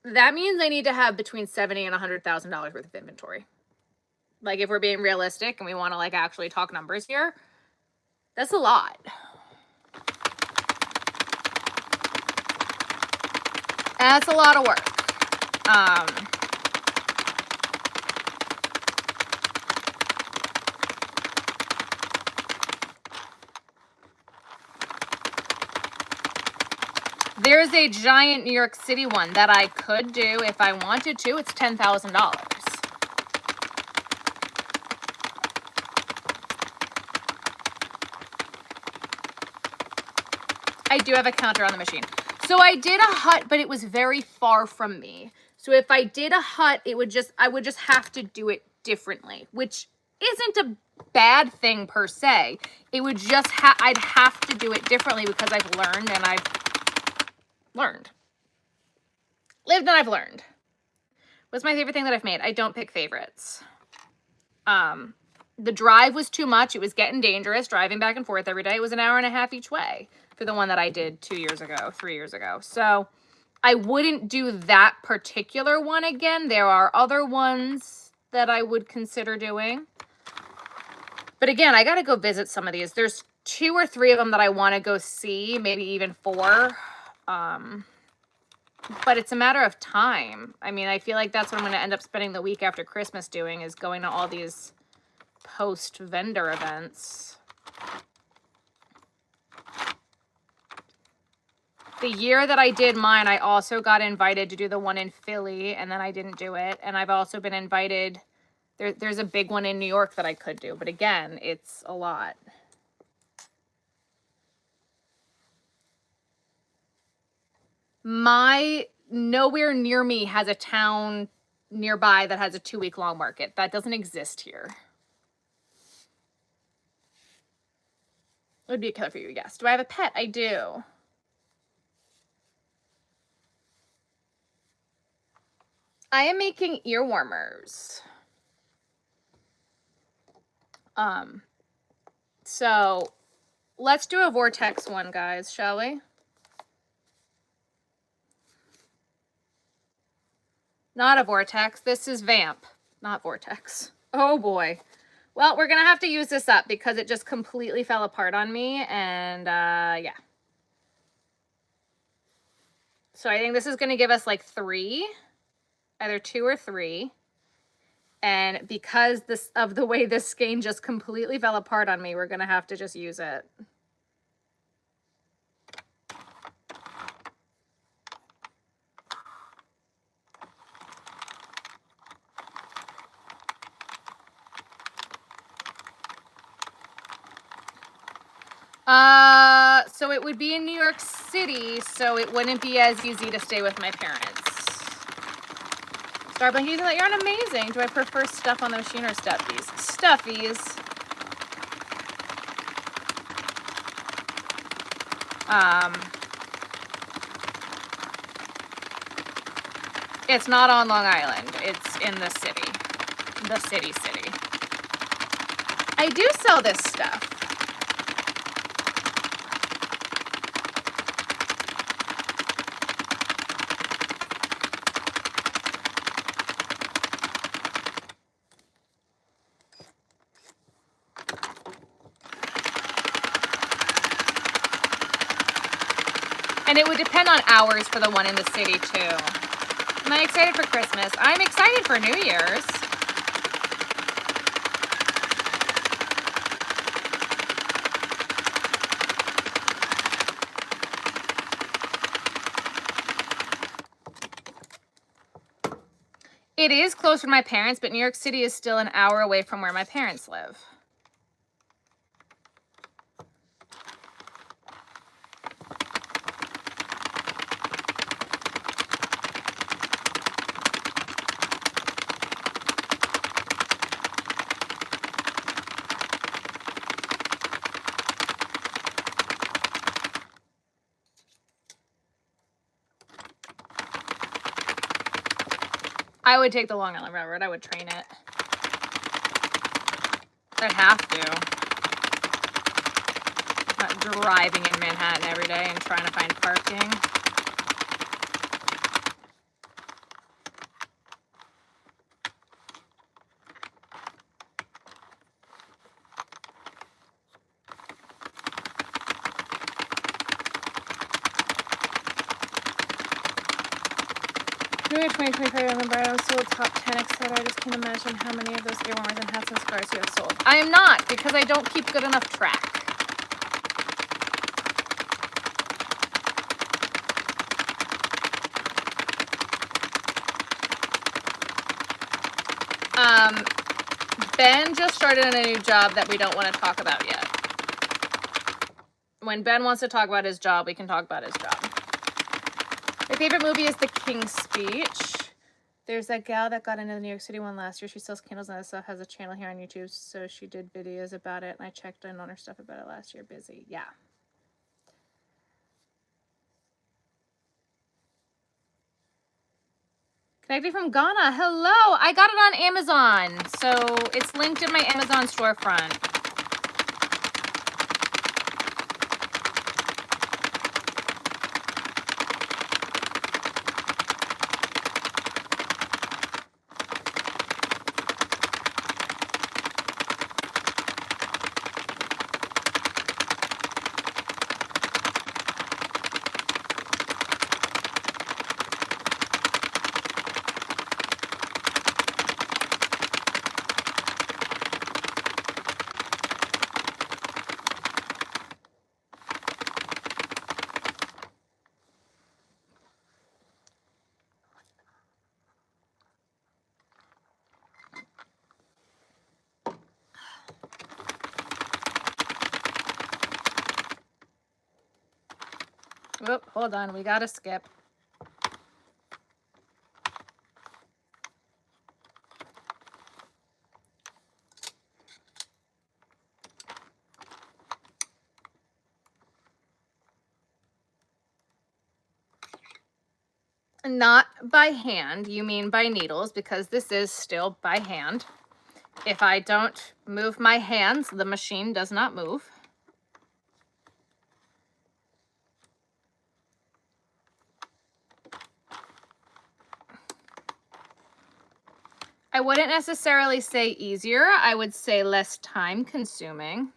That means I need to have between $70,000 and $100,000 worth of inventory. Like if we're being realistic and we want to like actually talk numbers here, that's a lot. That's a lot of work. There's a giant New York City one that I could do if I wanted to. It's $10,000. I do have a counter on the machine. So I did a hut, but it was very far from me. So if I did a hut, I would just have to do it differently, which isn't a bad thing per se. It would just I'd have to do it differently because I've learned and I've learned. Lived and I've learned. What's my favorite thing that I've made? I don't pick favorites. The drive was too much. It was getting dangerous driving back and forth every day. It was an hour and a half each way for the one that I did 3 years ago. So I wouldn't do that particular one again. There are other ones that I would consider doing. But again, I got to go visit some of these. There's 2 or 3 of them that I want to go see, maybe even 4. But it's a matter of time. I mean, I feel like that's what I'm going to end up spending the week after Christmas doing, is going to all these post-vendor events. The year that I did mine, I also got invited to do the one in Philly, and then I didn't do it. And I've also been invited, there's a big one in New York that I could do. But again, it's a lot. Nowhere near me has a town nearby that has a 2-week-long market. That doesn't exist here. It would be a killer for you, yes. Do I have a pet? I do. I am making ear warmers. So let's do a Vortex one, guys, shall we? Not a Vortex. This is Vamp, not Vortex. Oh boy. Well, we're going to have to use this up because it just completely fell apart on me. And yeah. So I think this is going to give us like 3, either 2 or 3. And because of the way this skein just completely fell apart on me, we're going to have to just use it. So it would be in New York City, so it wouldn't be as easy to stay with my parents. Star Blanket, that yarn amazing. Do I prefer stuff on the machine or stuffies? Stuffies. It's not on Long Island. It's in the city. The city. I do sell this stuff. And it would depend on hours for the one in the city, too. Am I excited for Christmas? I'm excited for New Year's. It is closer to my parents, but New York City is still an hour away from where my parents live. I would take the Long Island Railroad. I would train it. I'd have to. Not driving in Manhattan every day and trying to find parking. January 2025, remember I was sold top 10 etc. I just can't imagine how many of those earworms and hats and scarves you have sold. I am not, because I don't keep good enough track. Ben just started on a new job that we don't want to talk about yet. When Ben wants to talk about his job, we can talk about his job. My favorite movie is The King's Speech. There's that gal that got into the New York City one last year. She sells candles and other stuff, has a channel here on YouTube, so she did videos about it, and I checked in on her stuff about it last year. Busy. Yeah. Connecting from Ghana. Hello. I got it on Amazon, so it's linked in my Amazon storefront. Whoop, hold on, we gotta skip. Not by hand, you mean by needles, because this is still by hand. If I don't move my hands, the machine does not move. I wouldn't necessarily say easier, I would say less time consuming.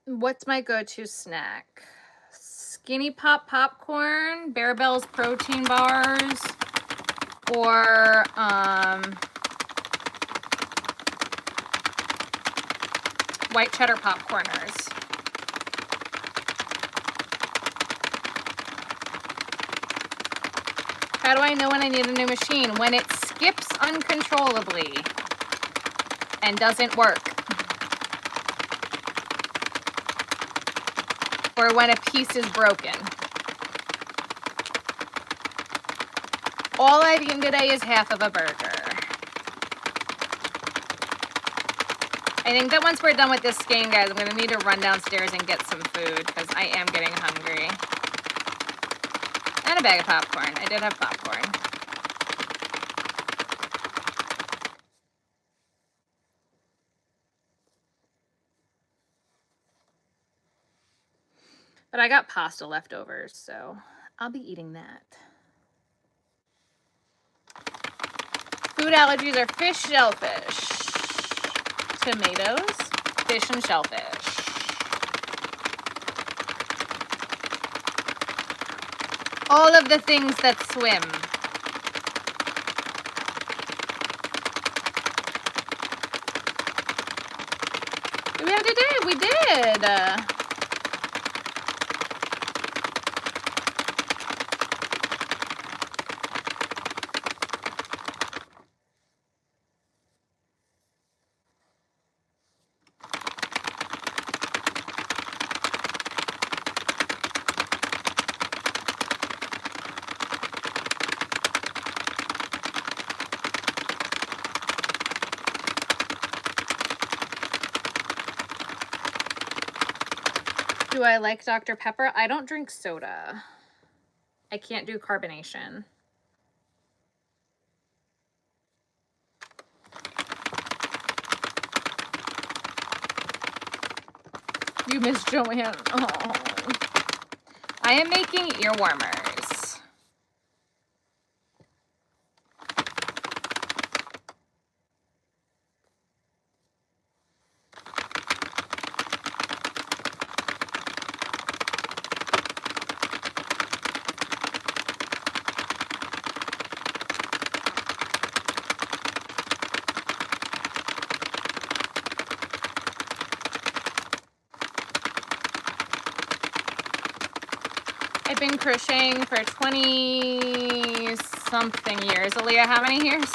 What's my go-to snack? Skinny Pop popcorn, Bear Bell's protein bars, or white cheddar popcorners. How do I know when I need a new machine? When it skips uncontrollably and doesn't work. Or when a piece is broken. All I've eaten today is half of a burger. I think that once we're done with this skein, guys, I'm going to need to run downstairs and get some food because I am getting hungry. And a bag of popcorn. I did have popcorn. But I got pasta leftovers, so I'll be eating that. Food allergies are fish, shellfish, tomatoes, fish, and shellfish. All of the things that swim. Did we have to do? We did. Do I like Dr. Pepper? I don't drink soda. I can't do carbonation. You miss Joanne. Oh. I am making ear warmers. I've been crocheting for 20 something years. Aaliyah, how many years?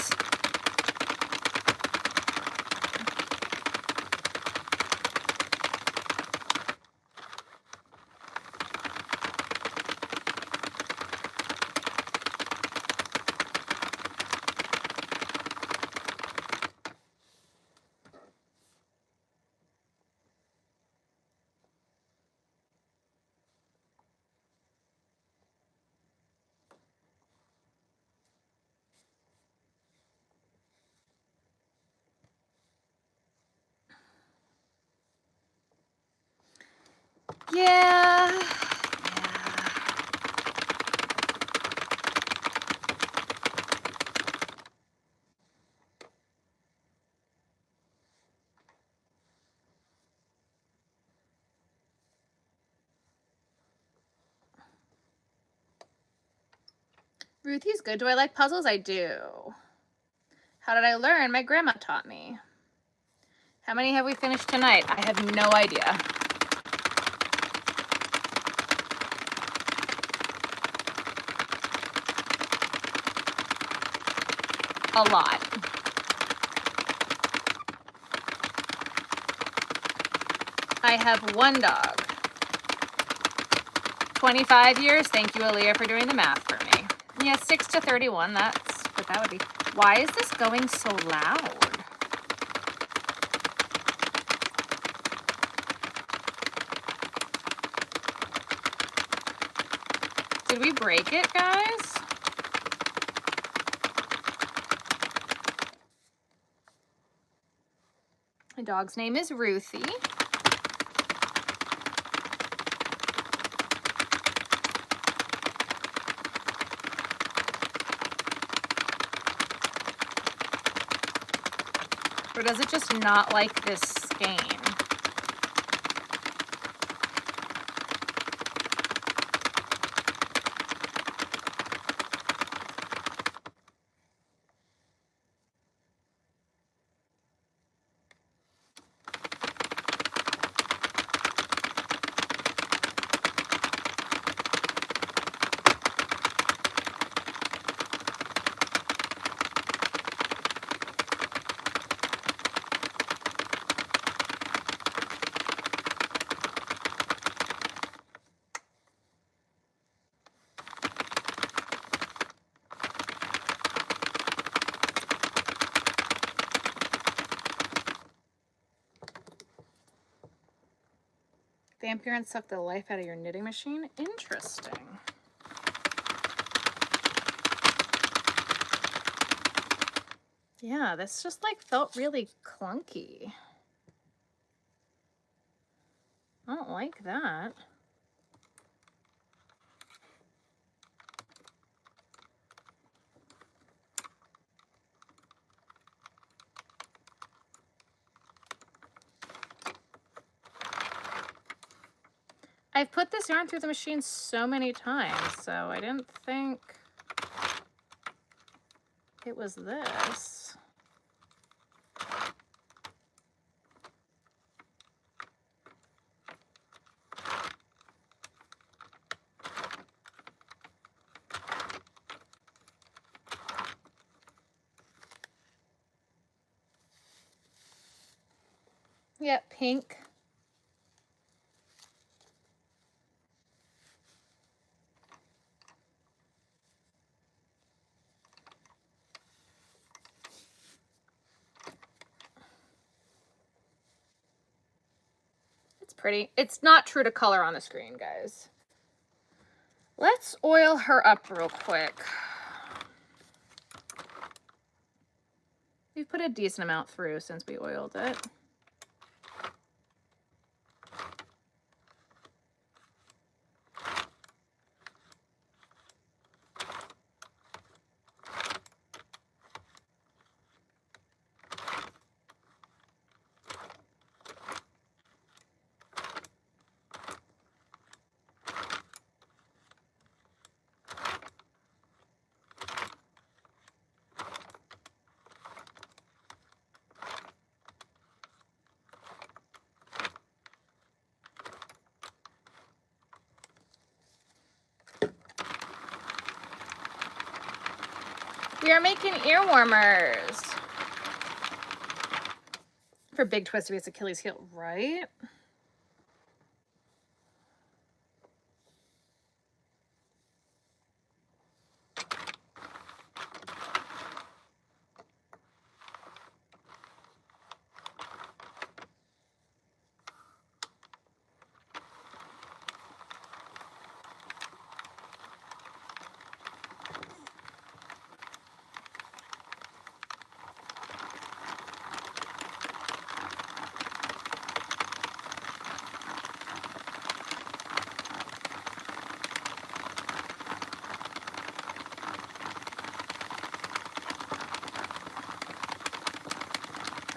Yeah. Ruthie's good. Do I like puzzles? I do. How did I learn? My grandma taught me. How many have we finished tonight? I have no idea. A lot. I have one dog. 25 years. Thank you, Aaliyah, for doing the math for me. Yeah, 6 to 31. That's what that would be. Why is this going so loud? Did we break it, guys? My dog's name is Ruthie. Or does it just not like this skein? Vampire suck the life out of your knitting machine? Interesting. Yeah, this just like felt really clunky. I don't like that. I've put this yarn through the machine so many times, so I didn't think it was this. Yep, pink. pretty. It's not true to color on the screen, guys. Let's oil her up real quick. We've put a decent amount through since we oiled it. We are making ear warmers for Big Twisty Bass Achilles heel, right?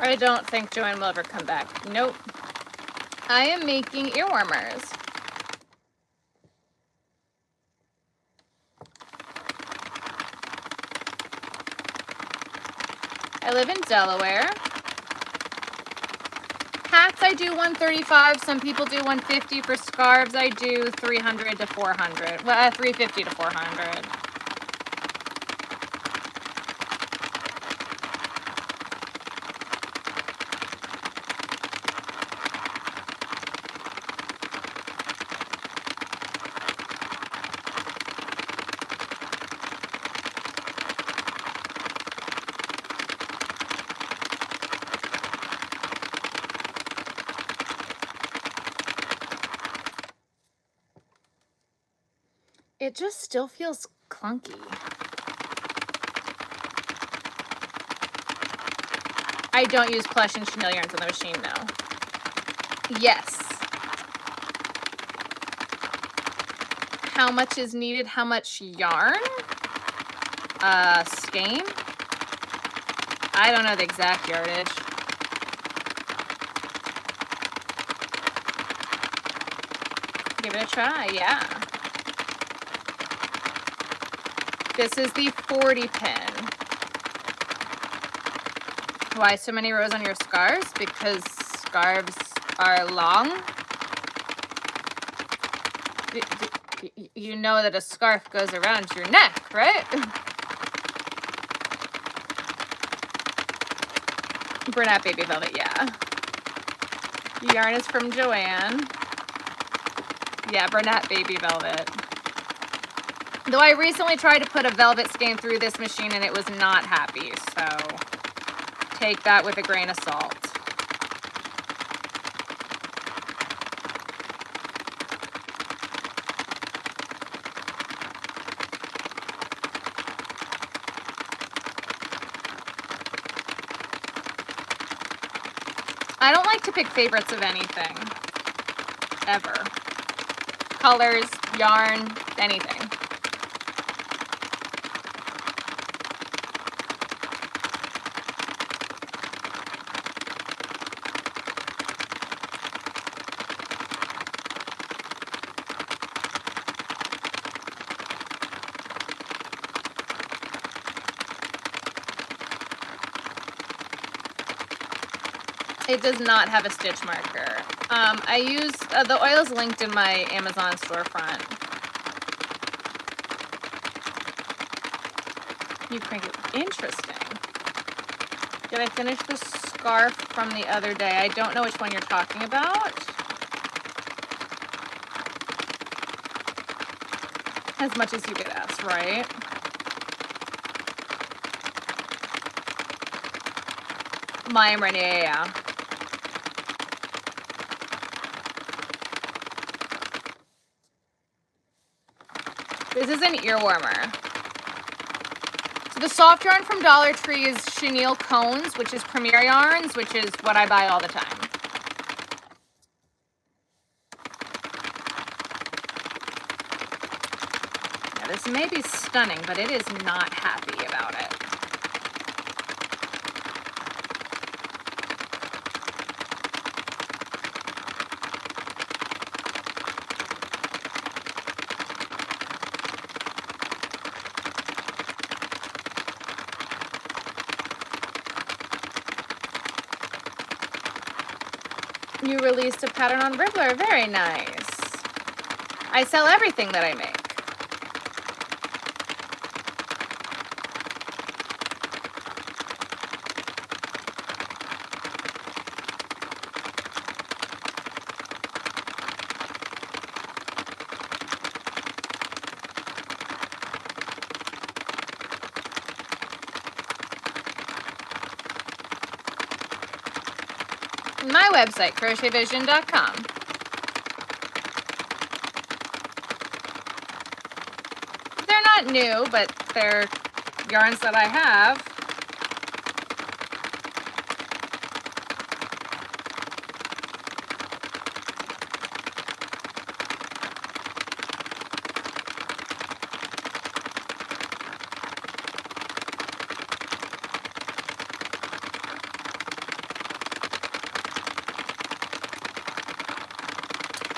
I don't think Joanne will ever come back. Nope. I am making ear warmers. I live in Delaware. Hats I do 135. Some people do 150. For scarves I do 300 to 400. Well, 350 to 400. It just still feels clunky. I don't use plush and chenille yarns on the machine, though. Yes. How much is needed? How much yarn? Skein? I don't know the exact yardage. Give it a try, yeah. This is the 40 pin. Why so many rows on your scarves? Because scarves are long. You know that a scarf goes around your neck, right? Bernat Baby Velvet, yeah. Yarn is from Joanne. Yeah, Bernat Baby Velvet. Though I recently tried to put a velvet skein through this machine and it was not happy, so take that with a grain of salt. I don't like to pick favorites of anything, ever. Colors, yarn, anything. It does not have a stitch marker. I use, the oil is linked in my Amazon storefront. You crank it. Interesting. Did I finish the scarf from the other day? I don't know which one you're talking about. As much as you get asked, right? Maya Rainey, yeah. This is an ear warmer. So the soft yarn from Dollar Tree is chenille cones, which is Premier Yarns, which is what I buy all the time. Now this may be stunning, but it is not happy about it. You released a pattern on Ribbler. Very nice. I sell everything that I make. My website, crochetvision.com. They're not new, but they're yarns that I have.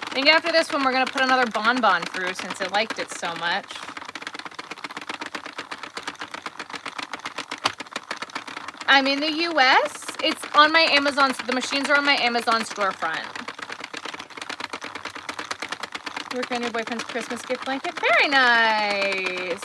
I think after this one, we're going to put another bonbon through since it liked it so much. I'm in the US. It's on my Amazon. The machines are on my Amazon storefront. Working on your boyfriend's Christmas gift blanket. Very nice.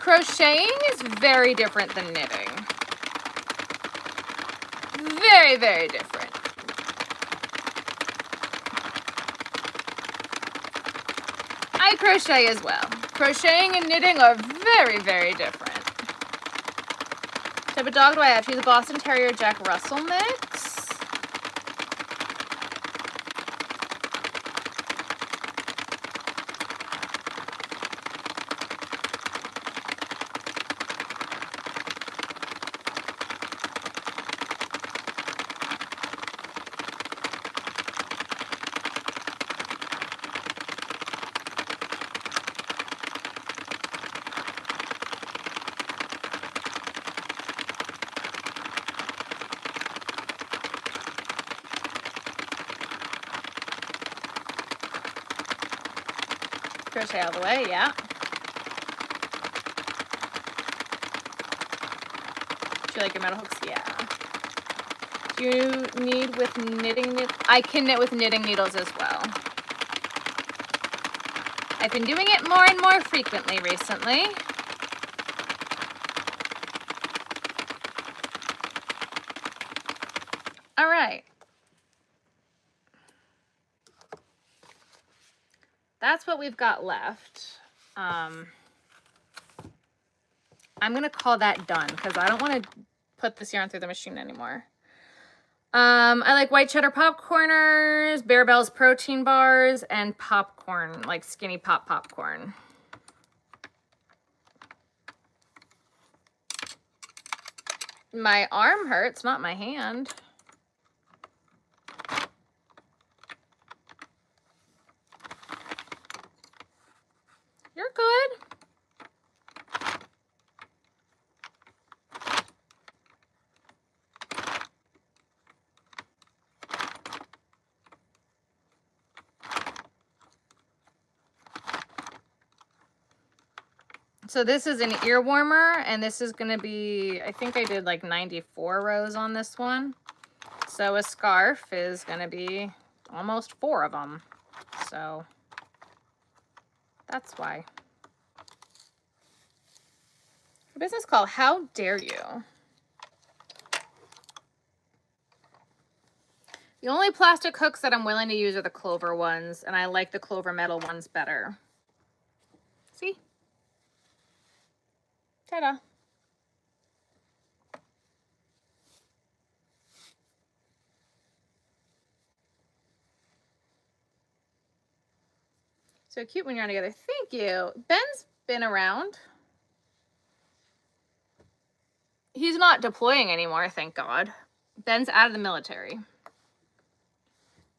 Crocheting is very different than knitting. Very, very different. I crochet as well. Crocheting and knitting are very, very different. What type of dog do I have? She's a Boston Terrier Jack Russell mix. Crochet all the way, yeah. Do you like your metal hooks? Yeah. Do you knit with knitting? I can knit with knitting needles as well. I've been doing it more and more frequently recently. All right. That's what we've got left. I'm going to call that done because I don't want to put this yarn through the machine anymore. I like white cheddar popcorners, Bear Bell's protein bars, and popcorn, like skinny pop popcorn. My arm hurts, not my hand. You're good. So this is an ear warmer, and this is going to be, I think I did like 94 rows on this one. So a scarf is going to be almost 4 of them. So that's why. A business call, how dare you? The only plastic hooks that I'm willing to use are the clover ones, and I like the clover metal ones better. See? Ta-da. So cute when you're on together. Thank you. Ben's been around. He's not deploying anymore, thank God. Ben's out of the military.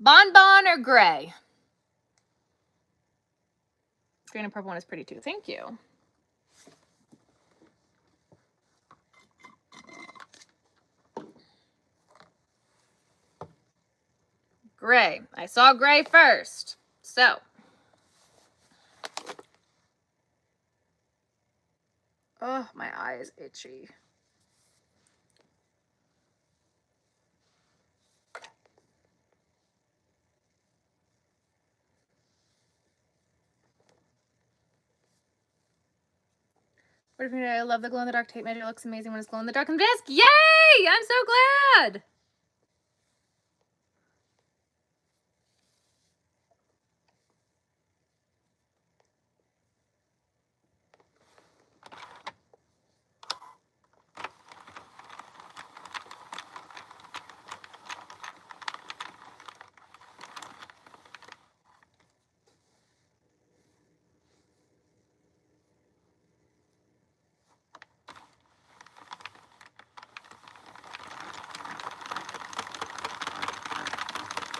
Bonbon or gray? Green and purple one is pretty too. Thank you. Gray. I saw gray first. So. Oh, my eye is itchy. What if you know, I love the glow in the dark tape measure. It looks amazing when it's glow in the dark on the disc. Yay! I'm so glad.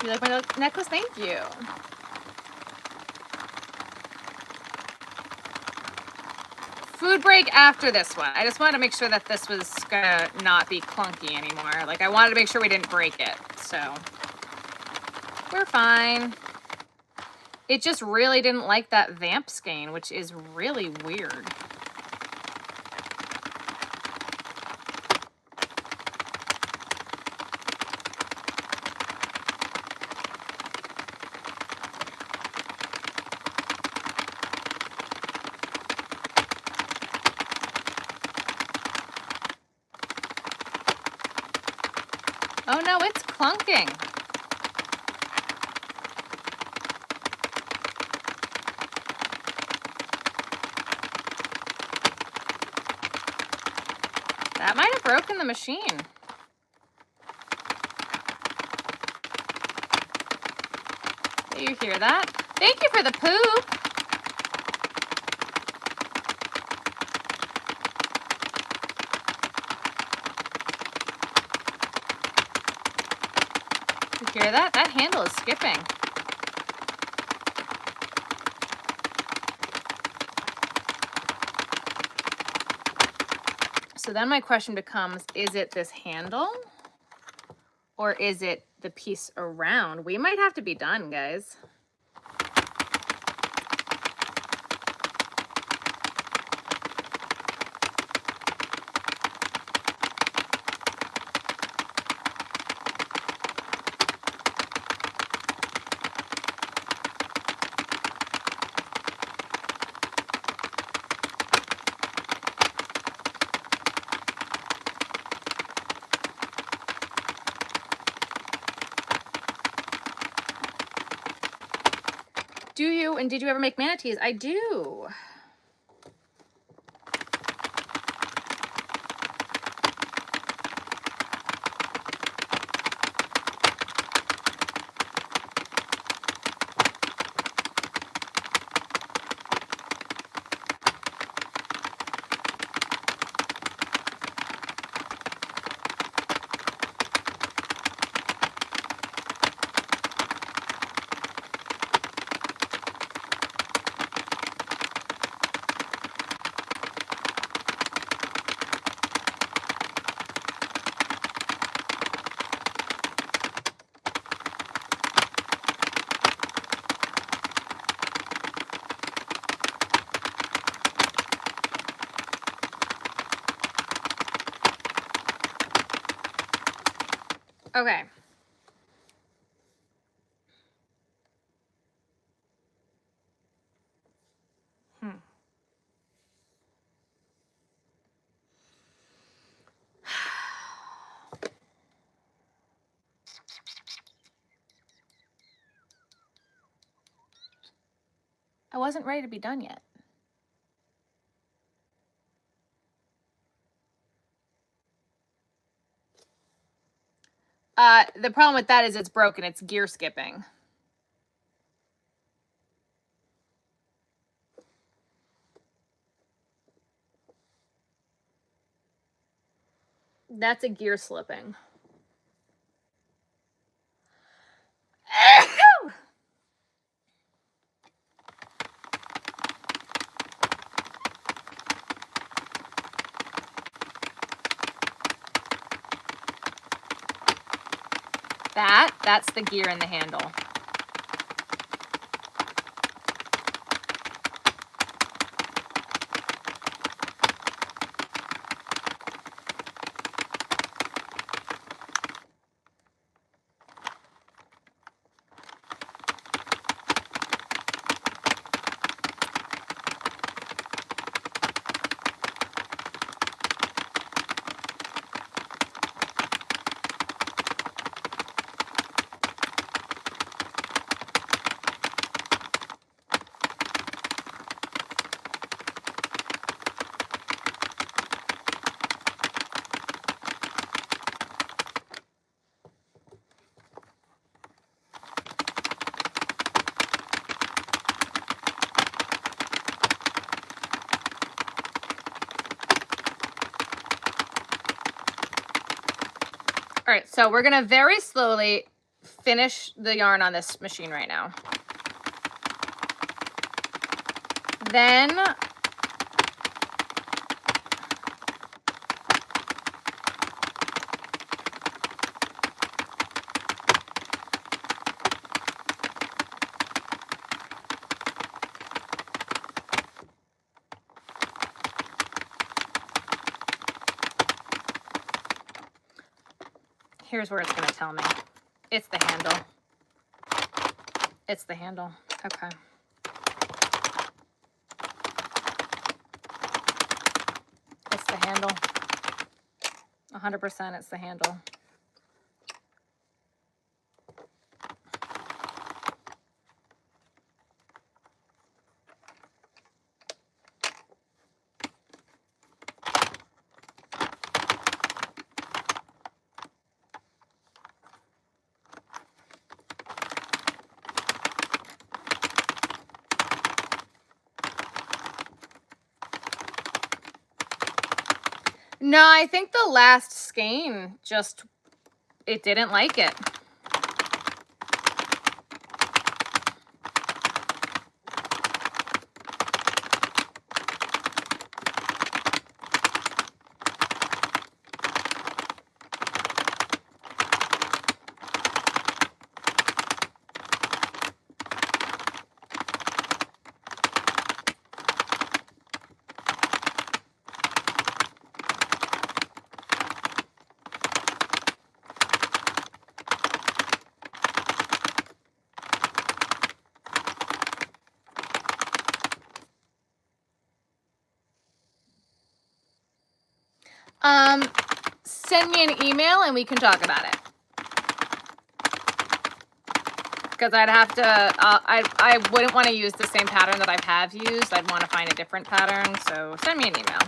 You like my necklace? Thank you. Food break after this one. I just wanted to make sure that this was gonna not be clunky anymore. Like, I wanted to make sure we didn't break it. So, we're fine. It just really didn't like that vamp skein, which is really weird. Oh no, it's clunking. That might have broken the machine. Do you hear that? Thank you for the poop. You hear that? That handle is skipping. So then my question becomes, is it this handle or is it the piece around? We might have to be done, guys. Do you, and did you ever make manatees? I do. Okay. I wasn't ready to be done yet. The problem with that is it's broken. It's gear skipping. That's a gear slipping. That's the gear in the handle. All right, so we're gonna very slowly finish the yarn on this machine right now. Then here's where it's going to tell me. It's the handle. It's the handle. Okay. It's the handle. 100% it's the handle. No, I think the last skein just, it didn't like it. Send me an email and we can talk about it. Because I'd have to, I wouldn't want to use the same pattern that I have used. I'd want to find a different pattern. So send me an email.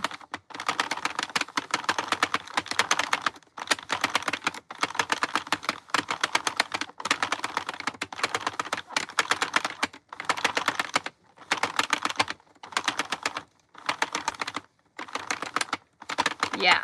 Yeah.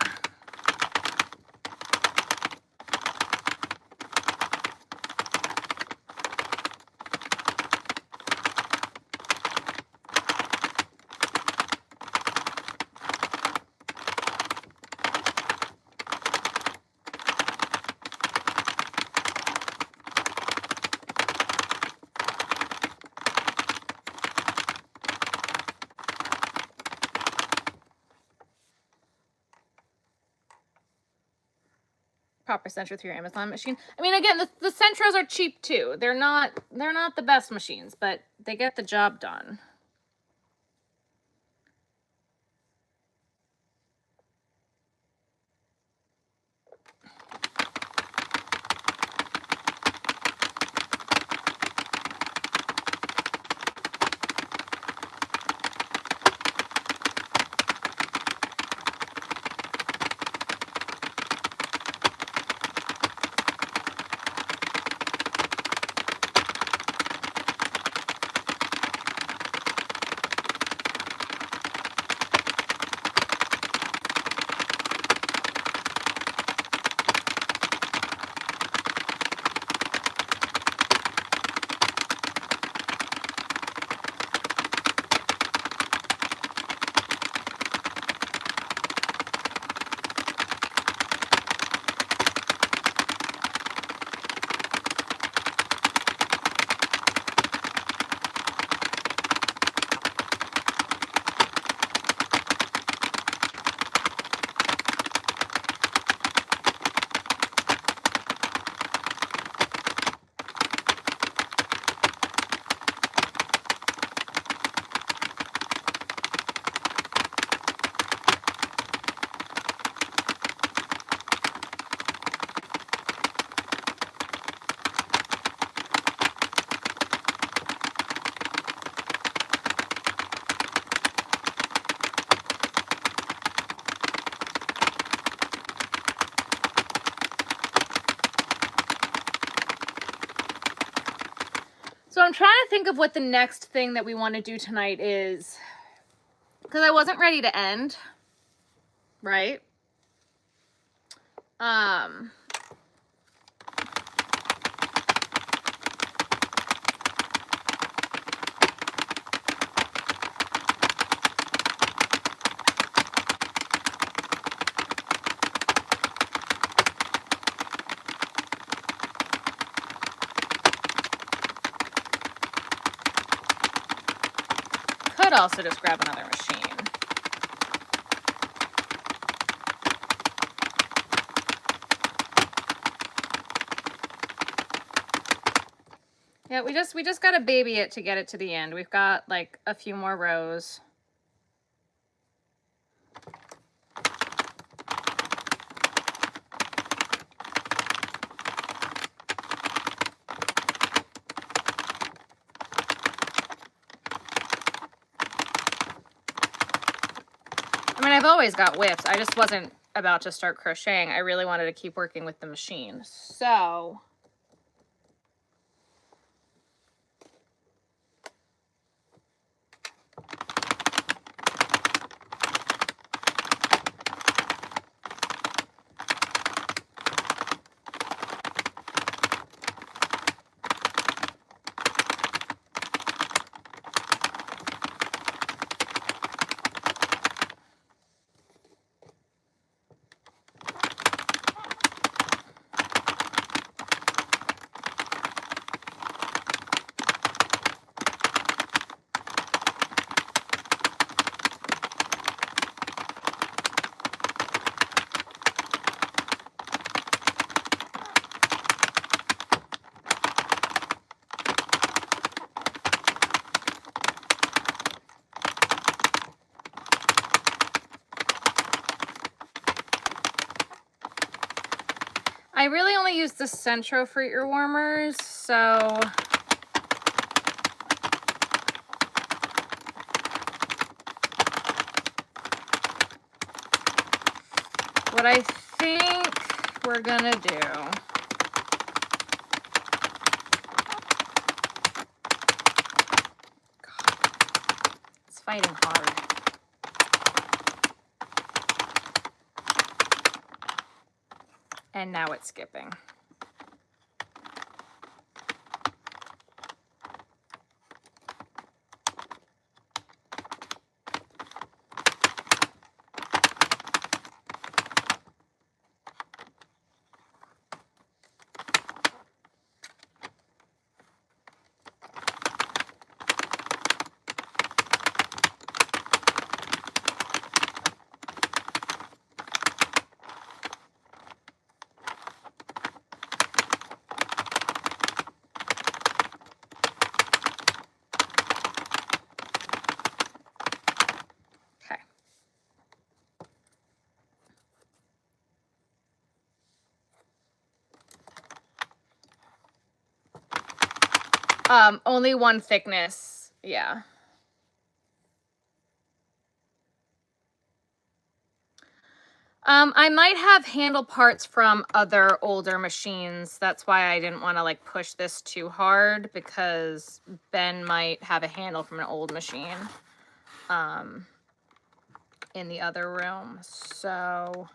Proper Centro through your Amazon machine. I mean, again, the Centros are cheap too. They're not the best machines, but they get the job done. trying to think of what the next thing that we want to do tonight is, because I wasn't ready to end, right? Could also just grab another machine. Yeah, we just gotta baby it to get it to the end. We've got like a few more rows. I mean, I've always got whips. I just wasn't about to start crocheting. I really wanted to keep working with the machine. So I really only use the Centro for ear warmers, so what I think we're gonna do it's fighting hard. And now it's skipping. Only one thickness, yeah. I might have handle parts from other older machines. That's why I didn't want to like push this too hard, because Ben might have a handle from an old machine in the other room. So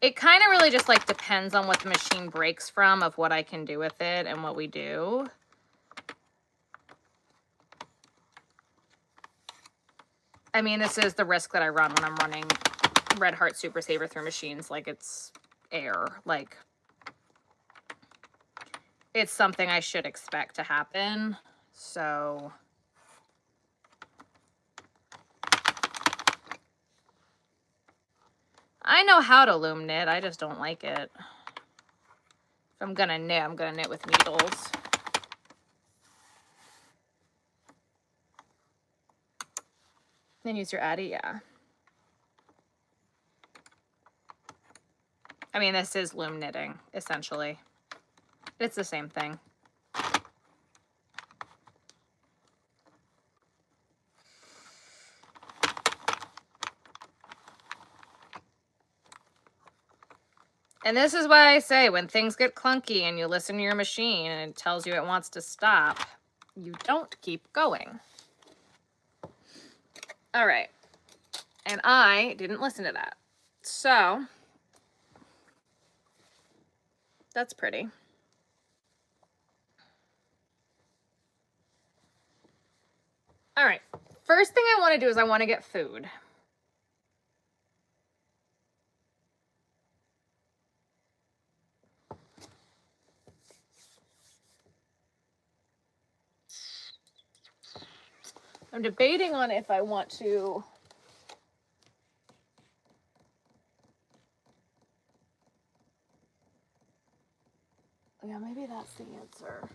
it kind of really just like depends on what the machine breaks from, of what I can do with it and what we do. I mean, this is the risk that I run when I'm running Red Heart Super Saver through machines. Like, it's air. Like, it's something I should expect to happen. So I know how to loom knit. I just don't like it. If I'm gonna knit with needles. Then use your Addy, yeah. I mean, this is loom knitting, essentially. It's the same thing. And this is why I say when things get clunky and you listen to your machine and it tells you it wants to stop, you don't keep going. All right. And I didn't listen to that. So that's pretty. All right. First thing I want to do is I want to get food. I'm debating on if I want to yeah, maybe that's the answer.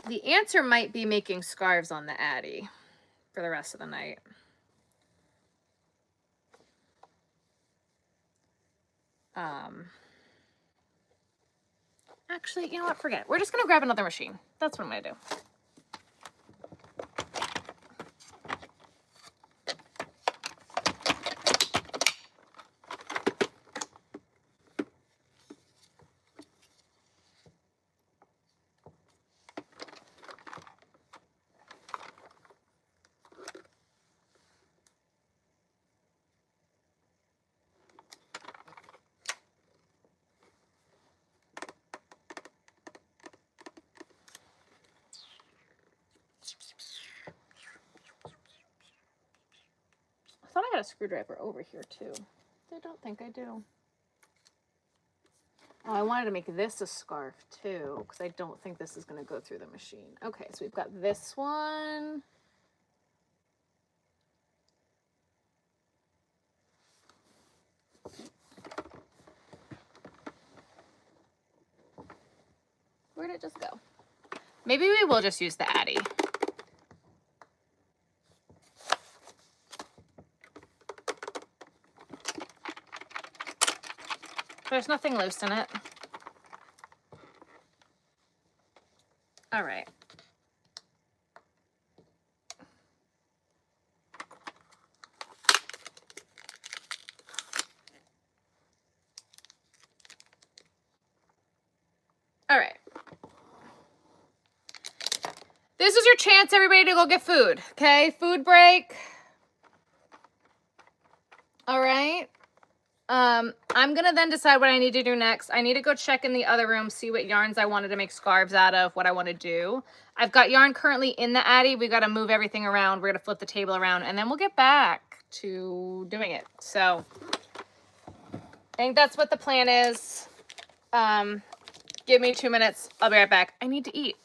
The answer might be making scarves on the Addy for the rest of the night. Actually, you know what? Forget it. We're just going to grab another machine. That's what I'm going to do. I thought I had a screwdriver over here too. I don't think I do. Oh, I wanted to make this a scarf too, because I don't think this is going to go through the machine. Okay, so we've got this one. Where did it just go? Maybe we will just use the Addy. There's nothing loose in it. All right. All right. This is your chance, everybody, to go get food. Okay, food break. All right. I'm gonna then decide what I need to do next. I need to go check in the other room, see what yarns I wanted to make scarves out of, what I want to do. I've got yarn currently in the Addy. We got to move everything around. We're gonna flip the table around, and then we'll get back to doing it. So I think that's what the plan is. Give me 2 minutes. I'll be right back. I need to eat.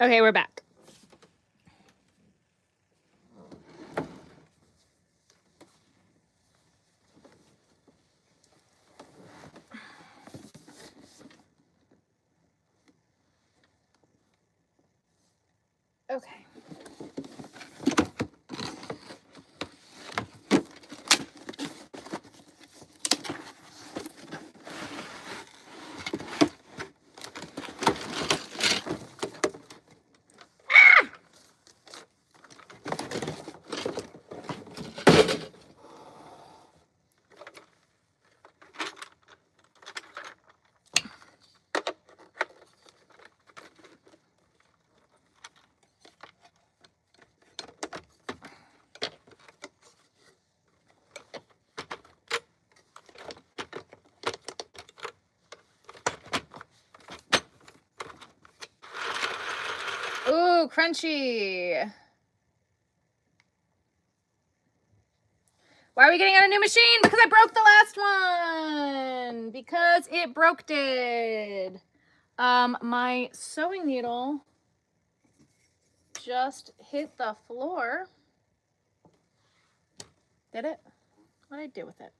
Okay, we're back. Okay. Ooh, crunchy. Why are we getting on a new machine? Because I broke the last one. Because it broke it. My sewing needle just hit the floor. Did it? What did I do with it?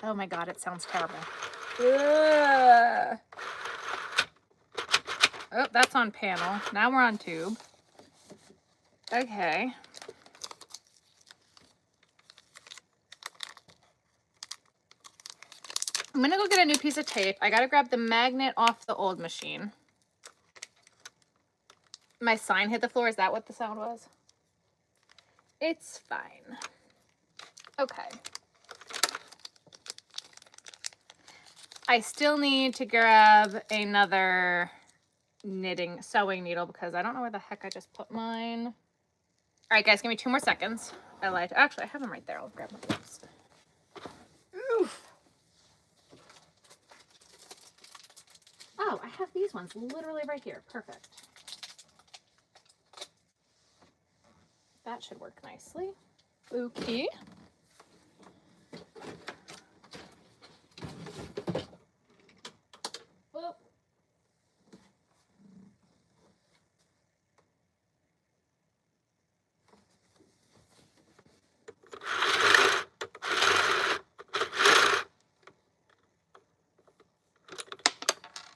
Oh my God, it sounds terrible. Ugh. Oh, that's on panel. Now we're on tube. Okay. I'm gonna go get a new piece of tape. I gotta grab the magnet off the old machine. My sign hit the floor. Is that what the sound was? It's fine. Okay. I still need to grab another sewing needle because I don't know where the heck I just put mine. All right, guys, give me 2 more seconds. Actually, I have them right there. I'll grab one of those. Oof. Oh, I have these ones literally right here. Perfect. That should work nicely. Okay. Whoop.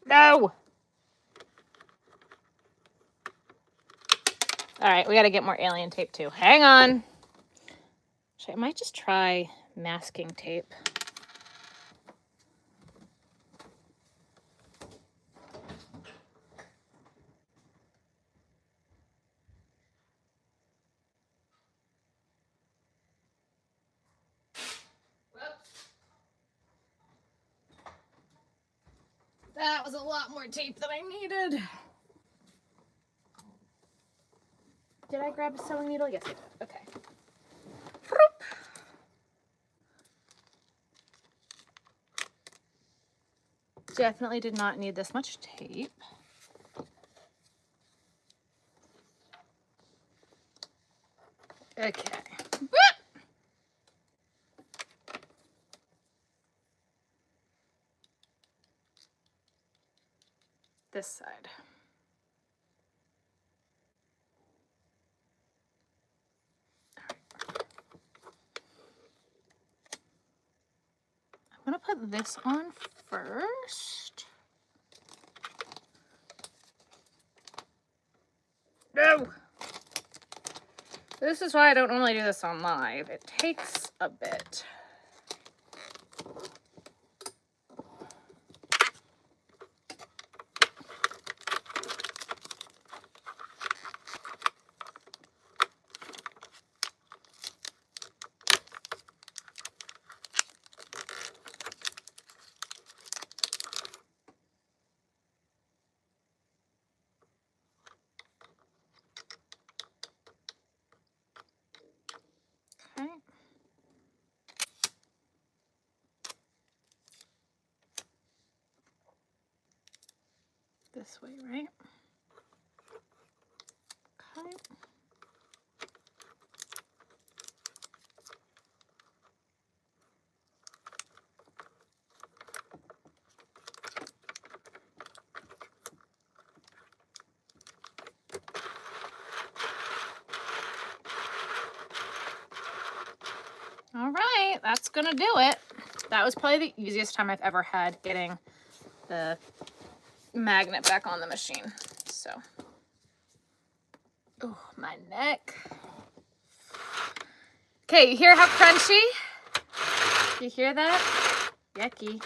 No. All right, we got to get more alien tape too. Hang on. I might just try masking tape. That was a lot more tape than I needed. Did I grab a sewing needle? Yes, I did. Okay. Definitely did not need this much tape. Okay. This side. I'm gonna put this on first. No! This is why I don't normally do this on live. It takes a bit. Okay. This way, right? Okay. All right, that's gonna do it. That was probably the easiest time I've ever had getting the magnet back on the machine. So, oh, my neck. Okay, you hear how crunchy? You hear that? Yucky.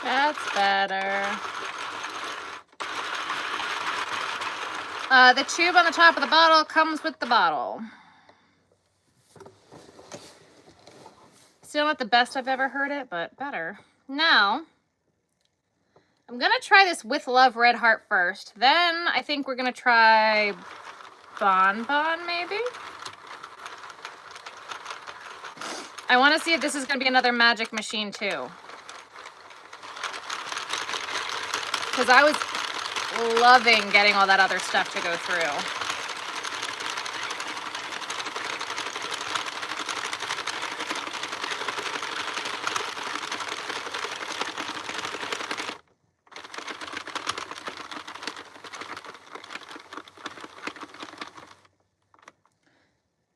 That's better. The tube on the top of the bottle comes with the bottle. Still not the best I've ever heard it, but better. Now, I'm gonna try this With Love Red Heart first. Then I think we're gonna try Bon Bon, maybe? I want to see if this is gonna be another magic machine too. Because I was loving getting all that other stuff to go through.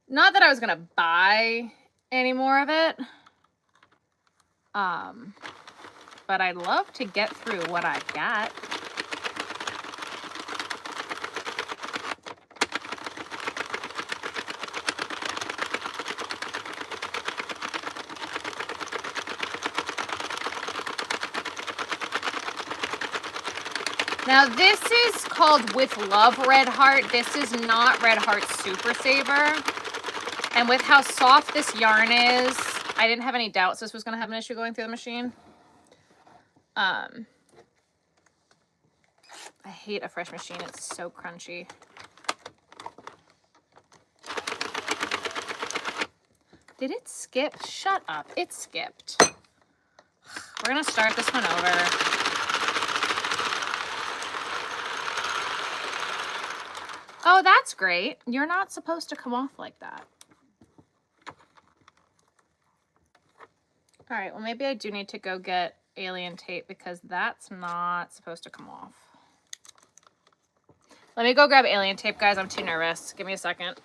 Not that I was gonna buy any more of it, but I'd love to get through what I got. Now this is called With Love Red Heart. This is not Red Heart Super Saver. And with how soft this yarn is, I didn't have any doubts this was going to have an issue going through the machine. I hate a fresh machine. It's so crunchy. Did it skip? Shut up. It skipped. We're going to start this one over. Oh, that's great. You're not supposed to come off like that. All right, well, maybe I do need to go get alien tape because that's not supposed to come off. Let me go grab alien tape, guys. I'm too nervous. Give me a second.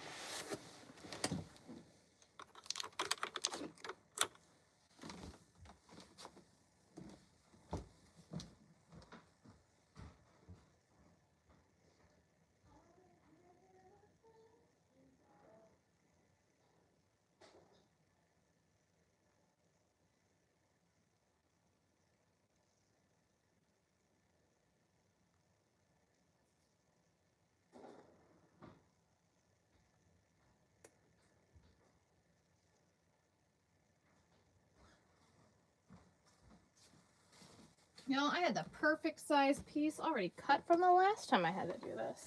You know, I had the perfect size piece already cut from the last time I had to do this.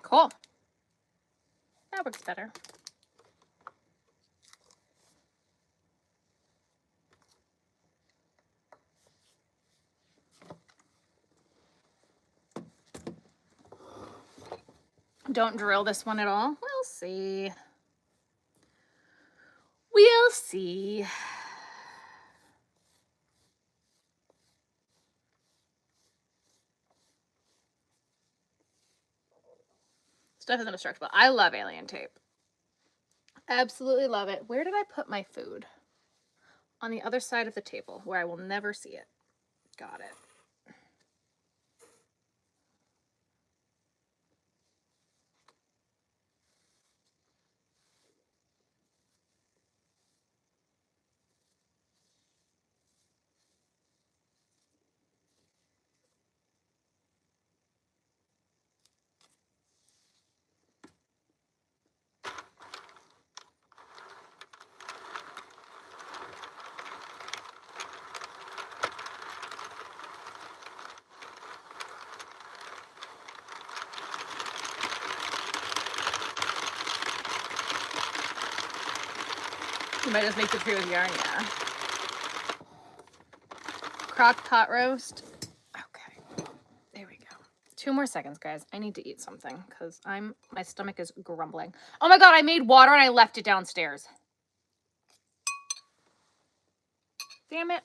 Cool. That works better. Don't drill this one at all. We'll see. We'll see. Stuff isn't destructible. I love alien tape. Absolutely love it. Where did I put my food? On the other side of the table where I will never see it. Got it. You might just make the tree with yarn, yeah. Crock pot roast. Okay, there we go. 2 more seconds, guys. I need to eat something because my stomach is grumbling. Oh my god, I made water and I left it downstairs. Damn it.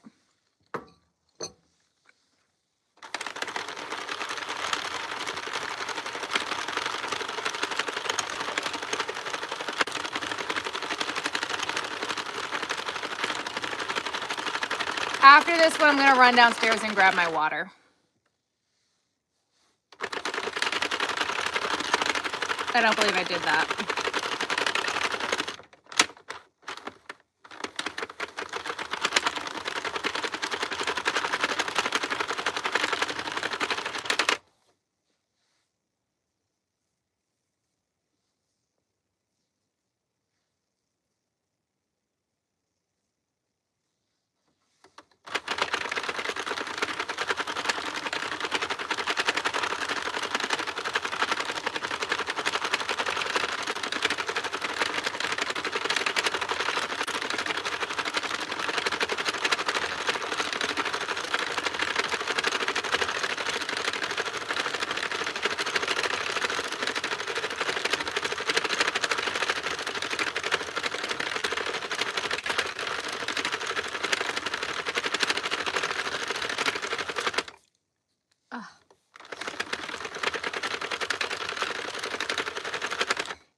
After this one, I'm going to run downstairs and grab my water. I don't believe I did that.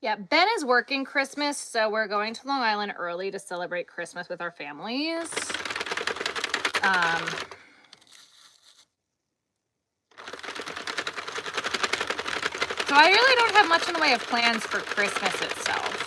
Yeah, Ben is working Christmas, so we're going to Long Island early to celebrate Christmas with our families. So I really don't have much in the way of plans for Christmas itself.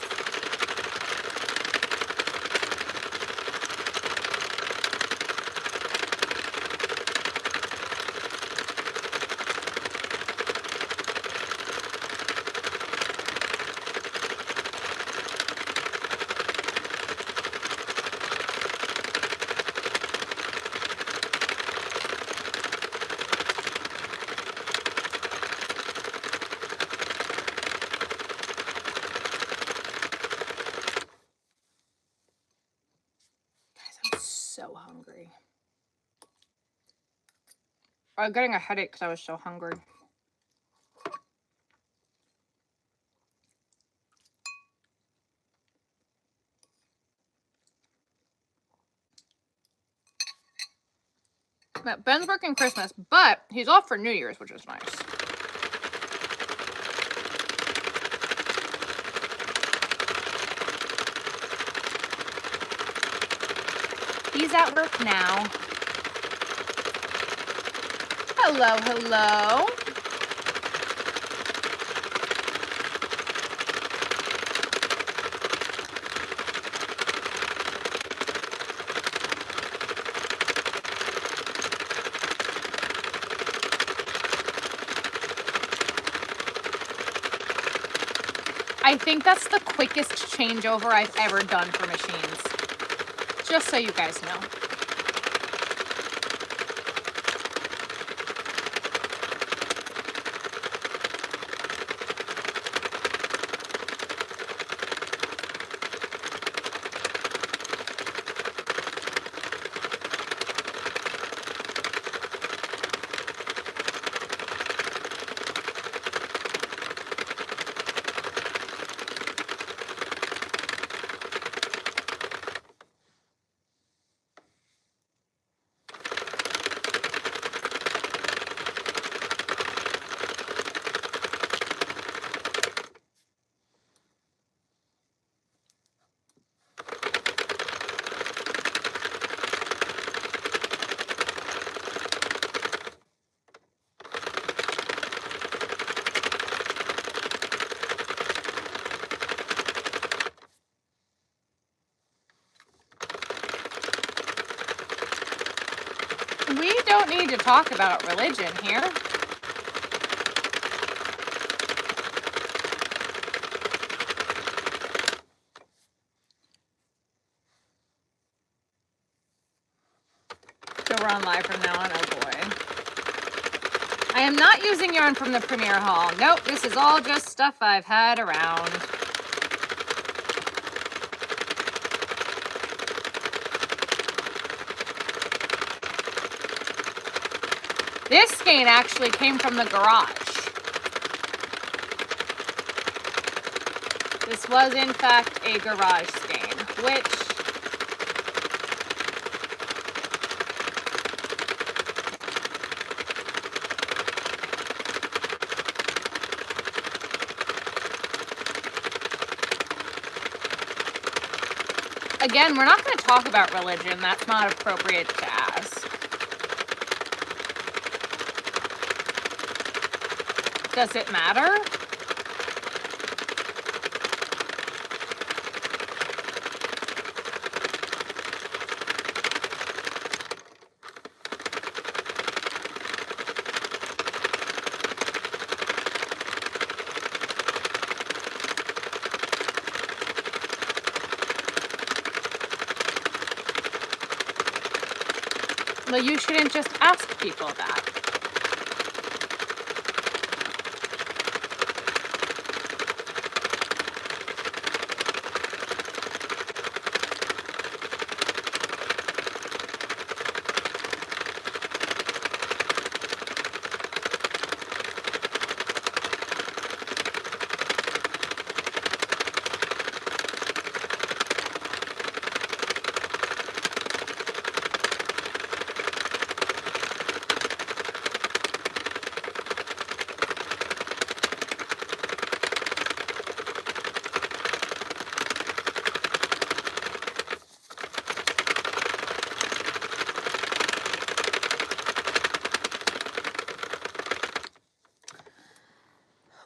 So hungry. I'm getting a headache because I was so hungry. Ben's working Christmas, but he's off for New Year's, which is nice. He's at work now. Hello, hello. I think that's the quickest changeover I've ever done for machines. Just so you guys know. We don't need to talk about religion here. So we're on live from now on. Oh boy. I am not using yarn from the premiere haul. Nope, this is all just stuff I've had around. This skein actually came from the garage. This was in fact a garage skein, which again, we're not going to talk about religion. That's not appropriate to ask. Does it matter? Well, you shouldn't just ask people that.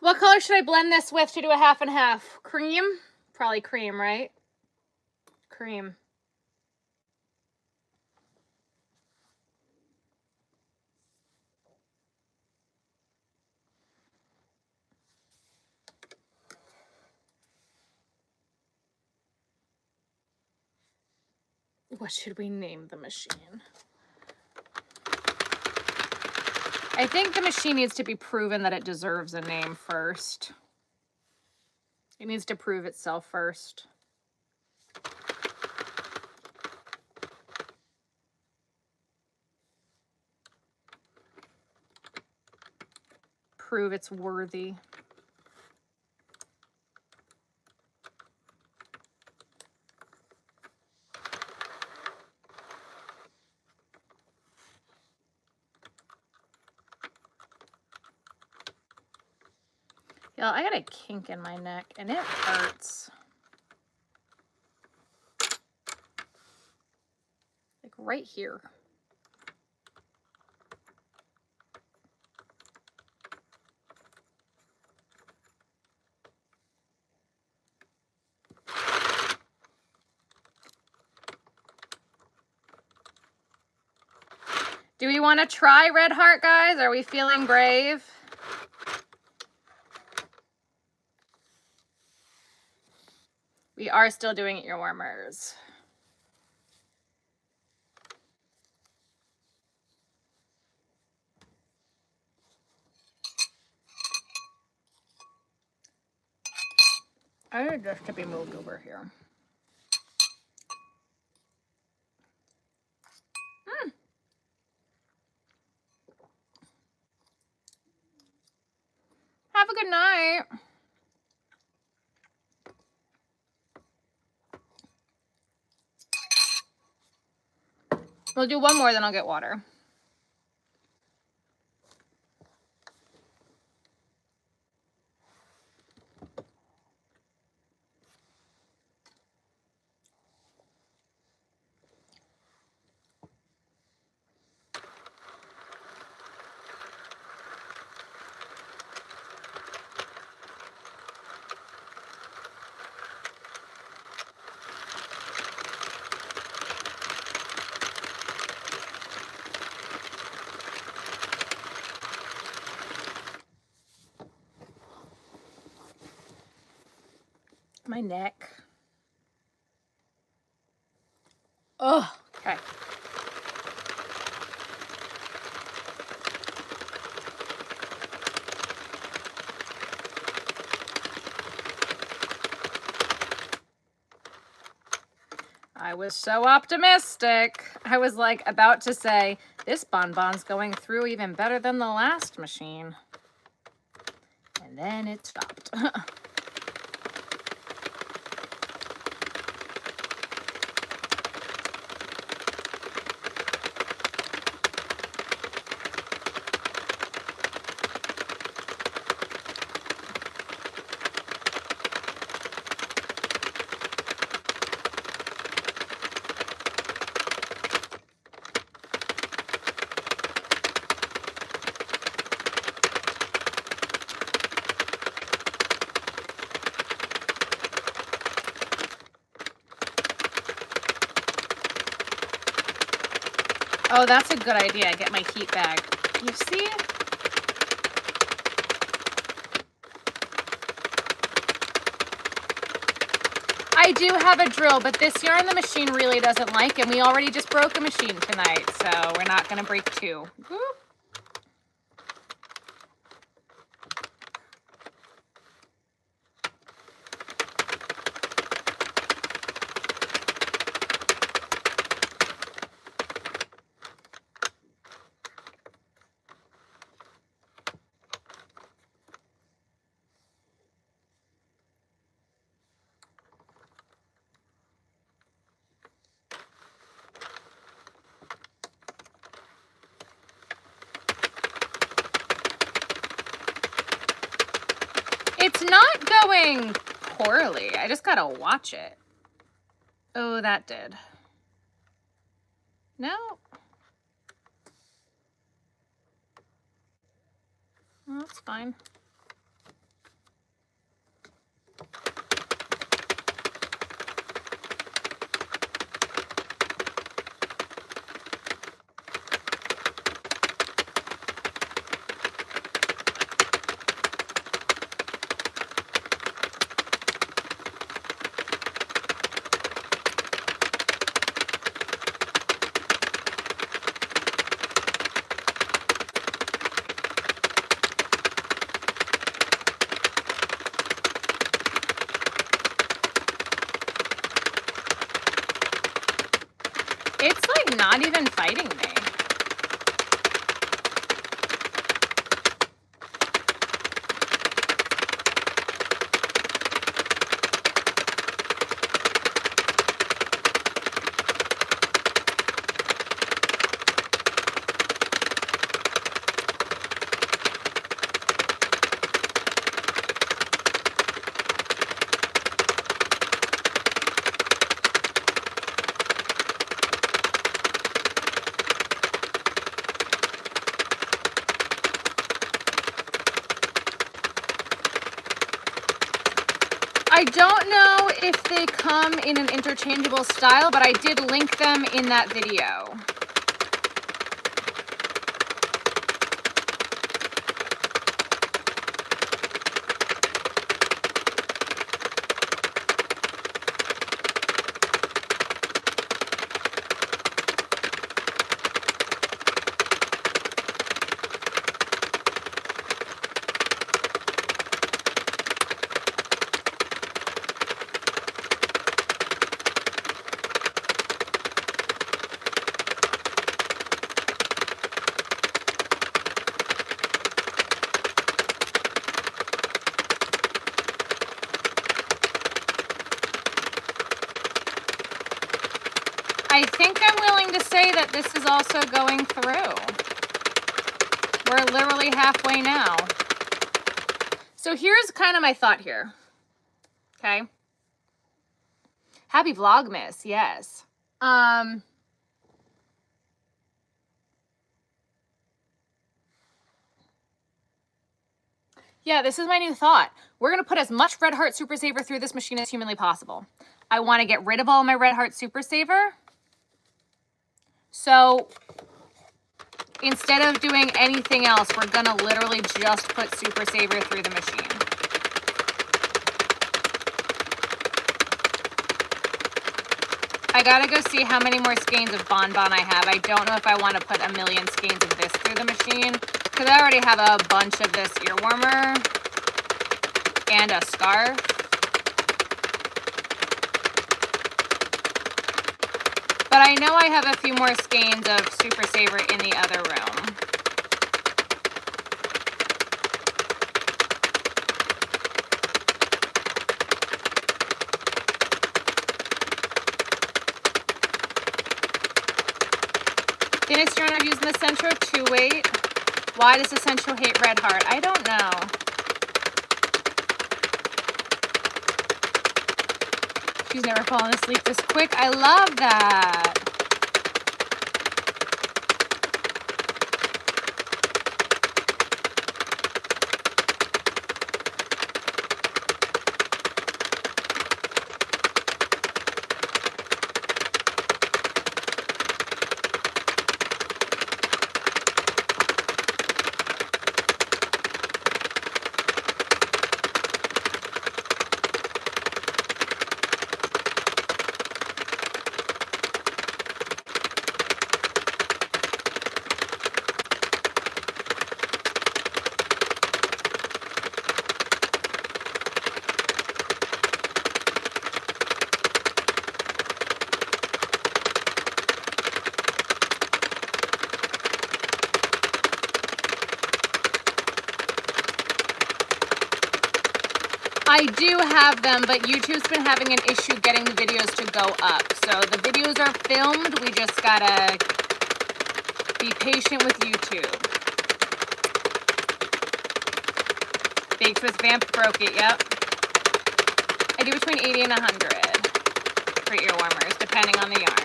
What color should I blend this with to do a half and half? Cream? Probably cream, right? Cream. What should we name the machine? I think the machine needs to be proven that it deserves a name first. It needs to prove itself first. Prove it's worthy. Yeah, I got a kink in my neck and it hurts. Like right here. Do we want to try red heart, guys? Are we feeling brave? We are still doing ear warmers. I need this to be moved over here. Have a good night. We'll do one more, then I'll get water. My neck. Oh, okay. I I was so optimistic. I was like about to say, this bonbon's going through even better than the last machine. And then it stopped. Oh, that's a good idea. Get my heat bag. You see? I do have a drill, but this yarn the machine really doesn't like, and we already just broke a machine tonight, so we're not going to break two. Whoop. It's not going poorly. I just gotta watch it. Oh, that did. No. Well, that's fine. It's like not even fighting me. I don't know if they come in an interchangeable style, but I did link them in that video. I think I'm willing to say that this is also going through. We're literally halfway now. So here's kind of my thought here. Okay. Happy Vlogmas, yes. Yeah, this is my new thought. We're going to put as much Red Heart Super Saver through this machine as humanly possible. I want to get rid of all my Red Heart Super Saver. So instead of doing anything else, we're going to literally just put Super Saver through the machine. I got to go see how many more skeins of Bonbon I have. I don't know if I want to put a million skeins of this through the machine, because I already have a bunch of this ear warmer and a scarf. But I know I have a few more skeins of Super Saver in the other room. Phoenix, you're not using the Centro 2-weight. Why does the Centro hate Red Heart? I don't know. She's never fallen asleep this quick. I love that. I do have them, but YouTube's been having an issue getting the videos to go up. So the videos are filmed, we just gotta be patient with YouTube. Baked with Vamp broke it, yep. I do between 80 and 100 for ear warmers, depending on the yarn.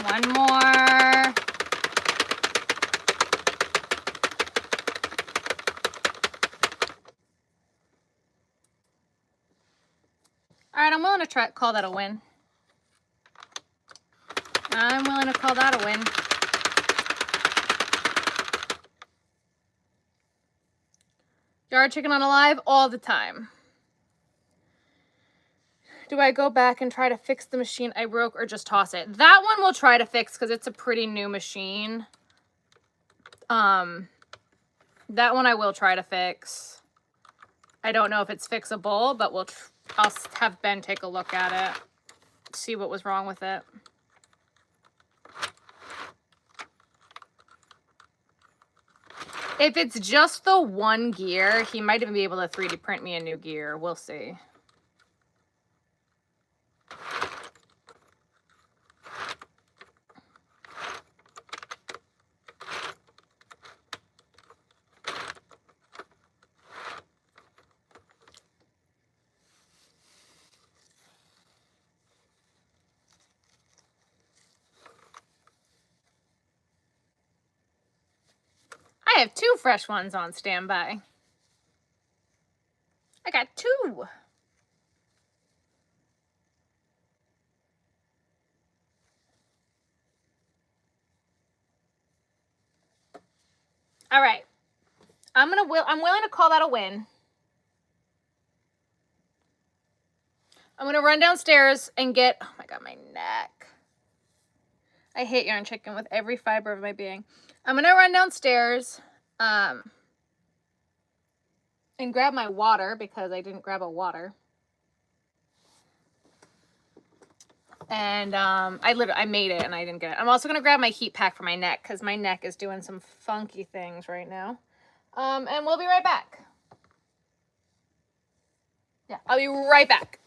One more. All right, I'm willing to call that a win. I'm willing to call that a win. Yard chicken on alive all the time. Do I go back and try to fix the machine I broke or just toss it? That one we'll try to fix because it's a pretty new machine. That one I will try to fix. I don't know if it's fixable, but I'll have Ben take a look at it, see what was wrong with it. If it's just the one gear, he might even be able to 3D print me a new gear. We'll see. I have 2 fresh ones on standby. I got 2. All right. I'm willing to call that a win. I'm gonna run downstairs and get, oh my God, my neck. I hate yarn chicken with every fiber of my being. I'm gonna run downstairs and grab my water because I didn't grab a water. And I made it and I didn't get it. I'm also gonna grab my heat pack for my neck because my neck is doing some funky things right now. And we'll be right back. Yeah, I'll be right back.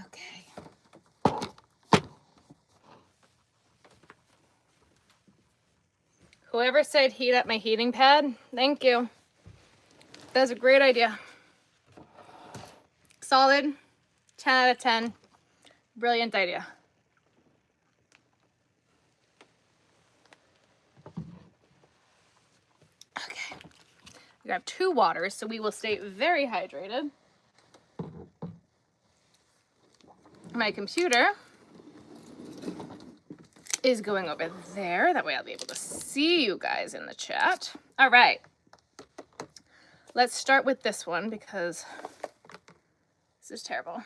Okay. Whoever said heat up my heating pad, thank you. That's a great idea. Solid, 10 out of 10. Brilliant idea. Okay. We have 2 waters, so we will stay very hydrated. My computer is going over there. That way I'll be able to see you guys in the chat. All right. Let's start with this one because this is terrible.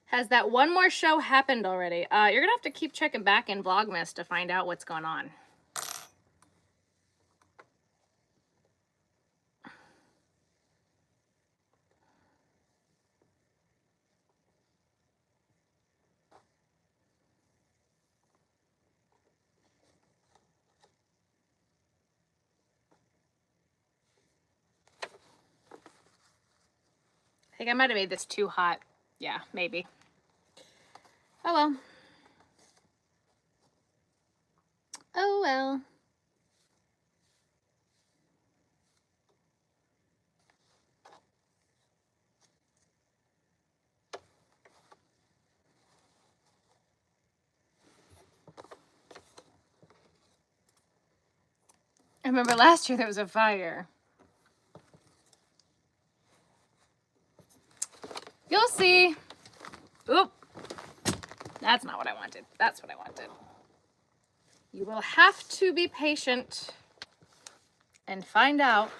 Has that one more show happened already? You're gonna have to keep checking back in Vlogmas to find out what's going on. I think I might have made this too hot. Yeah, maybe. Oh well. Oh well. I remember last year there was a fire. You'll see. Oop. That's not what I wanted. That's what I wanted. You will have to be patient and find out.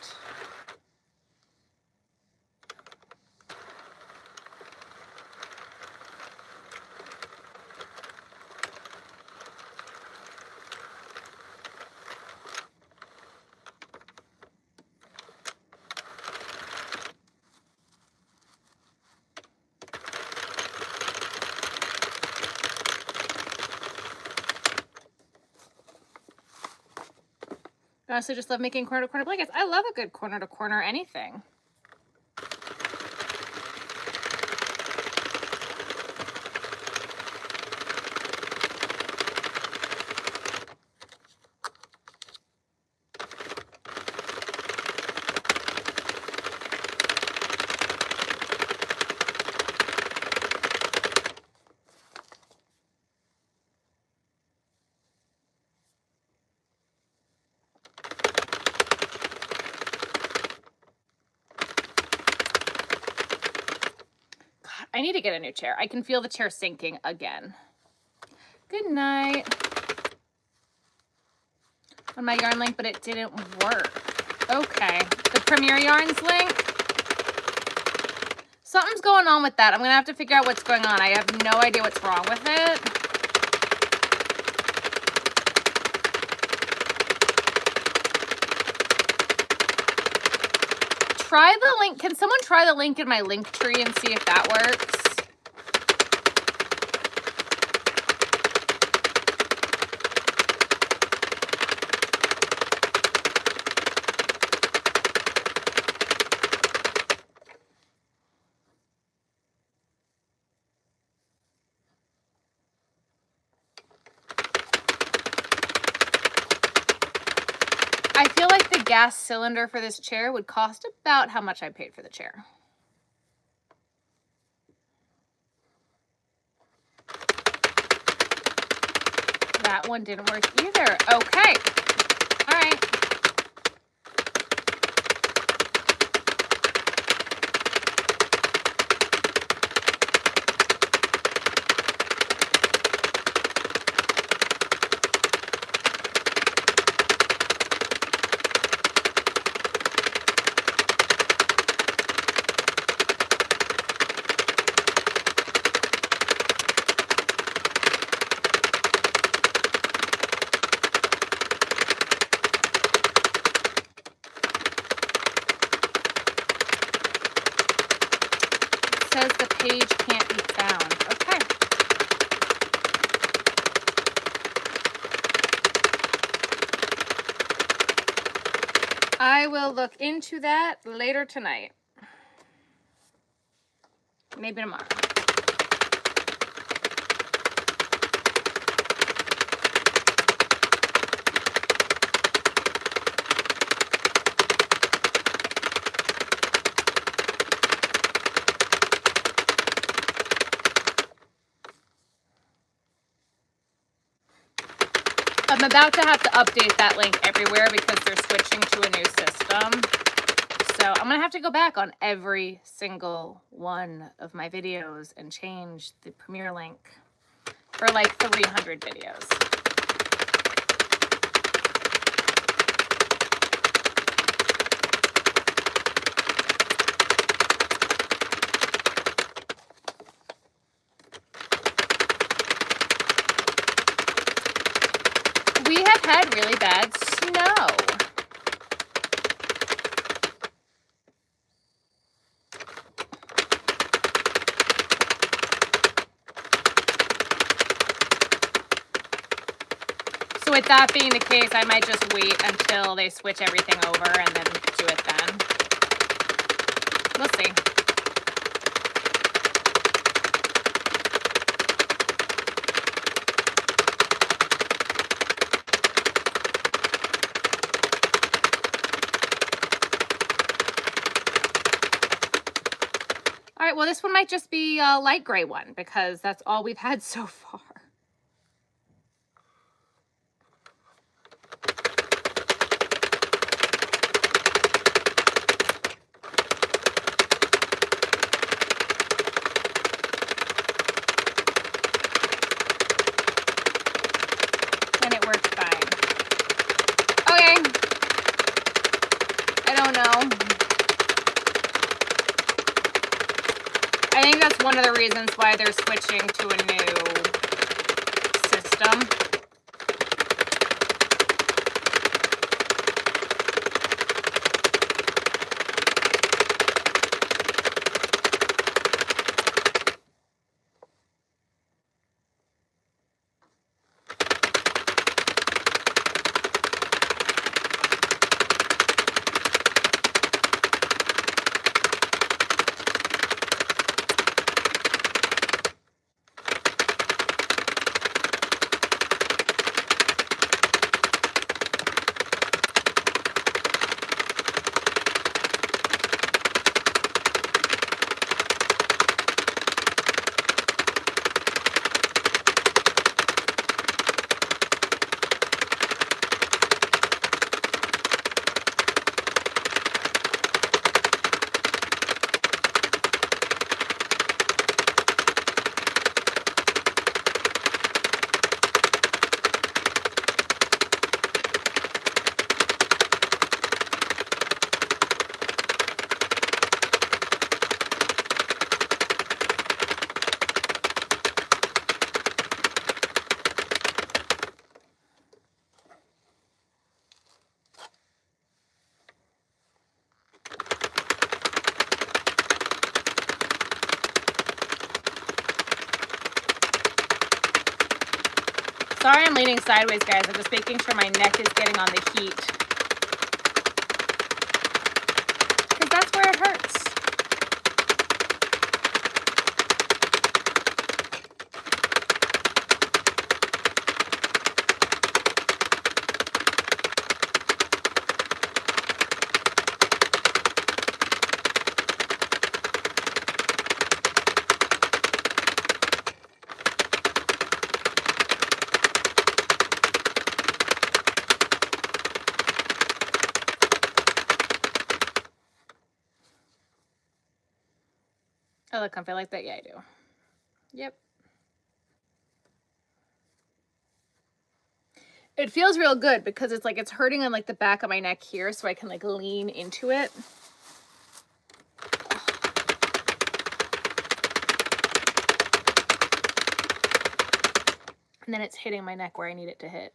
I honestly just love making corner to corner blankets. I love a good corner to corner anything. I need to get a new chair. I can feel the chair sinking again. Good night. On my yarn link, but it didn't work. Okay. The Premier Yarns link. Something's going on with that. I'm going to have to figure out what's going on. I have no idea what's wrong with it. Try the link. Can someone try the link in my link tree and see if that works? I feel like the gas cylinder for this chair would cost about how much I paid for the chair. That one didn't work either. Okay. All right. Says the page can't be found. Okay. I will look into that later tonight. Maybe tomorrow. I'm about to have to update that link everywhere because they're switching to a new system. So I I'm gonna have to go back on every single one of my videos and change the premiere link for like 300 videos. We have had really bad snow. So with that being the case, I might just wait until they switch everything over and then do it then. We'll see. All right, well, this one might just be a light gray one because that's all we've had so far. And it worked fine. Okay. I don't know. I think that's one of the reasons why they're switching to a new system. Sorry I'm leaning sideways, guys. I'm just making sure my neck is getting on the heat. Because that's where it hurts. I look comfy like that? Yeah, I do. Yep. It feels real good because it's like it's hurting on like the back of my neck here, so I can like lean into it. And then it's hitting my neck where I need it to hit.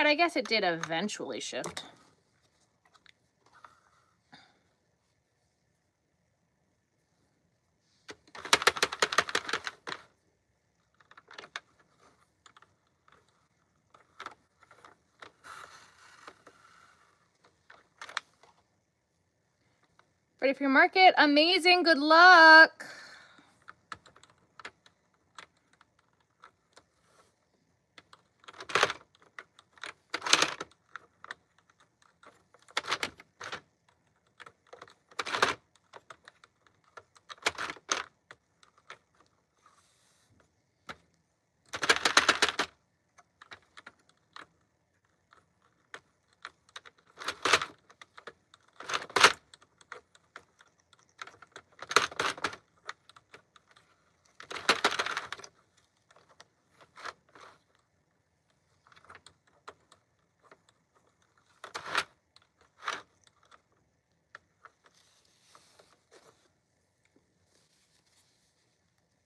right, I guess it did eventually shift. Ready for your market? Amazing, good luck.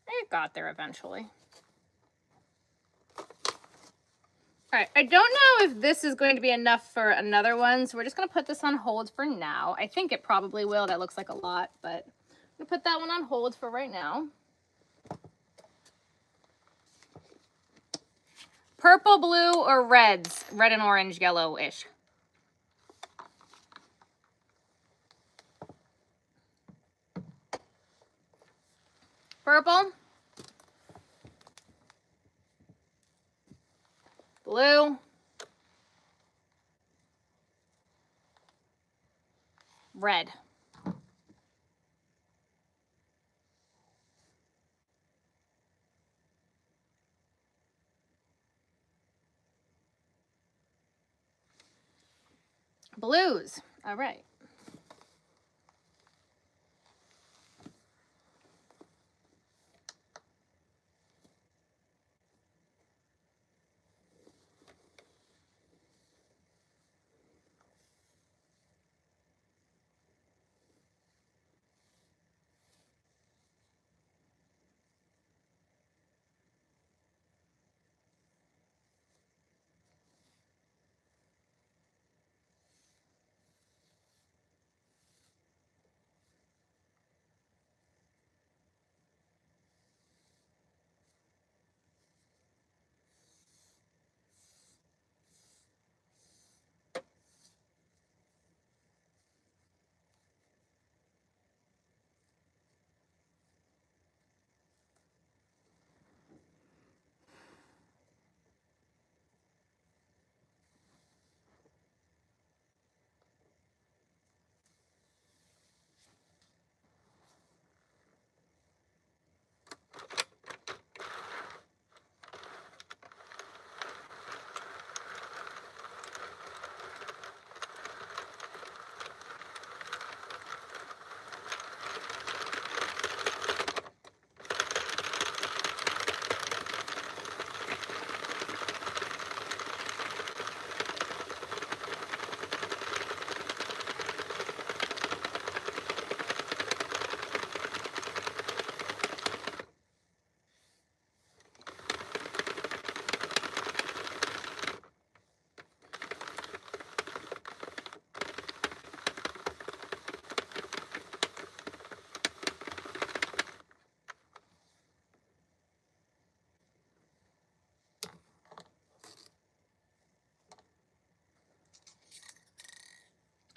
It got there eventually. All right, I don't know if this is going to be enough for another one, so we're just going to put this on hold for now. I think it probably will. That looks like a lot, but I'm going to put that one on hold for right now. Purple, blue, or reds? Red and orange, yellow-ish. Purple. Blue. Red. Blues. All right.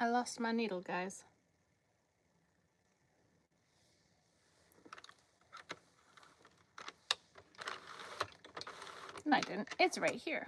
I lost my needle, guys. No, I didn't. It's right here.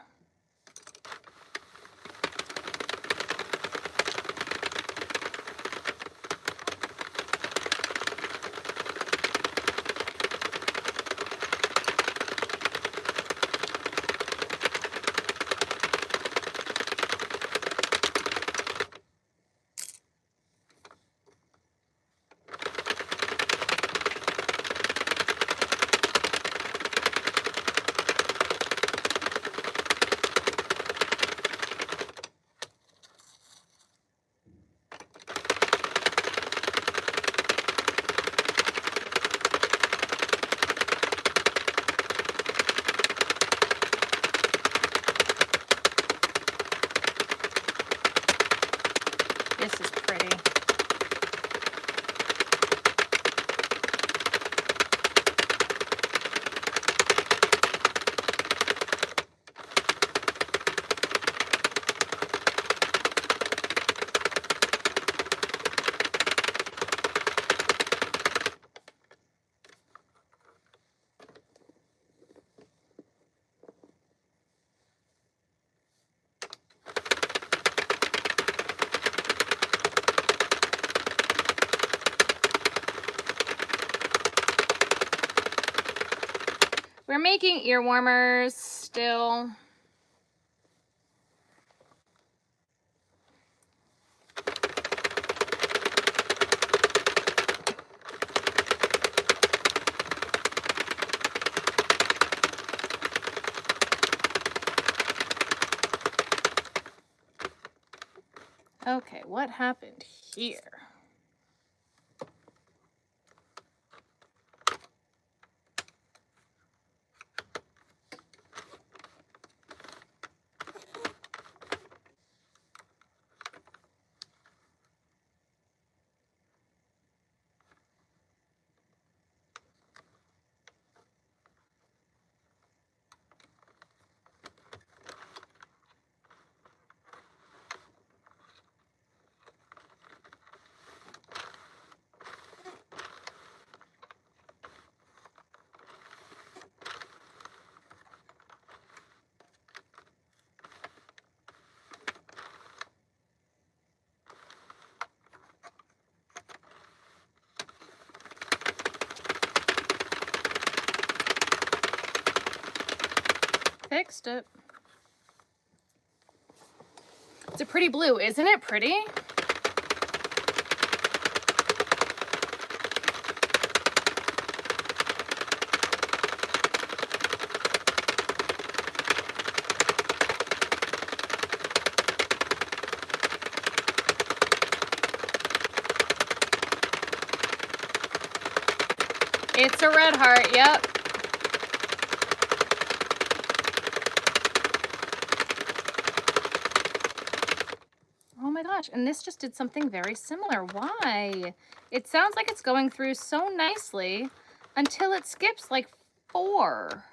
This is pretty. We're making ear warmers still. Okay, what happened here? Fixed it. It's a pretty blue, isn't it pretty? It's a red heart, yep. Oh my gosh, and this just did something very similar. Why? It sounds like it's going through so nicely until it skips like 4.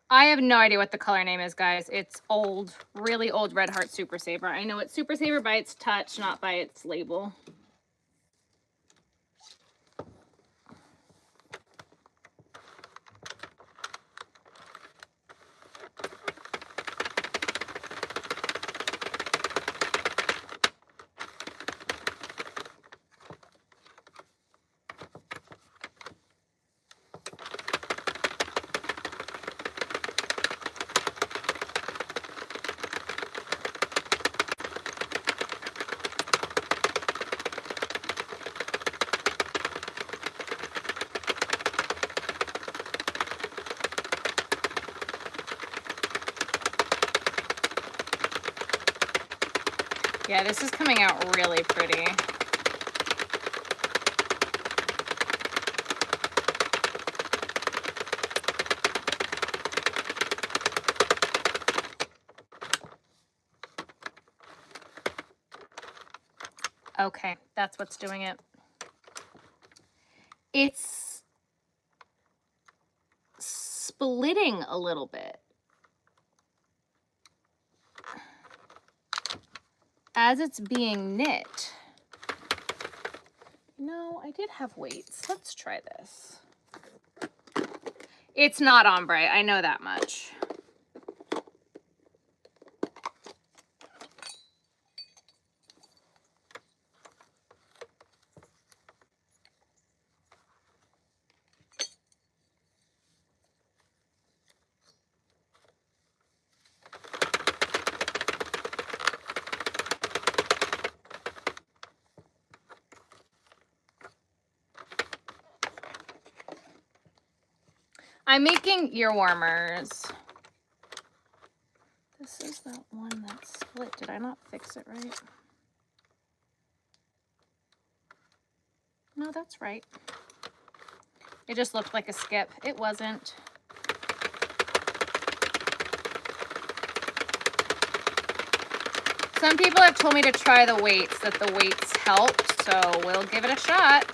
I have no idea what the color name is, guys. It's old, really old Red Heart Super Saver. I know it's Super Saver by its touch, not by its label. Yeah, this is coming out really pretty. Okay, that's what's doing it. It's splitting a little bit. As it's being knit. No, I did have weights. Let's try this. It's not ombre, I know that much. I'm making ear warmers. This is that one that split. Did I not fix it right? No, that's right. It just looked like a skip. It wasn't. Some people have told me to try the weights, that the weights helped, so we'll give it a shot.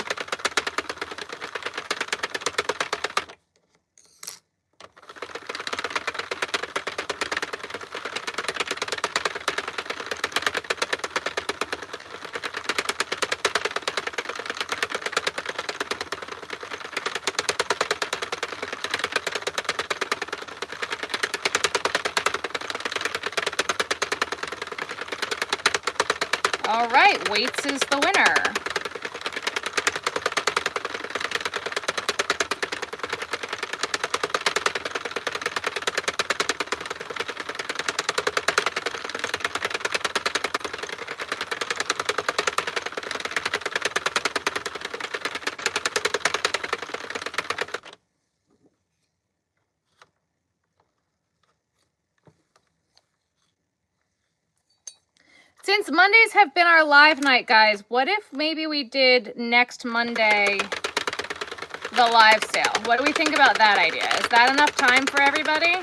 All right, weights is the winner. Since Mondays have been our live night, guys, what if maybe we did next Monday the live sale? What do we think about that idea? Is that enough time for everybody?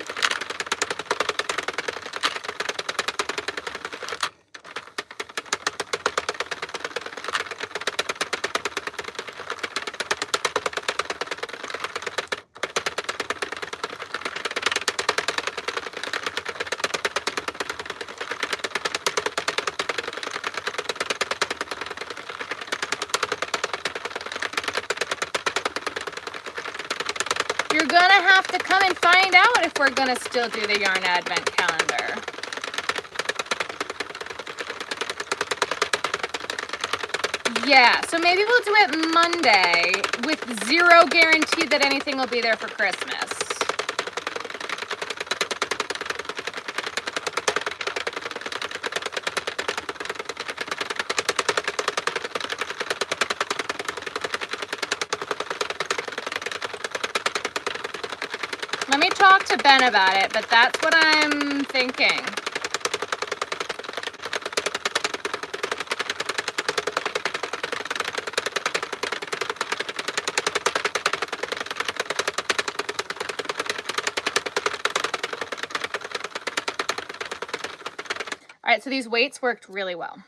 You're gonna have to come and find out if we're gonna still do the yarn advent calendar. Yeah, so maybe we'll do it Monday with zero guarantee that anything will be there for Christmas. Let me talk to Ben about it, but that's what I'm thinking. All right, so these weights worked really well.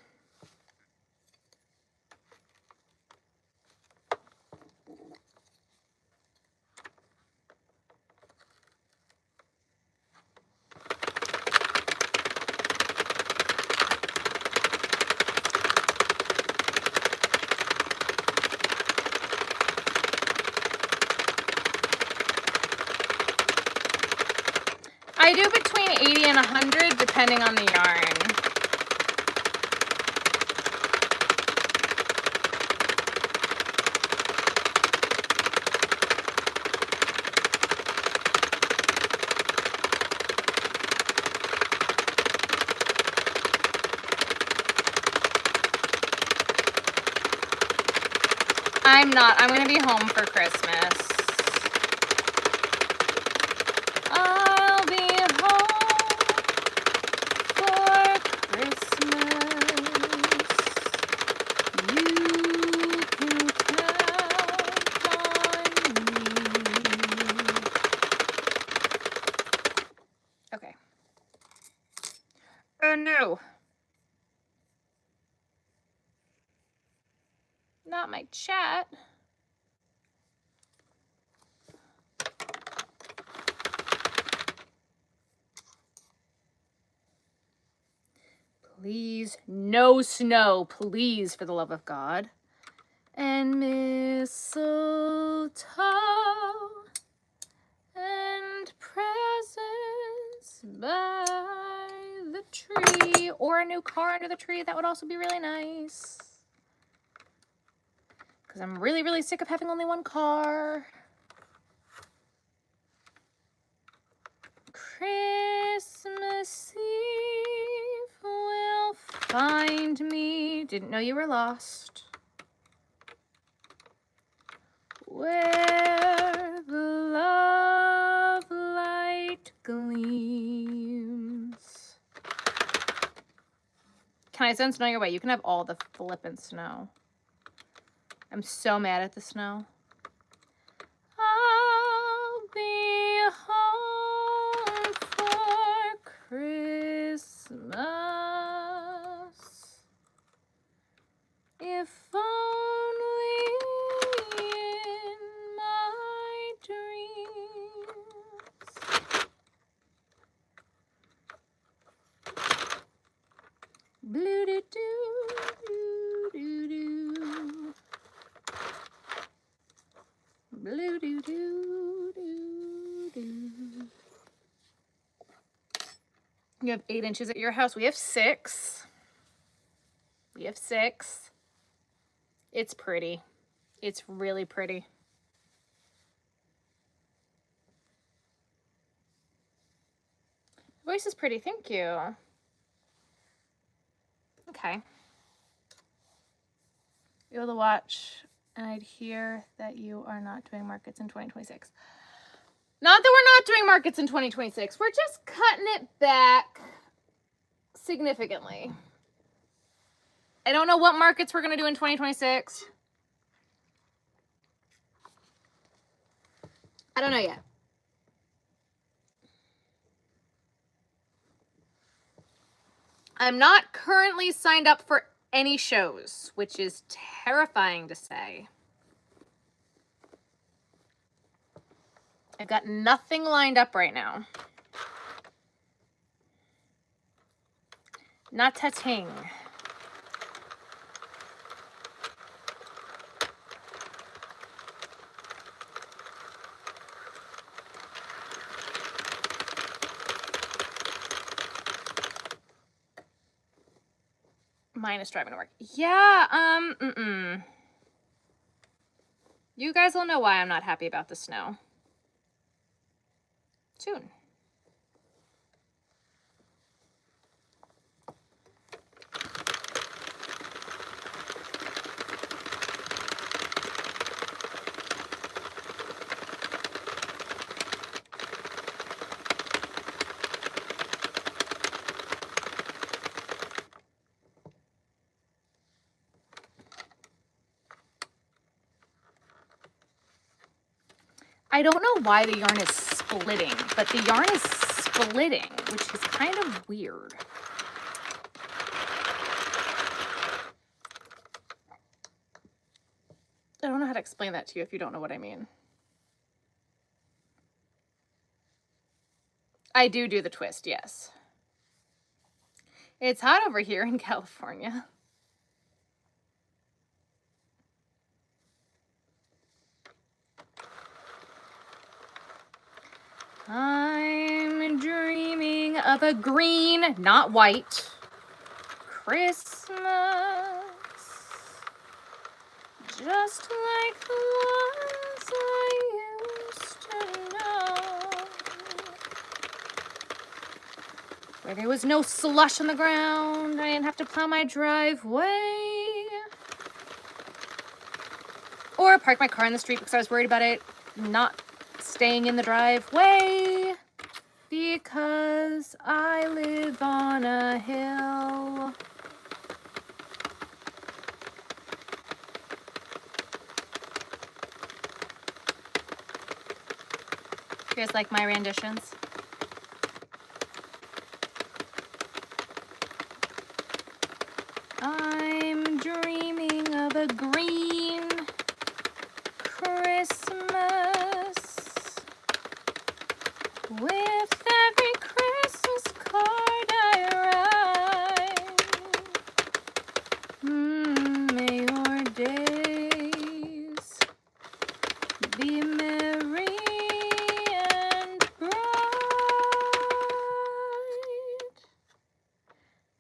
I do between 80 and 100 depending on the yarn. I'm not. I'm going to be home for Christmas. I'll be home for Christmas. You can count on me. Okay. Oh no. Not my chat. Please, no snow, please, for the love of God. And mistletoe and or a new car under the tree. That would also be really nice. Because I'm really, really sick of having only one car. Christmas Eve will find me. Didn't know you were lost. Where the love light gleams. Can I send snow your way? You can have all the flippin' snow. I'm so mad at the snow. I'll be home for Christmas. If only in my dreams. Blue doo doo doo doo doo. Blue doo doo doo doo. You have 8 inches at your house. We have 6. We have 6. It's pretty. It's really pretty. Voice is pretty, thank you. Okay. Be able to watch, and I'd hear that you are not doing markets in 2026. Not that we're not doing markets in 2026. We're just cutting it back significantly. I don't know what markets we're going to do in 2026. I don't know yet. I'm not currently signed up for any shows, which is terrifying to say. I've got nothing lined up right now. Not a-ting. Minus driving to work. Yeah, You guys will know why I'm not happy about the snow. Soon. I don't know why the yarn is splitting, but the yarn is splitting, which is kind of weird. I don't know how to explain that to you if you don't know what I mean. I do the twist, yes. It's hot over here in California. I'm dreaming of a green, not white, Christmas, just like the ones I used to know, where there was no slush on the ground, I didn't have to plow my driveway, or park my car in the street because I was worried about it not staying in the driveway because I live on a hill. You guys like my renditions? I'm dreaming of a green Christmas. With every Christmas card I write, may your days be merry and bright,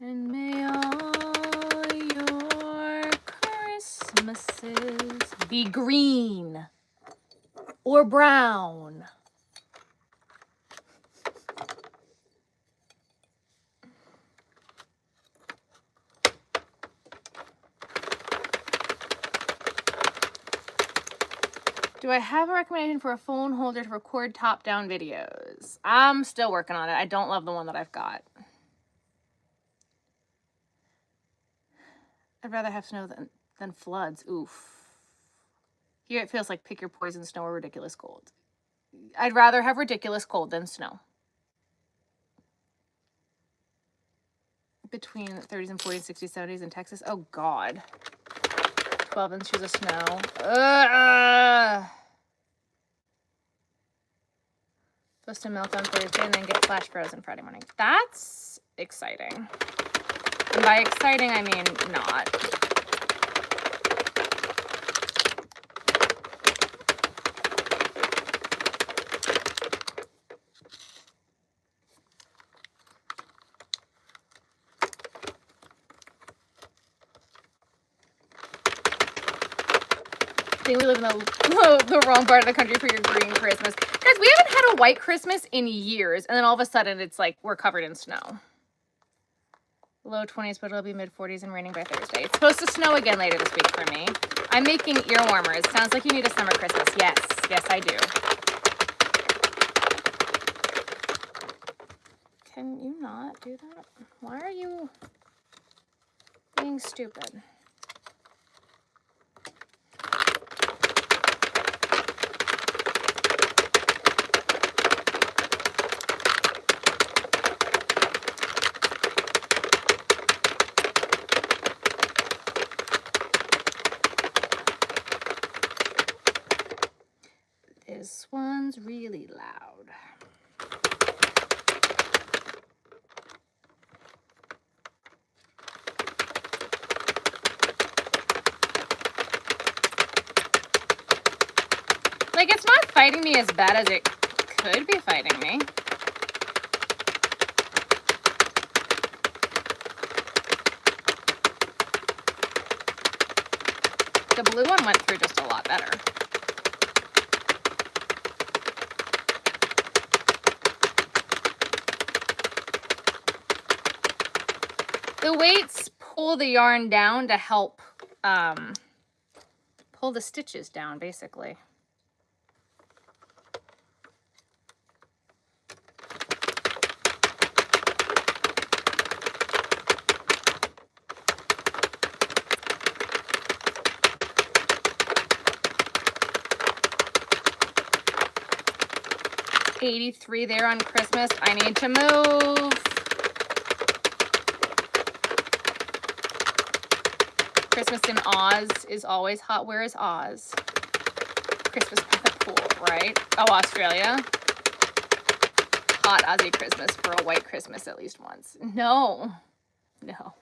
and may be green or brown. Do I have a recommendation for a phone holder to record top-down videos? I'm still working on it. I don't love the one that I've got. I'd rather have snow than floods. Oof. Here it feels like pick your poison, snow or ridiculous cold. I'd rather have ridiculous cold than snow. Between 30s and 40s, 60s, 70s in Texas. Oh, God. 12 inches of snow. Supposed to melt on Thursday and then get flash frozen Friday morning. That's exciting. And by exciting, I mean not. I think we live in the wrong part of the country for your green Christmas. Guys, we haven't had a white Christmas in years, and then all of a sudden it's like we're covered in snow. Low 20s, but it'll be mid 40s and raining by Thursday. It's supposed to snow again later this week for me. I'm making ear warmers. Sounds like you need a summer Christmas. Yes, yes I do. Can you not do that? Why are you being stupid? This one's really loud. Like, it's not fighting me as bad as it could be fighting me. The blue one went through just a lot better. The weights pull the yarn down to help pull the stitches down, basically. $83 there on Christmas. I need to move. Christmas in Oz is always hot. Where is Oz? Christmas by the pool, right? Oh, Australia. Hot Aussie Christmas for a white Christmas at least once. No. No.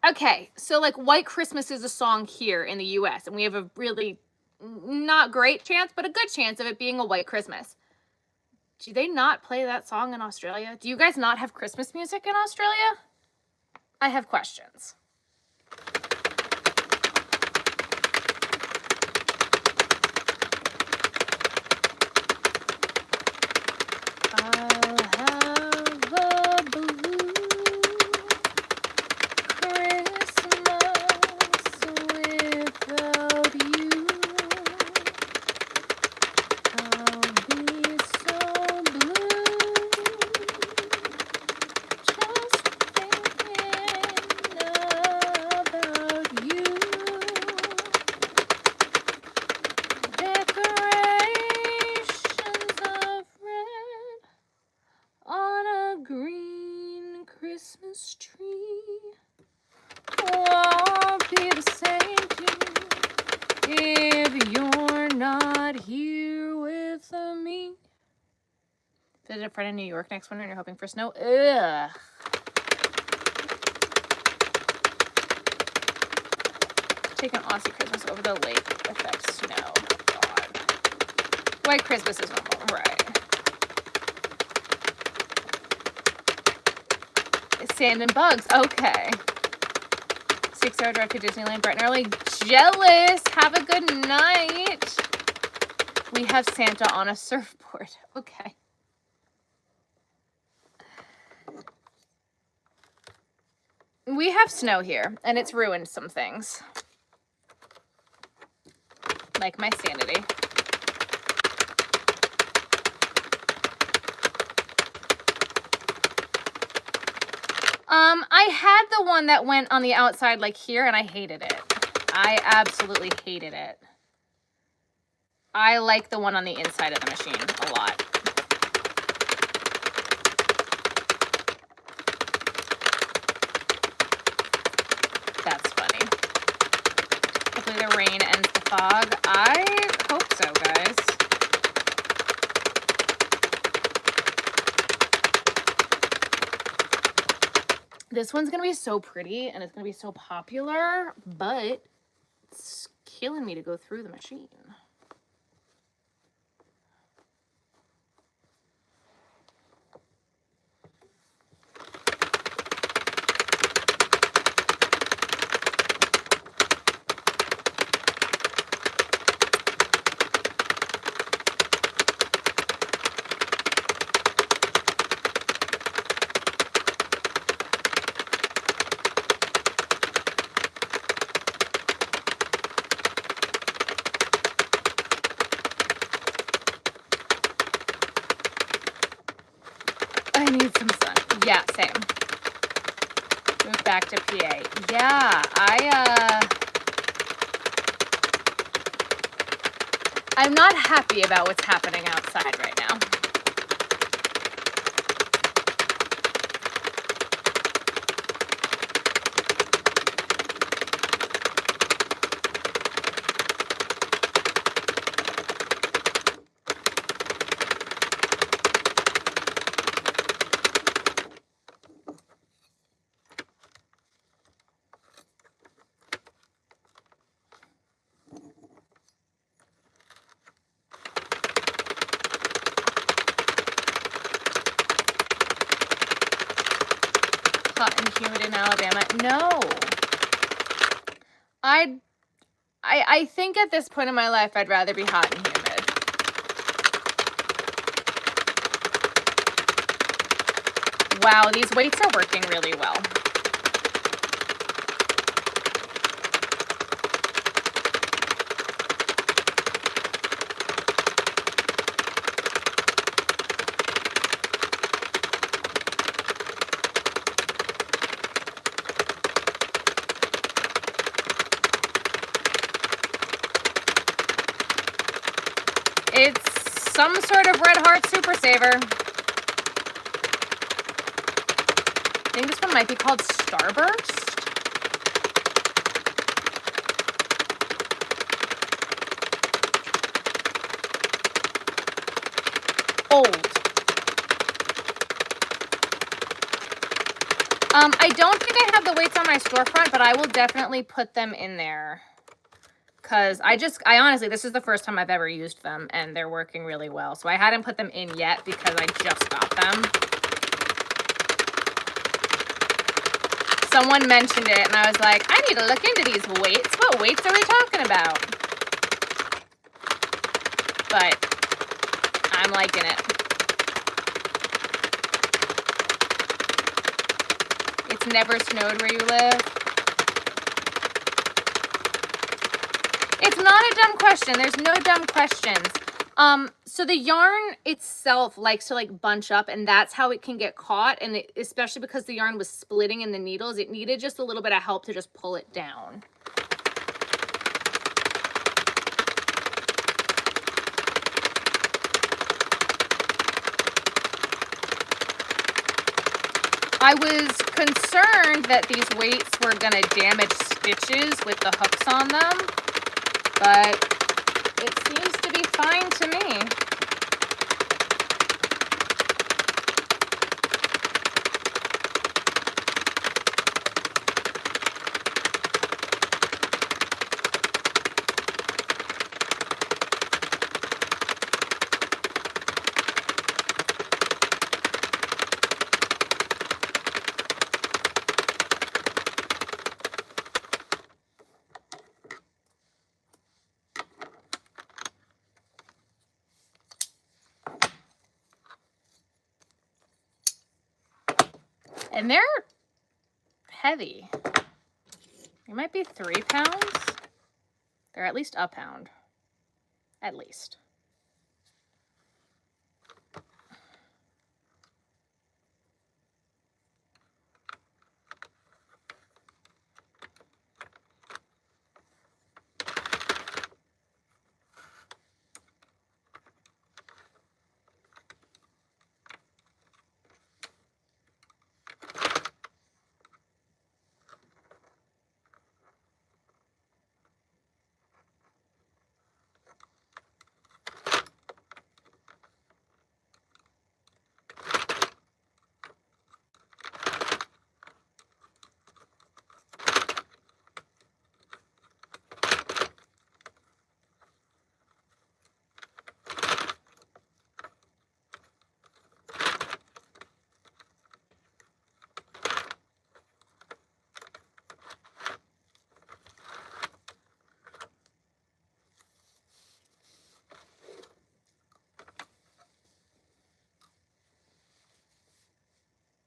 Okay, so like White Christmas is a song here in the US, and we have a really not great chance, but a good chance of it being a white Christmas. Do they not play that song in Australia? Do you guys not have Christmas music in Australia? I have questions. Visit a friend in New York next winter and you're hoping for snow. take an Aussie Christmas over the lake effect snow. God. White Christmas is normal, right? Sand and bugs. Okay. 6-hour drive to Disneyland bright and early. Jealous. Have a good night. We have Santa on a surfboard. Okay. We have snow here, and it's ruined some things. Like my sanity. I had the one that went on the outside like here, and I hated it. I absolutely hated it. I like the one on the inside of the machine a lot. That's funny. Hopefully the rain ends the fog. I hope so, guys. This one's gonna be so pretty and it's gonna be so popular, but it's killing me to go through the machine. Yeah, same. Move back to PA. Yeah, I'm not happy about what's happening outside right now. Hot and humid in Alabama. No. I think at this point in my life, I'd rather be hot and humid. Wow, these weights are working really well. It's some sort of Red Heart Super Saver. I think this one might be called Starburst. Old. I don't think I have the weights on my storefront, but I will definitely put them in there. Because I honestly, this is the first time I've ever used them, and they're working really well. So I hadn't put them in yet because I just got them. Someone mentioned it, and I was like, I need to look into these weights. What weights are we talking about? But I'm liking it. It's never snowed where you live. It's not a dumb question. There's no dumb questions. So the yarn itself likes to like bunch up, and that's how it can get caught. And especially because the yarn was splitting in the needles, it needed just a little bit of help to just pull it down. I was concerned that these weights were gonna damage stitches with the hooks on them, but it seems to be fine to me. And they're heavy. They might be 3 pounds. They're at least a pound. At least.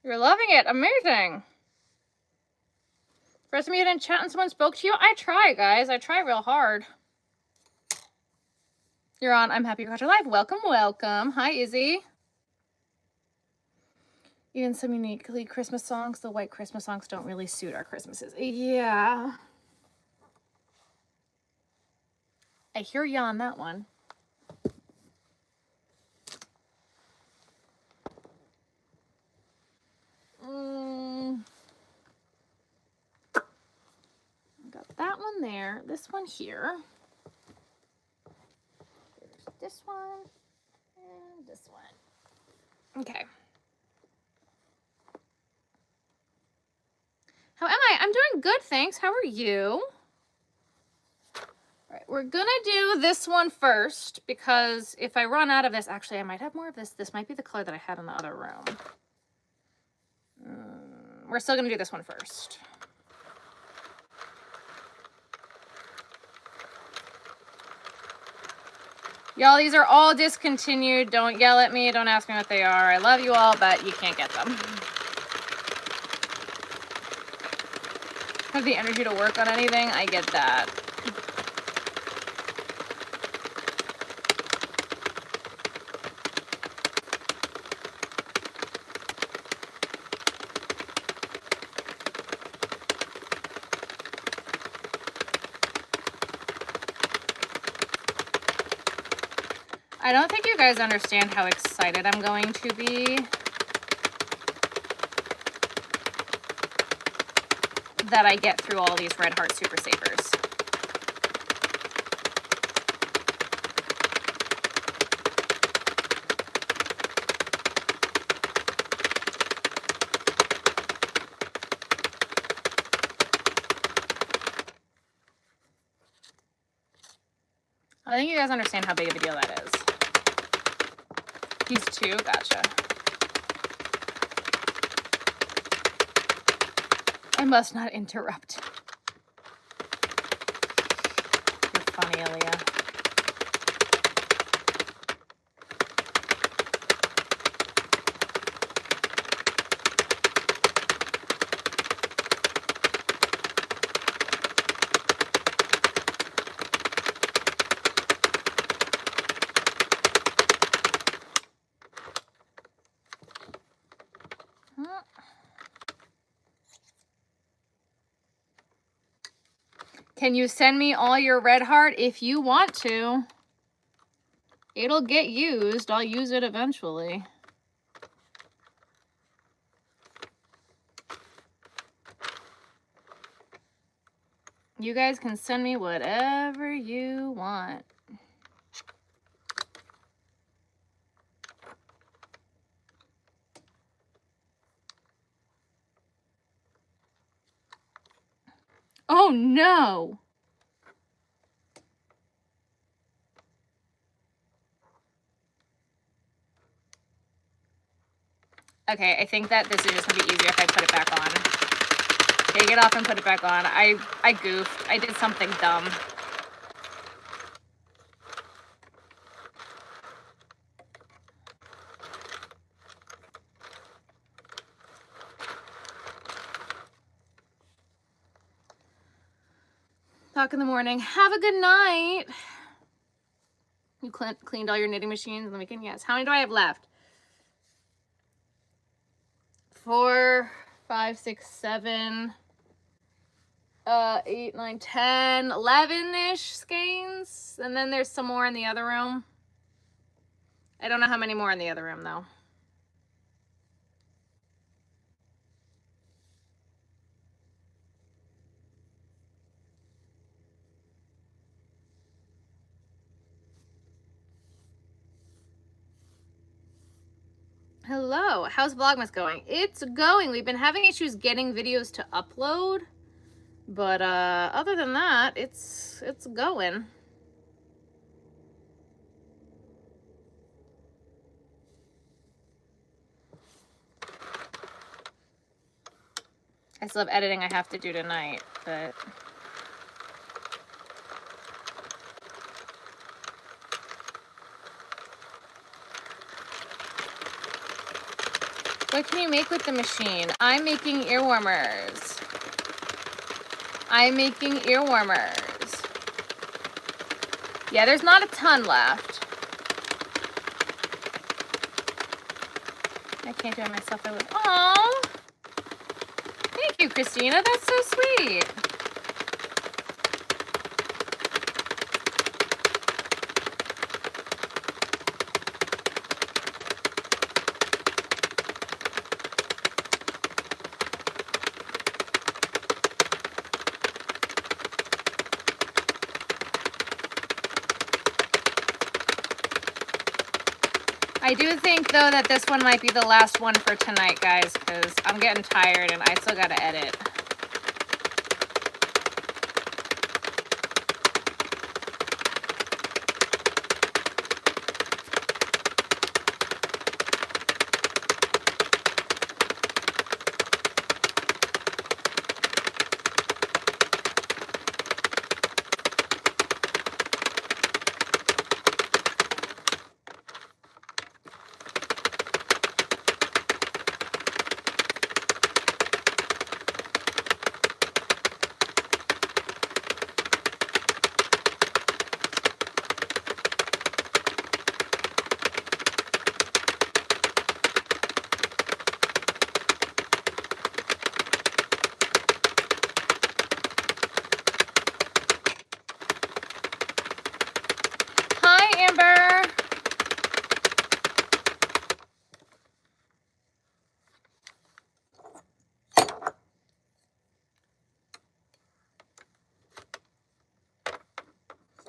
You're loving it. Amazing. First time you didn't chat and someone spoke to you? I try, guys. I try real hard. You're on I'm Happy You Caught Your Life. Welcome, welcome. Hi, Izzy. Even some uniquely Christmas songs. The white Christmas songs don't really suit our Christmases. Yeah. I hear ya on that one. Got that one there. This one here. There's this one. And this one. Okay. How am I? I'm doing good, thanks. How are you? All right, we're gonna do this one first because if I run out of this, actually I might have more of this. This might be the color that I had in the other room. We're still gonna do this one first. Y'all, these are all discontinued. Don't yell at me. Don't ask me what they are. I love you all, but you can't get them. Have the energy to work on anything? I get that. I don't think you guys understand how excited I'm going to be that I get through all these Red Heart Super Savers. I think you guys understand how big of a deal that is. These two, gotcha. I must not interrupt. You're funny, Aaliyah. Can you send me all your red heart if you want to? It'll get used. I'll use it eventually. You guys can send me whatever you want. Oh no! Okay, I think that this is just gonna be easier if I put it back on. Take it off and put it back on. I goofed. I did something dumb. o'clock in the morning. Have a good night. You cleaned all your knitting machines on the weekend? Yes. How many do I have left? 4, 5, 6, 7, 8, 9, 10, 11-ish skeins. And then there's some more in the other room. I don't know how many more in the other room though. Hello, how's Vlogmas going? It's going. We've been having issues getting videos to upload, but other than that, it's going. I still have editing I have to do tonight, but what can you make with the machine? I'm making ear warmers. I'm making ear warmers. Yeah, there's not a ton left. I can't do it myself. I would. Aww. Thank you, Christina. That's so sweet. I do think, though, that this one might be the last one for tonight, guys, because I'm getting tired and I still got to edit.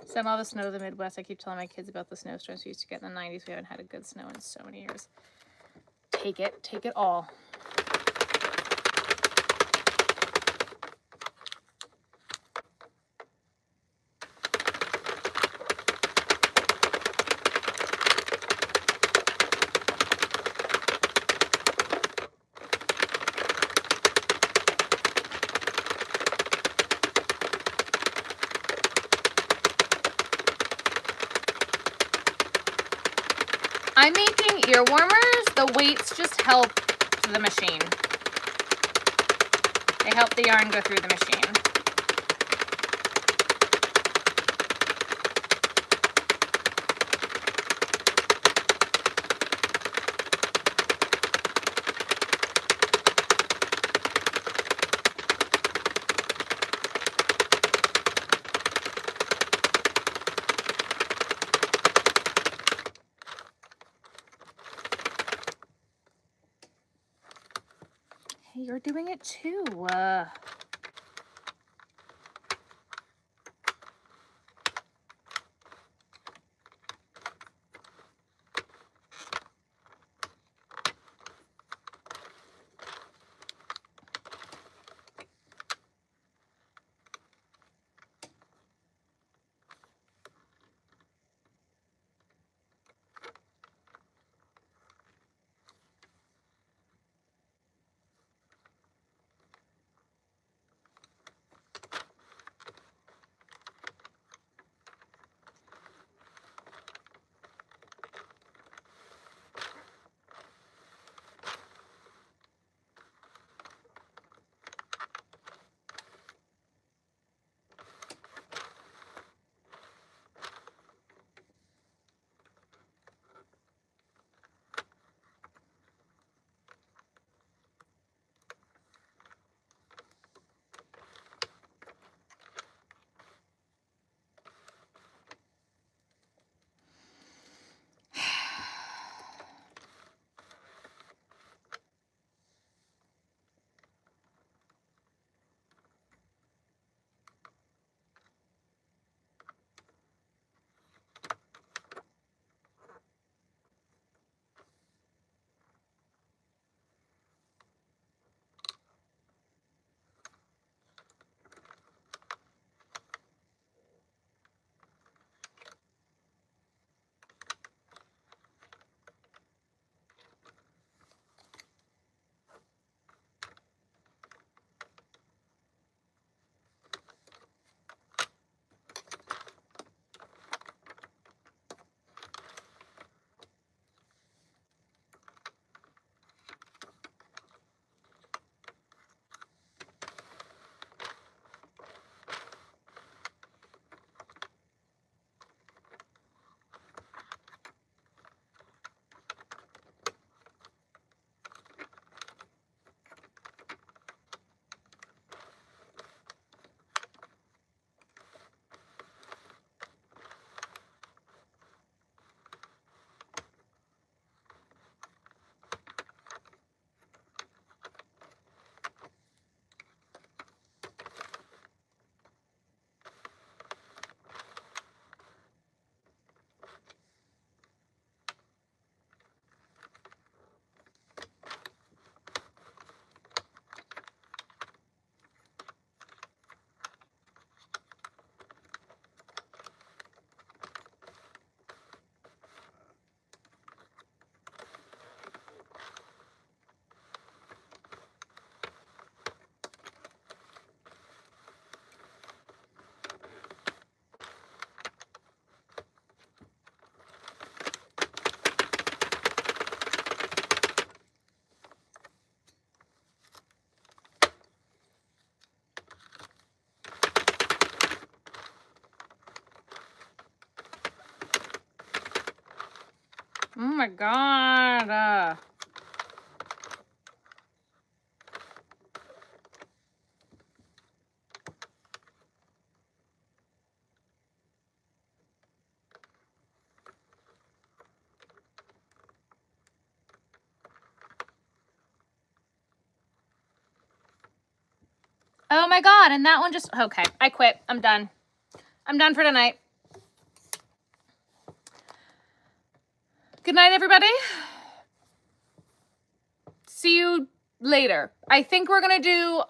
Send all the snow to the Midwest. I keep telling my kids about the snowstorms we used to get in the 90s. We haven't had a good snow in so many years. Take it all. I'm making ear warmers. The weights just help the machine. They help the yarn go through the machine. You're doing it too. Oh my God. Oh my God, and that one just, okay, I quit. I'm done. I'm done for tonight. Good night, everybody. See you later. I think we're gonna do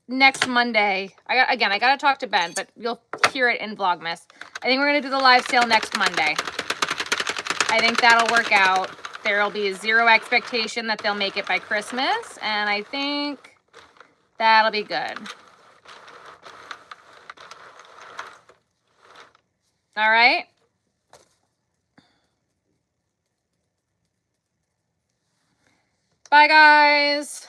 next Monday. I gotta talk to Ben, but you'll hear it in Vlogmas. I think we're gonna do the live sale next Monday. I think that'll work out. There'll be zero expectation that they'll make it by Christmas, and I think that'll be good. All right. Bye, guys.